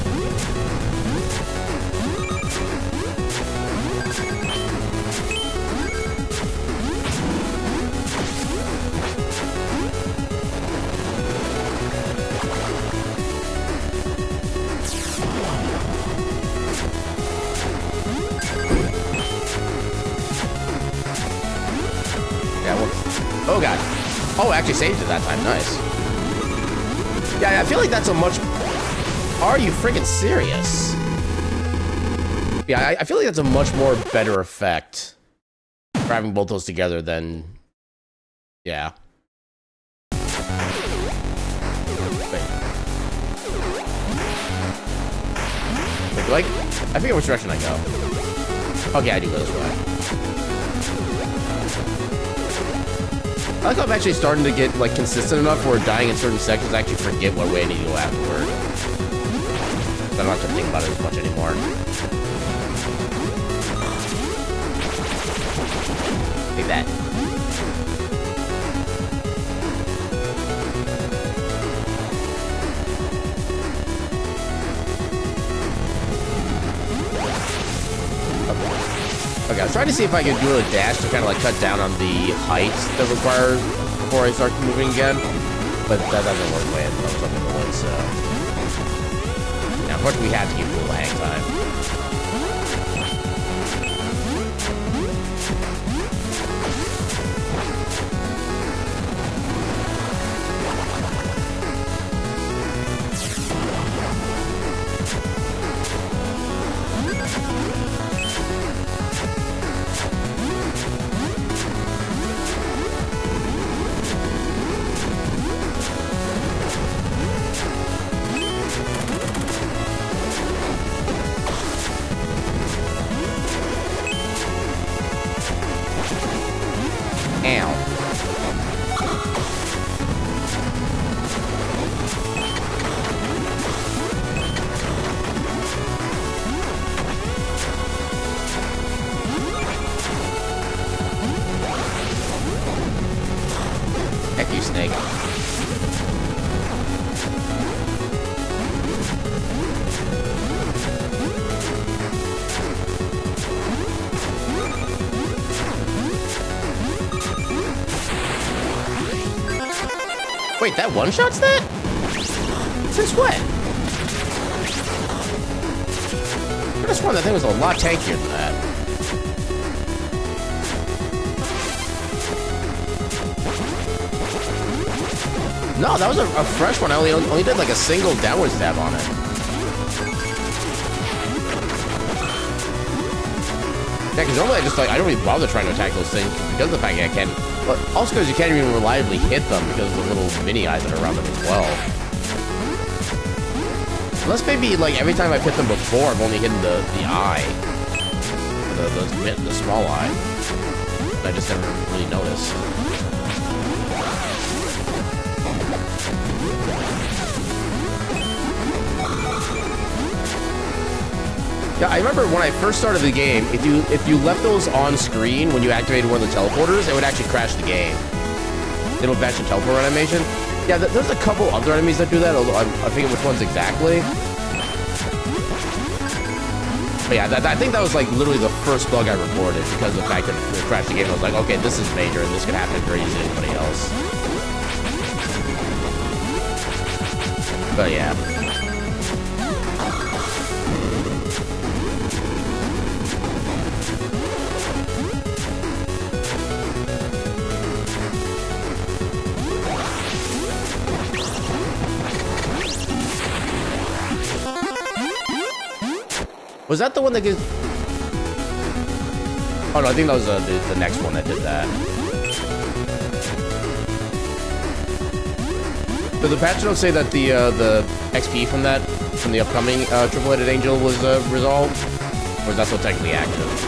Oh god. Oh, actually saved it that time. Nice. Yeah, I feel like that's a much... Are you freaking serious? Yeah, I feel like that's a much more better effect for having both those together than... Yeah. Wait, like... I forget which direction I go. Okay, I do go this way. I like how I'm actually starting to get like consistent enough where dying in certain sections I actually forget what way I need to go afterward. I don't have to think about it as much anymore. Take that. Okay, I was trying to see if I could do a dash to kind of like cut down on the height that requires before I start moving again, but that doesn't work the way I was hoping it would, so... Yeah, unfortunately we have to keep full hang time. Wait, that one-shots that? Since when? I just sworn that thing was a lot tankier than that. No, that was a fresh one. I only did like a single downward stab on it. Yeah, because normally I just like, I don't really bother trying to attack those things because of the fact that I can't. But also because you can't even reliably hit them because of the little mini eyes that are around them as well. Unless maybe like every time I've hit them before, I've only hit the eye. the small eye. I just never really noticed. Yeah, I remember when I first started the game, if you left those on screen when you activated one of the teleporters, it would actually crash the game. It'll advance your teleport animation. Yeah, there's a couple other enemies that do that, although I forget which ones exactly. But yeah, I think that was like literally the first bug I reported because of the fact that it crashed the game. I was like, okay, this is major and this could happen very easily to anybody else. But yeah. Was that the one that gives... Oh no, I think that was the next one that did that. Did the patch notes say that the XP from the upcoming triple-headed angel was resolved? Or is that still technically active?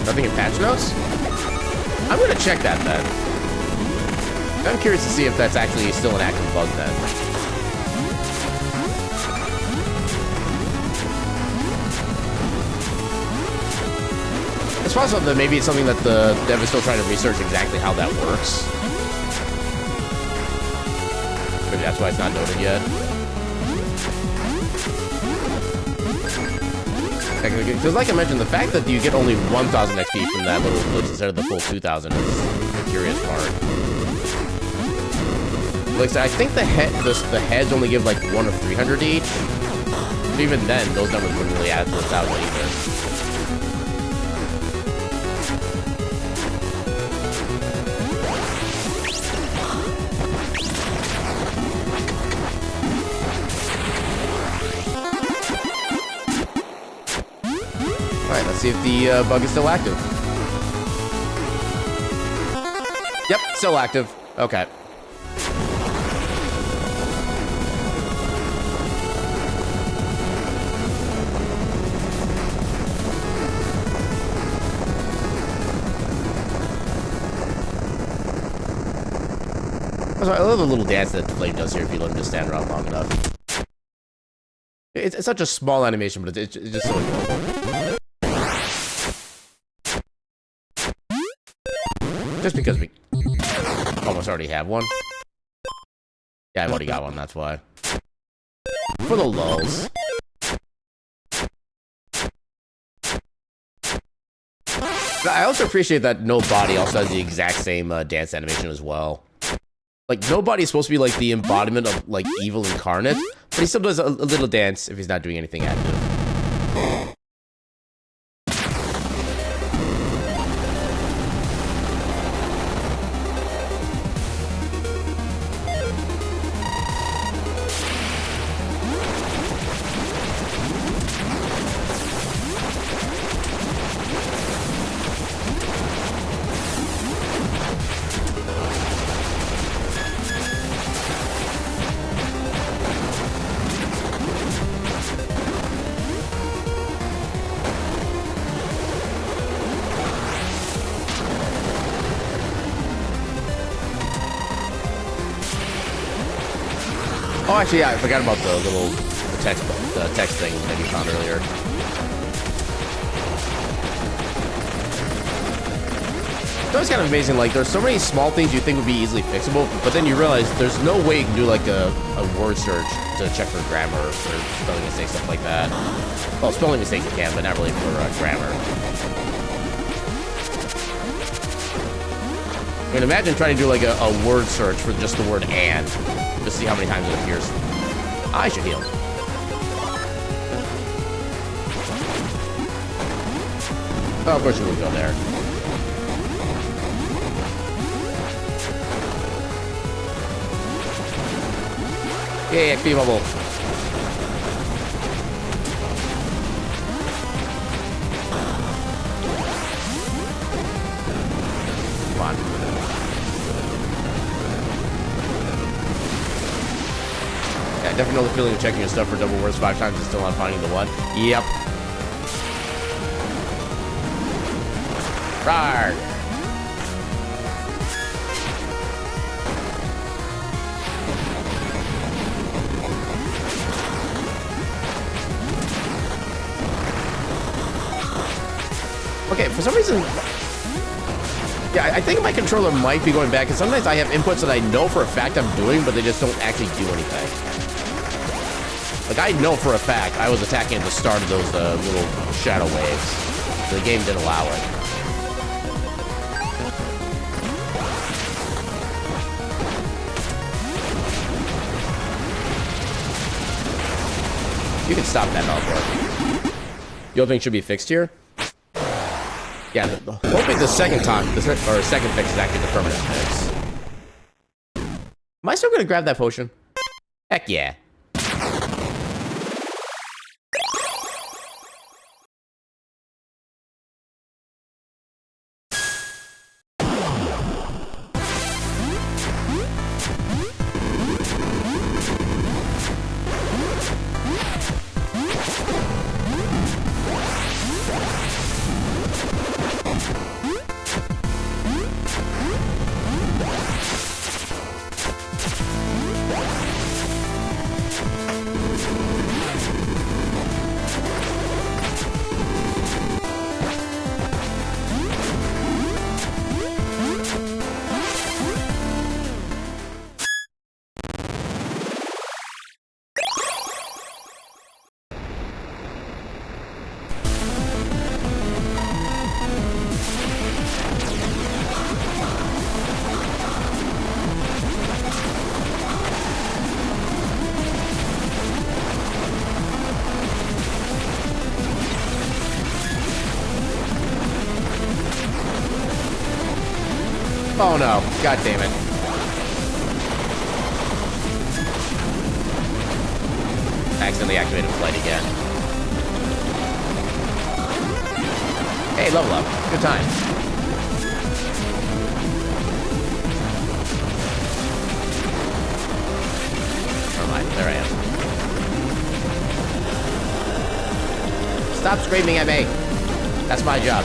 Nothing in patch notes? I'm gonna check that then. I'm curious to see if that's actually still an active bug then. It's possible that maybe it's something that the dev is still trying to research exactly how that works. Maybe that's why it's not noted yet. Because like I mentioned, the fact that you get only 1,000 XP from that little glitch instead of the full 2,000 is the curious part. Like I said, I think the heads only give like 1 or 300 each. But even then, those numbers wouldn't really add to 1,000 either. Alright, let's see if the bug is still active. Yep, still active. Okay. I love the little dance that the flame does here if you let him just stand around long enough. It's such a small animation, but it's just so adorable. Just because we almost already have one. Yeah, I've already got one, that's why. For the lulz. I also appreciate that no body also has the exact same dance animation as well. Like, nobody's supposed to be, like, the embodiment of, like, evil incarnate, but he still does a little dance if he's not doing anything active. Oh, actually, yeah, I forgot about the little text thing that you found earlier. It's always kind of amazing, like, there's so many small things you think would be easily fixable, but then you realize there's no way you can do, like, a word search to check for grammar or for spelling mistakes, stuff like that. Well, spelling mistakes you can, but not really for grammar. mean, imagine trying to do like a word search for just the word and. Just see how many times it appears. I should heal. Oh, of course you would go there. Yay, XP bubble. Come on. Yeah, I definitely know the feeling of checking your stuff for double words 5 times and still not finding the one. Yep. Rawr. Okay, for some reason, yeah, I think my controller might be going back, because sometimes I have inputs that I know for a fact I'm doing, but they just don't actually do anything. Like, I know for a fact I was attacking at the start of those little shadow waves. The game didn't allow it. You can stop that teleport. You don't think it should be fixed here? Yeah, hoping the second time, or second fix is actually the permanent fix. Am I still gonna grab that potion? Heck yeah. Oh no, god damn it. Accidentally activated flight again. Hey, level up. Good time. Never mind, there I am. Stop screaming at me. That's my job.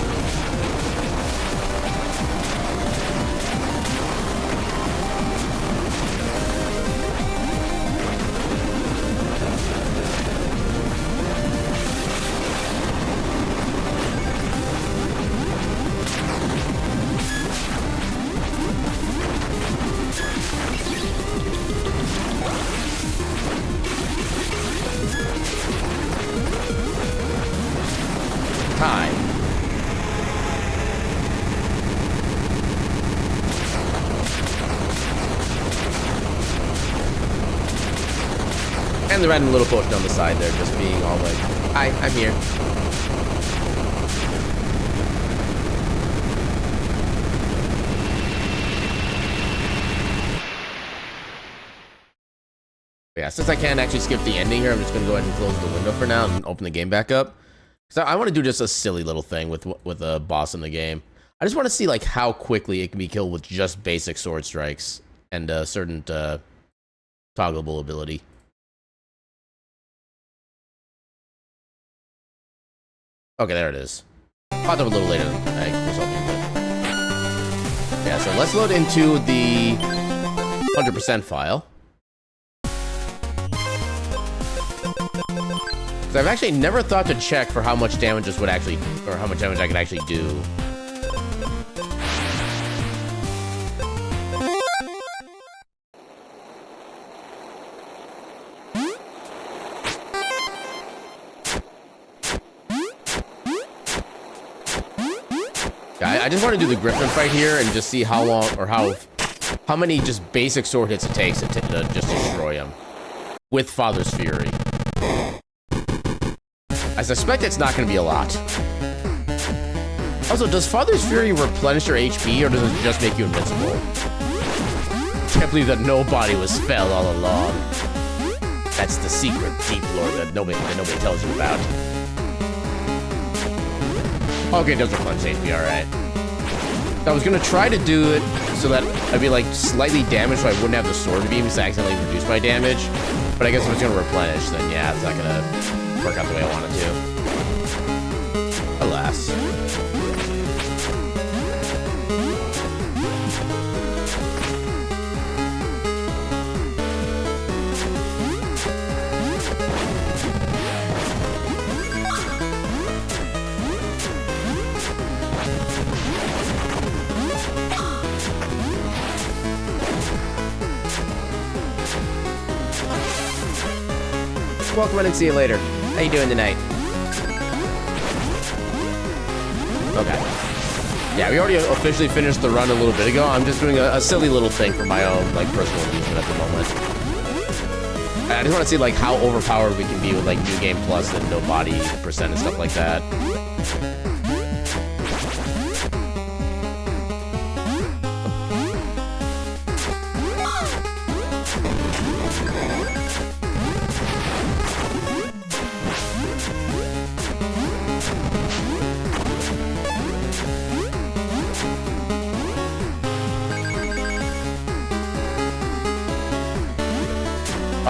And the random little potion on the side there, just being all like, hi, I'm here. Yeah, since I can't actually skip the ending here, I'm just gonna go ahead and close the window for now and open the game back up. So I want to do just a silly little thing with a boss in the game. I just want to see like how quickly it can be killed with just basic sword strikes and a certain toggleable ability. Okay, there it is. Popped up a little later than I was hoping, but yeah. So let's load into the 100% file. So I've actually never thought to check for how much damage this would actually, or how much damage I could actually do. I just want to do the Griffin fight here and just see how long or how many just basic sword hits it takes to just destroy him with Father's Fury. I suspect it's not going to be a lot. Also, does Father's Fury replenish your HP, or does it just make you invincible? Can't believe that nobody was fell all along. That's the secret deep lore that nobody tells you about. Okay, it does replenish HP, alright. I was gonna try to do it so that I'd be like slightly damaged so I wouldn't have the sword beam because I accidentally reduced my damage. But I guess if it's gonna replenish, then yeah, it's not gonna work out the way I want it to. Alas. Welcome in and see you later. How you doing tonight? Okay. Yeah, we already officially finished the run a little bit ago. I'm just doing a silly little thing for my own, like, personal amusement at the moment. And I just want to see, like, how overpowered we can be with, like, New Game Plus and no body percent and stuff like that.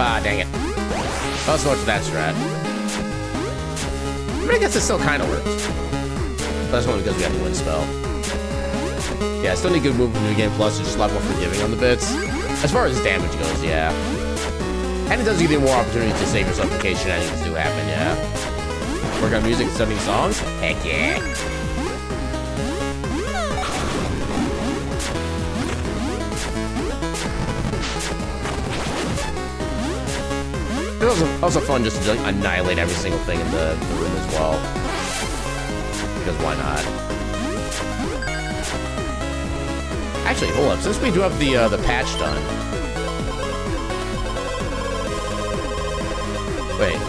Ah, dang it. Not so much for that strat. I mean, I guess it still kind of works. That's only because we have the wind spell. Yeah, I still need good move from New Game Plus. It's just a lot more forgiving on the bits. As far as damage goes, yeah. And it does give you more opportunities to save yourself in case shenanigans do happen, yeah. Work on music and studying songs? Heck yeah. It's also fun just to like, annihilate every single thing in the room as well. Because why not? Actually, hold up. Since we do have the patch done. Wait.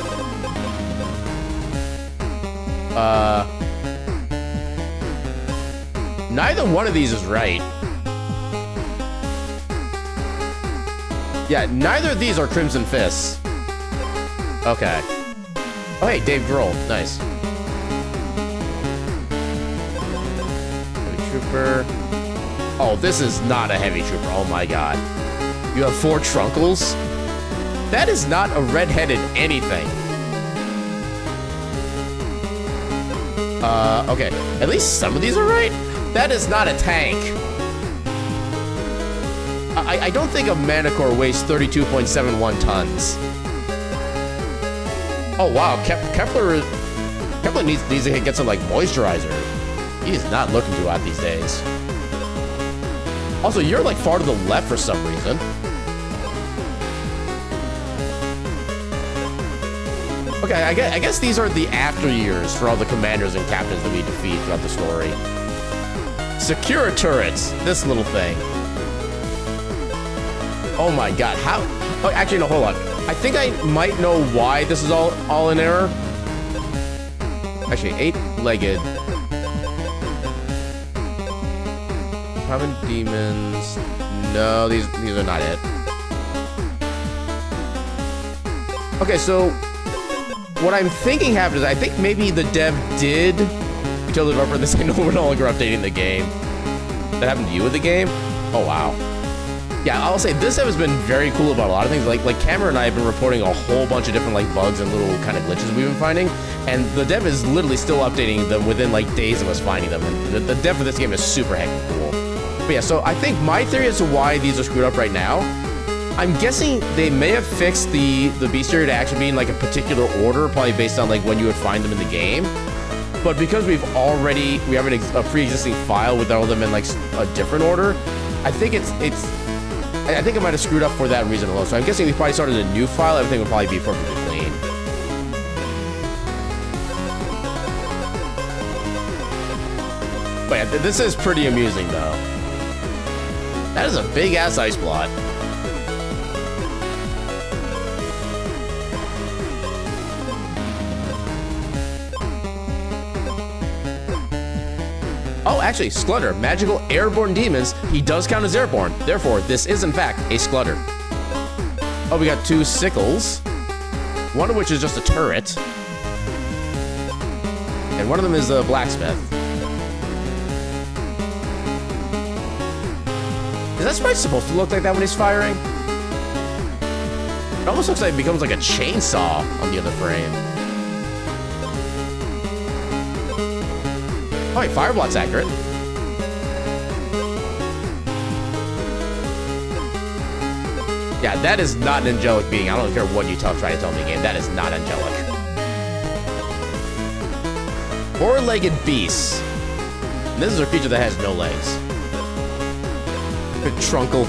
Neither one of these is right. Yeah, neither of these are Crimson Fists. Okay. Oh, hey, Dave Grohl. Nice. Heavy Trooper. Oh, this is not a Heavy Trooper. Oh, my God. You have 4 Trunkles? That is not a red-headed anything. Okay. At least some of these are right? That is not a tank. I don't think a Manicore weighs 32.71 tons. Oh wow, Kepler needs to get some like moisturizer. He is not looking too hot these days. Also, you're like far to the left for some reason. Okay, I guess these are the after years for all the commanders and captains that we defeat throughout the story. Secure turrets, this little thing. Oh my God, how? Oh, actually, no, hold on. I think I might know why this is all in error. Actually, 8-legged. Common demons. No, these are not it. Okay, so what I'm thinking happened is I think maybe the dev did tell the developer this no, we're no longer updating the game. That happened to you with the game? Oh wow. Yeah, I'll say this dev has been very cool about a lot of things. Like Cameron and I have been reporting a whole bunch of different like bugs and little kind of glitches we've been finding, and the dev is literally still updating them within like days of us finding them. And the dev for this game is super heckin' cool. But yeah, so I think my theory as to why these are screwed up right now, I'm guessing they may have fixed the bestiary to actually be in like a particular order, probably based on like when you would find them in the game. But because we have a pre-existing file with all of them in like a different order, I think I think it might have screwed up for that reason alone. So I'm guessing we probably started a new file. Everything would probably be perfectly clean. Wait, this is pretty amusing, though. That is a big-ass ice blot. Oh, actually, Sklutter, magical airborne demons. He does count as airborne. Therefore, this is, in fact, a Sklutter. Oh, we got 2 sickles. One of which is just a turret. And one of them is a blacksmith. Is that sprite supposed to look like that when he's firing? It almost looks like it becomes like a chainsaw on the other frame. Oh, wait, Fire Blot's accurate. Yeah, that is not an angelic being. I don't care what you try to tell me, game. That is not angelic. 4-legged beasts. And this is a creature that has no legs. Trunkle.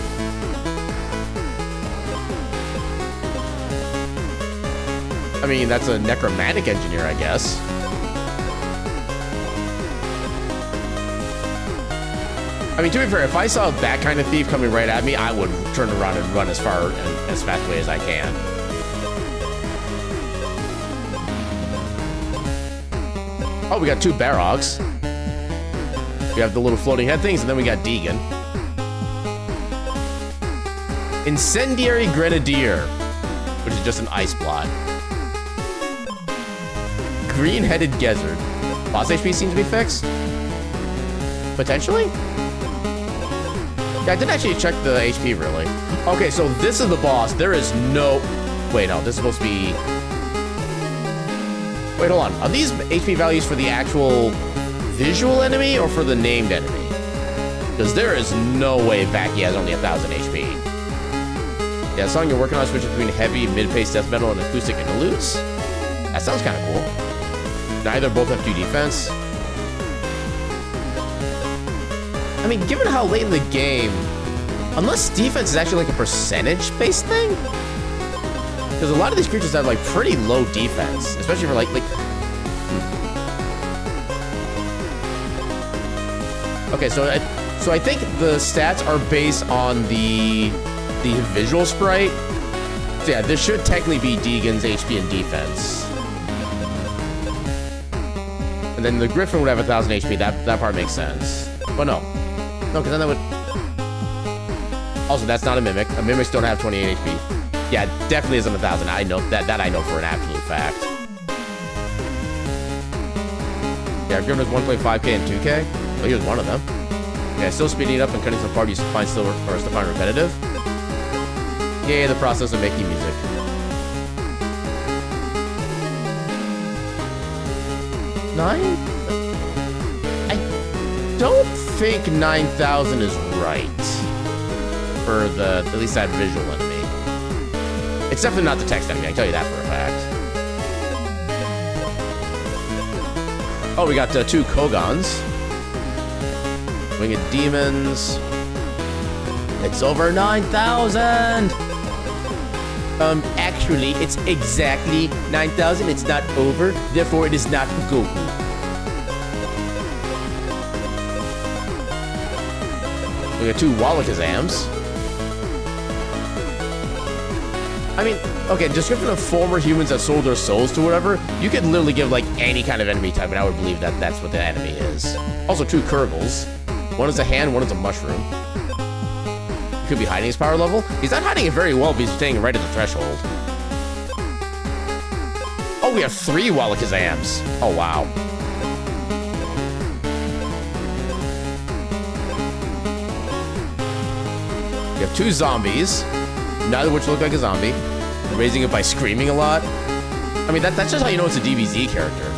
I mean, that's a necromantic engineer, I guess. I mean, to be fair, if I saw that kind of thief coming right at me, I would turn around and run as far and as fast away as I can. Oh, we got 2 Barogs. We have the little floating head things, and then we got Deegan. Incendiary Grenadier, which is just an ice blot. Green-headed Gizzard. Boss HP seems to be fixed. Potentially? Yeah, I didn't actually check the HP, really. Okay, so this is the boss. There is no... Wait, no, this is supposed to be... Wait, hold on. Are these HP values for the actual visual enemy or for the named enemy? Because there is no way Vacky has only 1,000 HP. Yeah, the song you're working on switches between heavy, mid-paced death metal and acoustic interludes. That sounds kind of cool. Neither both have 2 defense. I mean, given how late in the game, unless defense is actually like a percentage-based thing, because a lot of these creatures have like pretty low defense, especially for like. Okay, so I think the stats are based on the visual sprite. So yeah, this should technically be Deegan's HP and defense. And then the Griffin would have 1,000 HP. That part makes sense. But no. No, because then that would... Also, that's not a Mimic. Mimics don't have 28 HP. Yeah, definitely isn't 1,000. I know that I know for an absolute fact. Yeah, Griffin is 1.5k and 2k. Well, here's one of them. Yeah, still speeding it up and cutting some parts you find still repetitive. Yay, the process of making music. Nine? I don't think 9,000 is right for the, at least that visual enemy. It's definitely not the text enemy, I can tell you that for a fact. Oh, we got 2 Kogons. Winged Demons. It's over 9,000! Actually, it's exactly 9,000. It's not over, therefore it is not Goku. We got 2 Wallakazams. I mean, okay, description of former humans that sold their souls to whatever, you could literally give like any kind of enemy type and I would believe that that's what the enemy is. Also 2 Kurgles. One is a hand, one is a mushroom. Could be hiding his power level. He's not hiding it very well, but he's staying right at the threshold. Oh, we have 3 Wallakazams. Oh, wow. We have 2 zombies, neither of which look like a zombie. Raising it by screaming a lot. I mean, that's just how you know it's a DBZ character.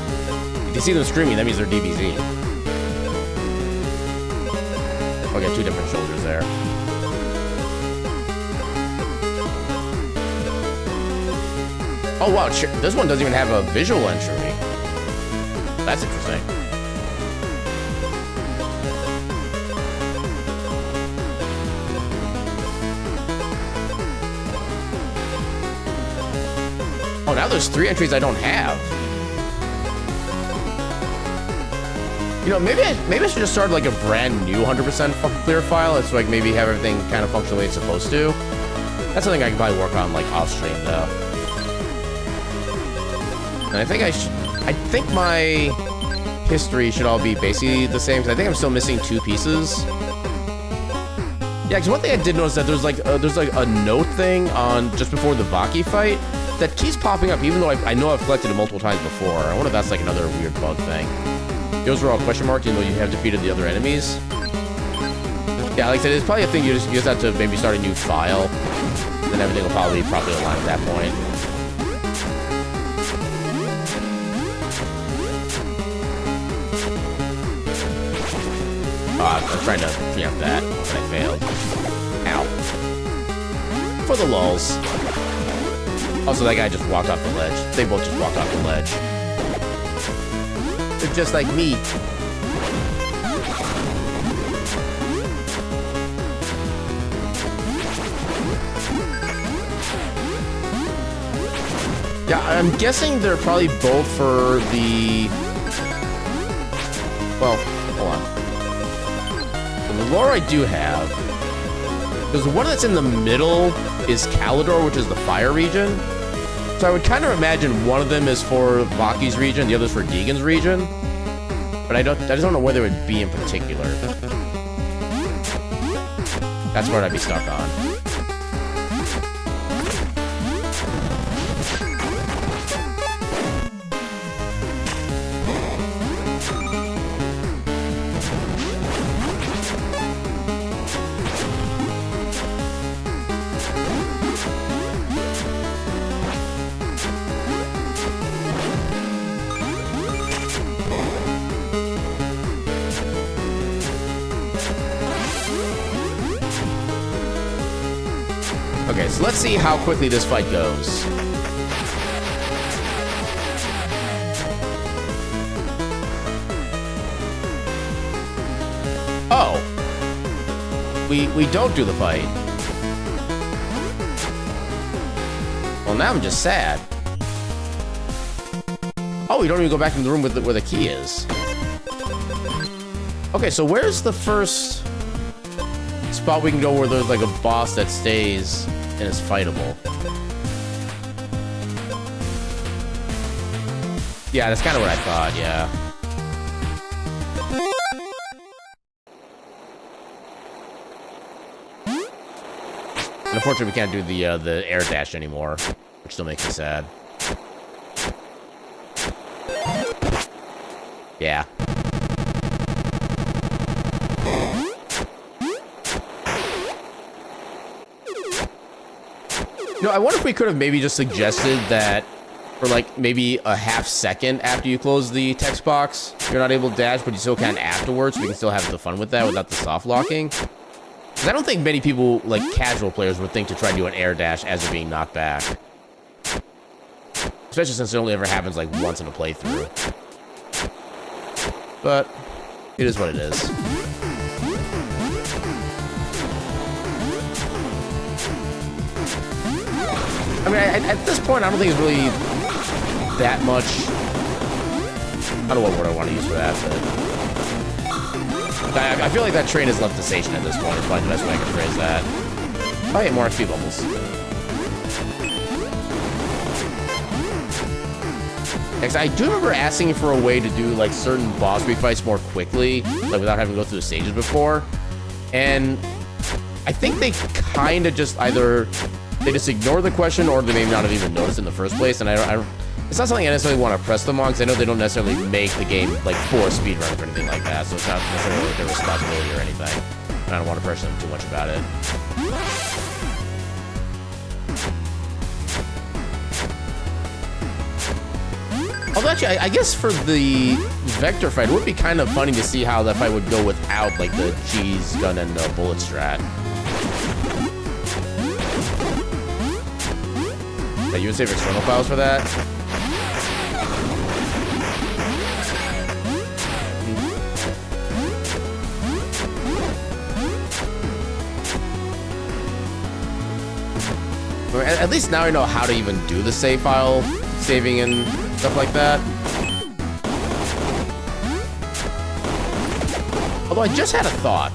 If you see them screaming, that means they're DBZ. Oh, we got 2 different shoulders there. Oh, wow, this one doesn't even have a visual entry. That's interesting. Oh, now there's 3 entries I don't have. You know, maybe I should just start like a brand new 100% clear file. It's like maybe have everything kind of function the way it's supposed to. That's something I can probably work on like off stream though. And I think my history should all be basically the same, because I think I'm still missing 2 pieces. Yeah, because one thing I did notice that there's like a note thing on just before the Baki fight that keeps popping up, even though I know I've collected it multiple times before. I wonder if that's like another weird bug thing. Those were all question marks, even though you have defeated the other enemies. Yeah, like I said, it's probably a thing you just have to maybe start a new file, then everything will probably properly align at that point. I'm trying to preempt that, but I failed. Ow. For the lulz. Also, that guy just walked off the ledge. They both just walked off the ledge. They're just like me. Yeah, I'm guessing they're probably both for the... Well, hold on. The lore I do have, because the one that's in the middle is Calidor, which is the fire region. So I would kind of imagine one of them is for Baki's region, the other's for Deegan's region. But I just don't know where they would be in particular. That's where I'd be stuck on. Okay, so let's see how quickly this fight goes. Oh. We don't do the fight. Well, now I'm just sad. Oh, we don't even go back in the room with where the key is. Okay, so where's the first spot we can go where there's like a boss that stays and is fightable? Yeah, that's kind of what I thought, yeah. And unfortunately, we can't do the air dash anymore, which still makes me sad. Yeah. You know, I wonder if we could have maybe just suggested that for like maybe a half second after you close the text box, you're not able to dash, but you still can afterwards, so we can still have the fun with that without the soft locking. Because I don't think many people, like casual players, would think to try to do an air dash as you're being knocked back. Especially since it only ever happens like once in a playthrough. But it is what it is. I mean, at this point, I don't think it's really that much. I don't know what word I want to use for that, but I feel like that train has left the station at this point. It's probably the best way I can phrase that. Oh, yeah, more speed bubbles. Because I do remember asking for a way to do like certain boss fights more quickly, like without having to go through the stages before, and I think they kind of just either they just ignore the question, or they may not have even noticed in the first place. And it's not something I necessarily want to press them on, because I know they don't necessarily make the game like for speedrunners or anything like that, so it's not necessarily their responsibility or anything. And I don't want to pressure them too much about it. Although actually, I guess for the Vector fight, it would be kind of funny to see how that fight would go without like the cheese gun and bullet strat. That you would save external files for that? At least now I know how to even do the save file saving and stuff like that. Although I just had a thought.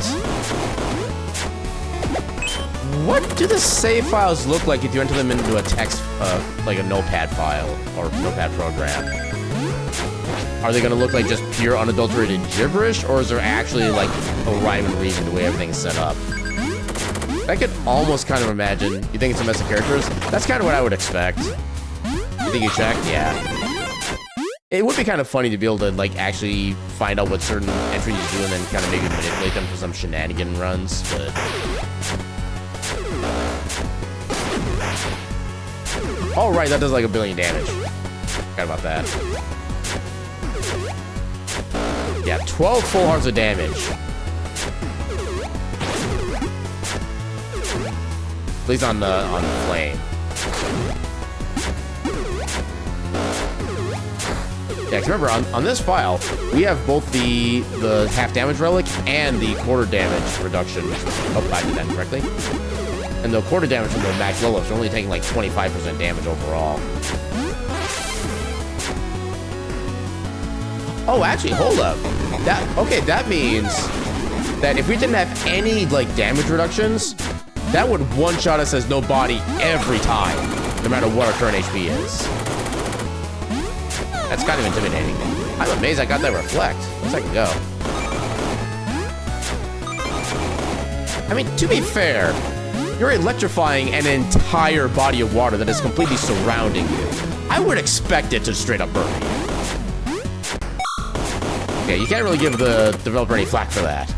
What do the save files look like if you enter them into a text, like a notepad file or notepad program? Are they gonna look like just pure unadulterated gibberish, or is there actually like a rhyme and reason the way everything's set up? I could almost kind of imagine. You think it's a mess of characters? That's kind of what I would expect. You think you checked? Yeah. It would be kind of funny to be able to like actually find out what certain entries do and then kind of maybe manipulate them for some shenanigan runs, but... Oh, right, that does like 1 billion damage. Forgot about that. Yeah, 12 full hearts of damage. At least on the flame. Yeah, 'cause remember, on this file, we have both the half damage relic and the quarter damage reduction. Oh, I did that correctly. And the quarter damage from the max Liliths are only taking like 25% damage overall. Oh, actually, hold up. That means that if we didn't have any like damage reductions, that would one-shot us as no body every time, no matter what our current HP is. That's kind of intimidating. I'm amazed I got that reflect. Let's I can go. I mean, to be fair, you're electrifying an entire body of water that is completely surrounding you. I would expect it to straight up burn you. Yeah, you can't really give the developer any flack for that.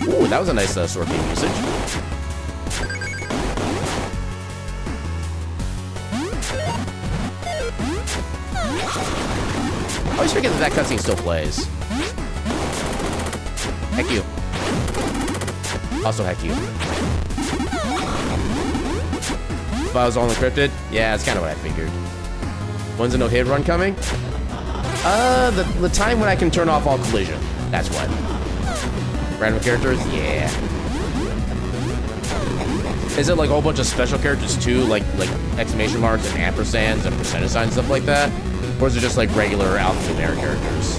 Ooh, that was a nice sword beam usage. I always forget that cutscene still plays. Heck you. Also heck you. Files all encrypted? Yeah, that's kind of what I figured. When's the no-hit run coming? The time when I can turn off all collision. That's when. Random characters? Yeah. Is it like a whole bunch of special characters too? Like exclamation marks and ampersands and percentage signs, stuff like that? Or is it just like regular alphanumeric characters?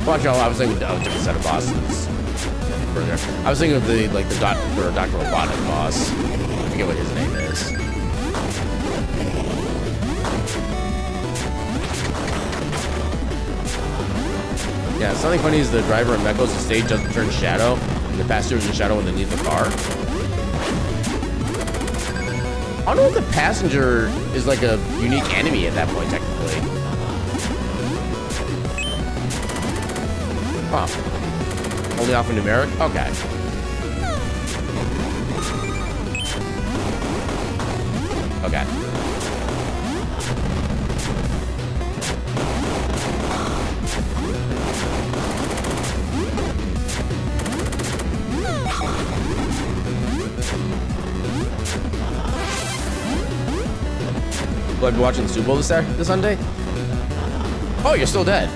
Watch out, I was thinking of a different set of bosses. Further. I was thinking of the Dr. Robotic boss. I forget what his name is. Yeah, something funny is the driver in Mecho's stage doesn't turn shadow, and the passenger's in shadow when they leave the car. I don't know if the passenger is like a unique enemy at that point, technically. Huh. Only alphanumeric? Okay. Okay. Will I be watching the Super Bowl this Sunday? Oh, you're still dead.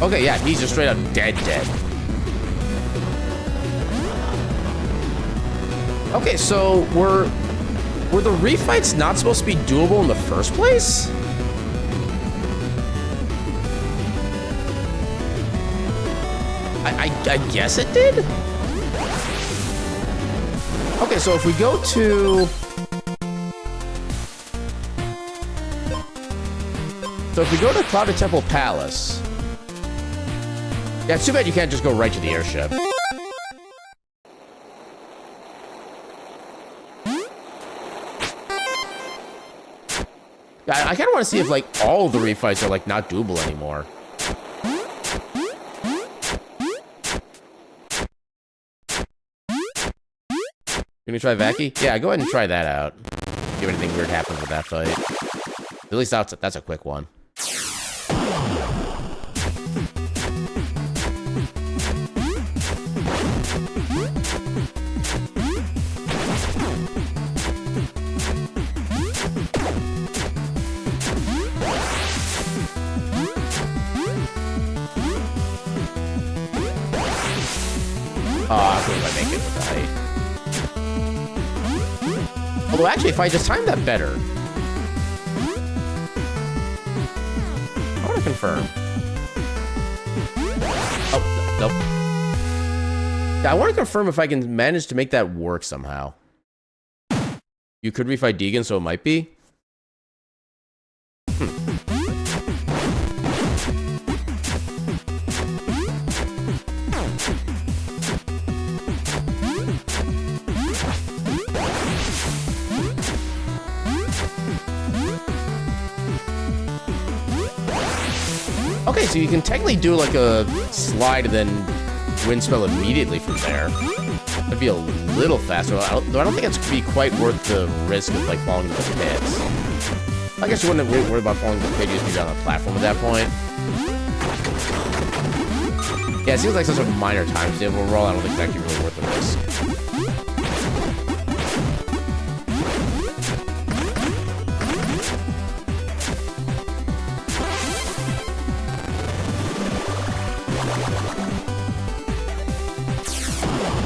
Okay, yeah, he's just straight up dead. Okay, so were the refights not supposed to be doable in the first place? I guess it did? Okay, so if we go to... So if we go to Clouded Temple Palace... Yeah, it's too bad you can't just go right to the airship. Yeah, I kind of want to see if, like, all of the refights are, like, not doable anymore. You gonna try Vaki? Yeah, go ahead and try that out. See if anything weird happens with that fight. At least that's a quick one. Although actually, if I just time that better, I want to confirm. Oh, nope. Yeah, I want to confirm if I can manage to make that work somehow. You could refight Deegan, so it might be. Okay, so you can technically do like a slide and then wind spell immediately from there. That'd be a little faster, though I don't think it's gonna be quite worth the risk of like falling into the pits. I guess you wouldn't worry about falling into the pit, you just be on a platform at that point. Yeah, it seems like such a minor time save overall. I don't think it's actually really worth the risk.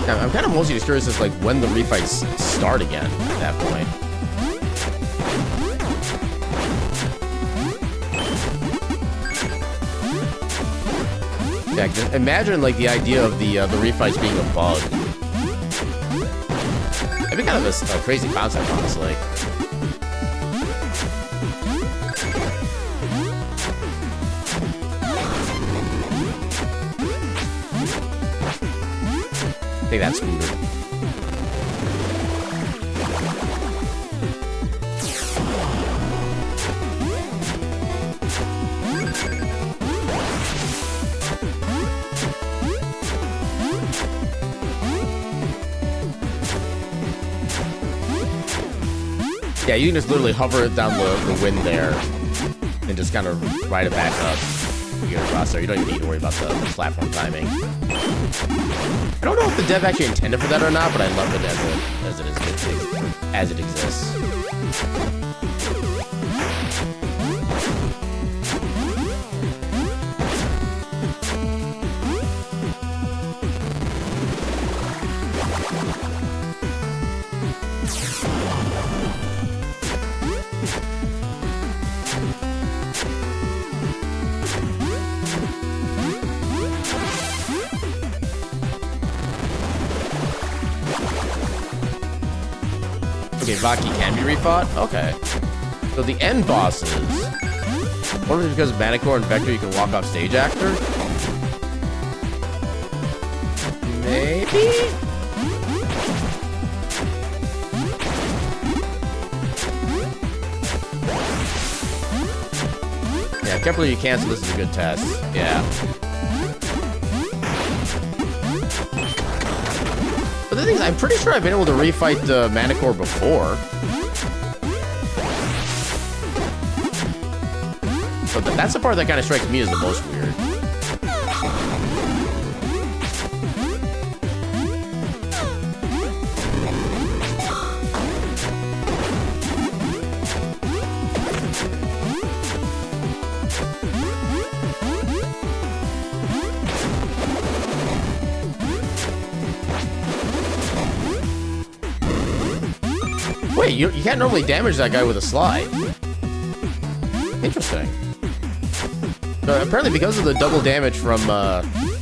I'm kind of mostly just curious as like when the refights start again at that point. Yeah, just imagine like the idea of the refights being a bug. That'd be kind of a crazy concept, honestly. I think that's weird. Yeah, you can just literally hover it down the wind there and just kind of ride it back up. You get across there. You don't even need to worry about the platform timing. I don't know if the dev actually intended for that or not, but I love it as it exists. Okay, Vaki can be refought? Okay. So the end bosses... What if it's because of Manicore and Vector you can walk off stage after? Maybe? Yeah, can't believe you can't, so this is a good test. Yeah. But the thing is, I'm pretty sure I've been able to refight Manicore before. But that's the part that kind of strikes me as the most weird. Wait, you can't normally damage that guy with a slide. Interesting. So apparently because of the double damage from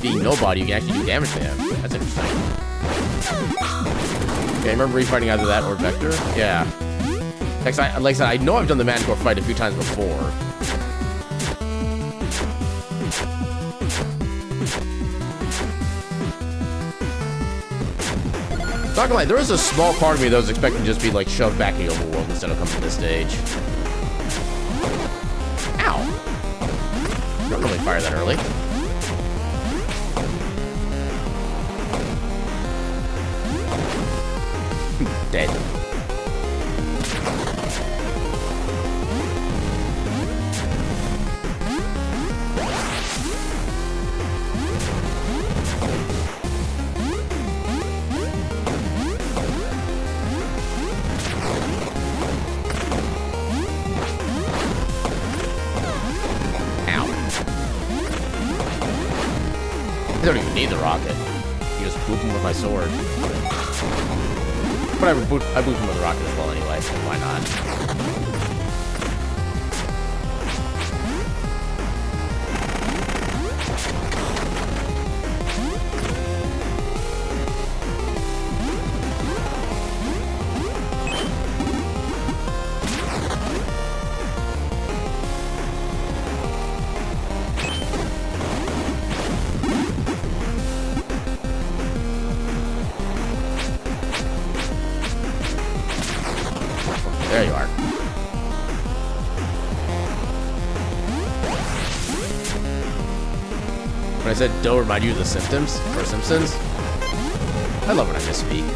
being nobody, you can actually do damage to him. That's interesting. Okay, I remember refighting either that or Vector. Yeah. Like I said, I know I've done the Manicore fight a few times before. Not gonna lie, there was a small part of me that was expecting to just be like shoved back in the overworld instead of coming to this stage. Ow! Don't really fire that early. Dead. I don't even need the rocket. You just boop him with my sword. But but I boot him with a rocket as well anyway, so why not? There you are. When I said don't remind you of the symptoms or Simpsons, I love when I misspeak.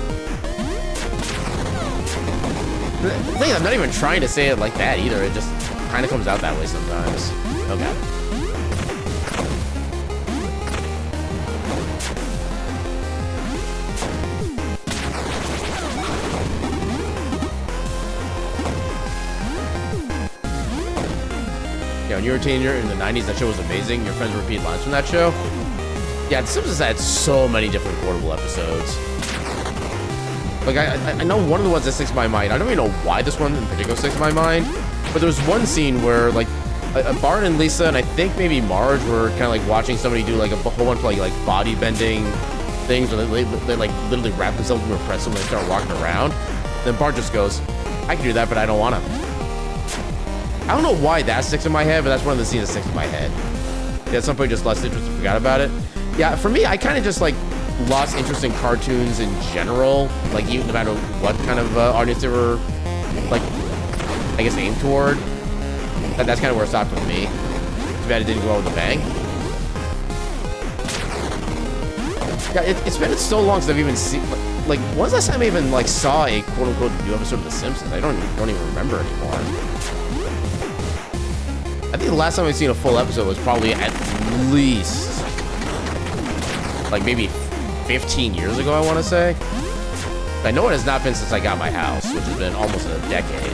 The thing is, I'm not even trying to say it like that either. It just kind of comes out that way sometimes. Okay. Yeah, when you were a teenager in the 90s, that show was amazing. Your friends repeat lines from that show. Yeah, The Simpsons had so many different quotable episodes. Like, I know one of the ones that sticks in my mind. I don't even know why this one in particular sticks in my mind, but there's one scene where, like, Bart and Lisa, and I think maybe Marge were kind of, like, watching somebody do, like, a whole bunch of, like body bending things where they like, literally wrap themselves in a pretzel when they start walking around. Then Bart just goes, I can do that, but I don't want to. I don't know why that sticks in my head, but that's one of the scenes that sticks in my head. Yeah, at some point, just lost interest and forgot about it. Yeah, for me, I kind of just, like, lost interest in cartoons in general. Like, even no matter what kind of audience they were, like, I guess, aimed toward. That's kind of where it stopped with me. Too bad it didn't go out with a bang. Yeah, it's been so long since I've even seen, like, when's the last time I even, like, saw a quote-unquote new episode of The Simpsons? I don't even remember anymore. I think the last time I've seen a full episode was probably at least, like, maybe 15 years ago, I want to say. I know it has not been since I got my house, which has been almost a decade.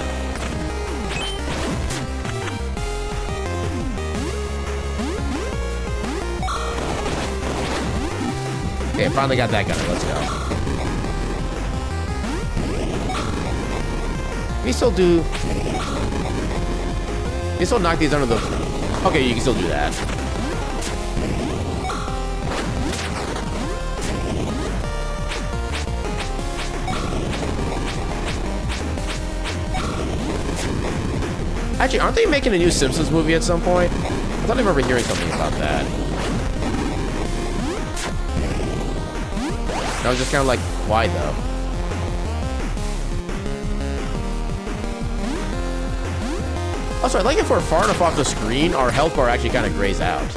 Okay, I finally got that gunner. Let's go. We still do... You can still knock these under the... Okay, you can still do that. Actually, aren't they making a new Simpsons movie at some point? I thought I remember hearing something about that. I was just kind of like, why though? Also, I like it if we're far enough off the screen, our health bar actually kind of grays out.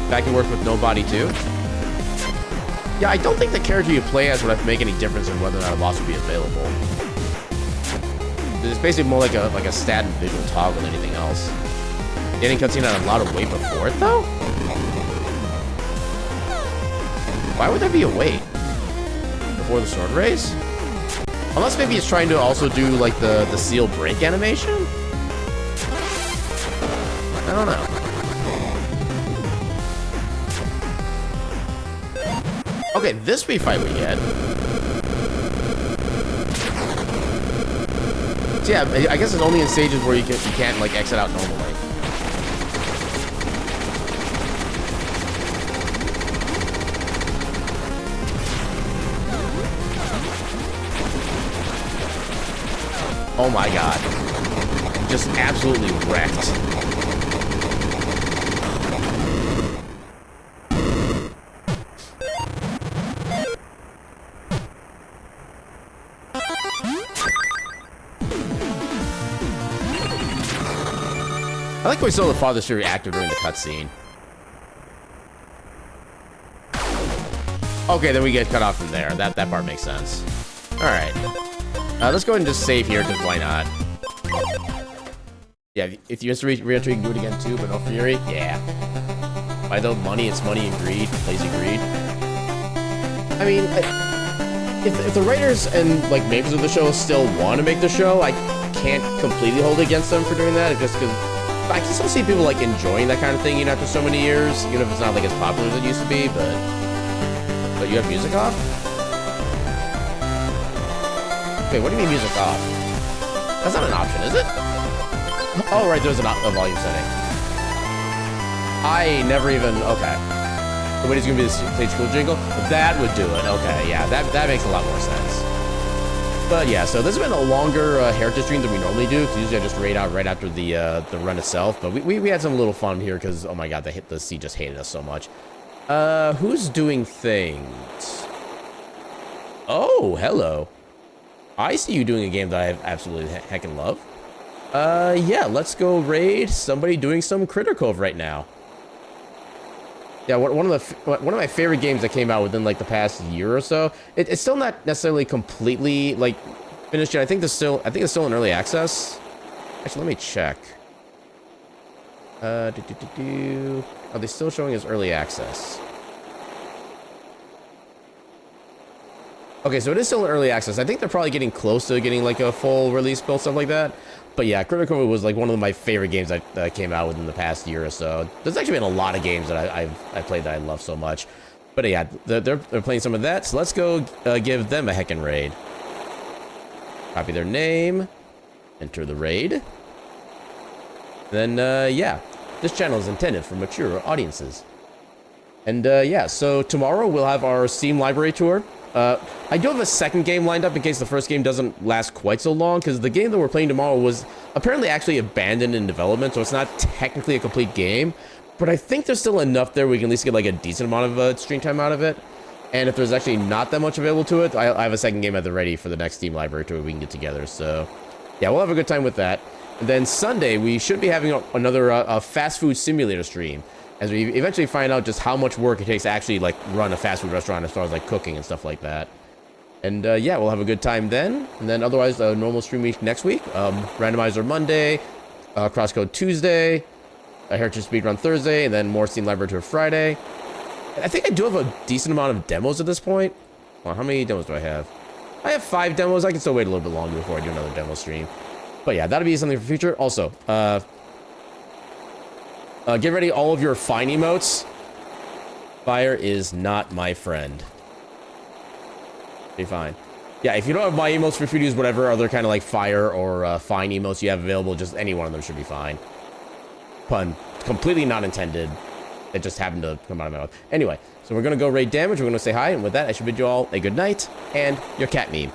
That can work with no body too. Yeah, I don't think the character you play as would have to make any difference in whether or not a boss would be available. It's basically more like a stat and visual toggle than anything else. Getting cutscene had a lot of weight before it though? Why would there be a wait? Before the sword raise? Unless maybe it's trying to also do like the seal break animation? I don't know. Okay, this refight we get. So yeah, I guess it's only in stages where you can't like exit out normally. Oh my god. Just absolutely wrecked. I like when we saw the Father Fury active during the cutscene. Okay, then we get cut off from there. That part makes sense. Alright. Let's go ahead and just save here, because why not? Yeah, if you re-enter, you can do it again too, but no Fury? Yeah. By the money, it's money and greed. Lazy greed. I mean, if the writers and, like, makers of the show still want to make the show, I can't completely hold it against them for doing that, just because I can still see people, like, enjoying that kind of thing, even after so many years, even if it's not, like, as popular as it used to be, but you have music off? Wait, what do you mean music off? That's not an option, is it? Oh, right, there's a volume setting. I never even... Okay. The way it's gonna be the stage cool jingle? That would do it. Okay, yeah, that makes a lot more sense. But yeah, so this has been a longer Heritage stream than we normally do, because usually I just raid out right after the run itself. But we had some little fun here, because, oh my god, the C just hated us so much. Who's doing things? Oh, hello. I see you doing a game that I absolutely heckin' love. Yeah, let's go raid somebody doing some Critter Cove right now. Yeah, one of my favorite games that came out within like the past year or so. It's still not necessarily completely like finished yet. I think it's still in early access. Actually, let me check. Are they still showing as early access? Okay, so it is still in early access. I think they're probably getting close to getting like a full release build, stuff like that. But yeah, Critter Cove was like one of my favorite games that came out within the past year or so. There's actually been a lot of games that I've played that I love so much. But yeah, they're playing some of that. So let's go give them a heckin' raid. Copy their name. Enter the raid. Then yeah, this channel is intended for mature audiences. And yeah, so tomorrow we'll have our Steam library tour. I do have a second game lined up in case the first game doesn't last quite so long, because the game that we're playing tomorrow was apparently actually abandoned in development, so it's not technically a complete game, but I think there's still enough there we can at least get like a decent amount of stream time out of it. And if there's actually not that much available to it, I have a second game at the ready for the next Steam library tour we can get together. So yeah, we'll have a good time with that. And then Sunday, we should be having another fast food simulator stream, as we eventually find out just how much work it takes to actually like run a fast food restaurant as far as like cooking and stuff like that. And yeah, we'll have a good time then. And then otherwise, a normal stream week next week. Randomizer Monday, Crosscode Tuesday, a Heritage Speedrun Thursday, and then more Steam Library Tour Friday. I think I do have a decent amount of demos at this point. Well, how many demos do I have? I have 5 demos. I can still wait a little bit longer before I do another demo stream. But yeah, that'll be something for future. Also, get ready all of your fine emotes. Fire is not my friend. Be fine. Yeah, if you don't have my emotes for use, whatever other kind of like fire or fine emotes you have available, just any one of them should be fine. Pun completely not intended. It just happened to come out of my mouth. Anyway, so we're gonna go raid damage. We're gonna say hi, and with that, I should bid you all a good night and your cat meme.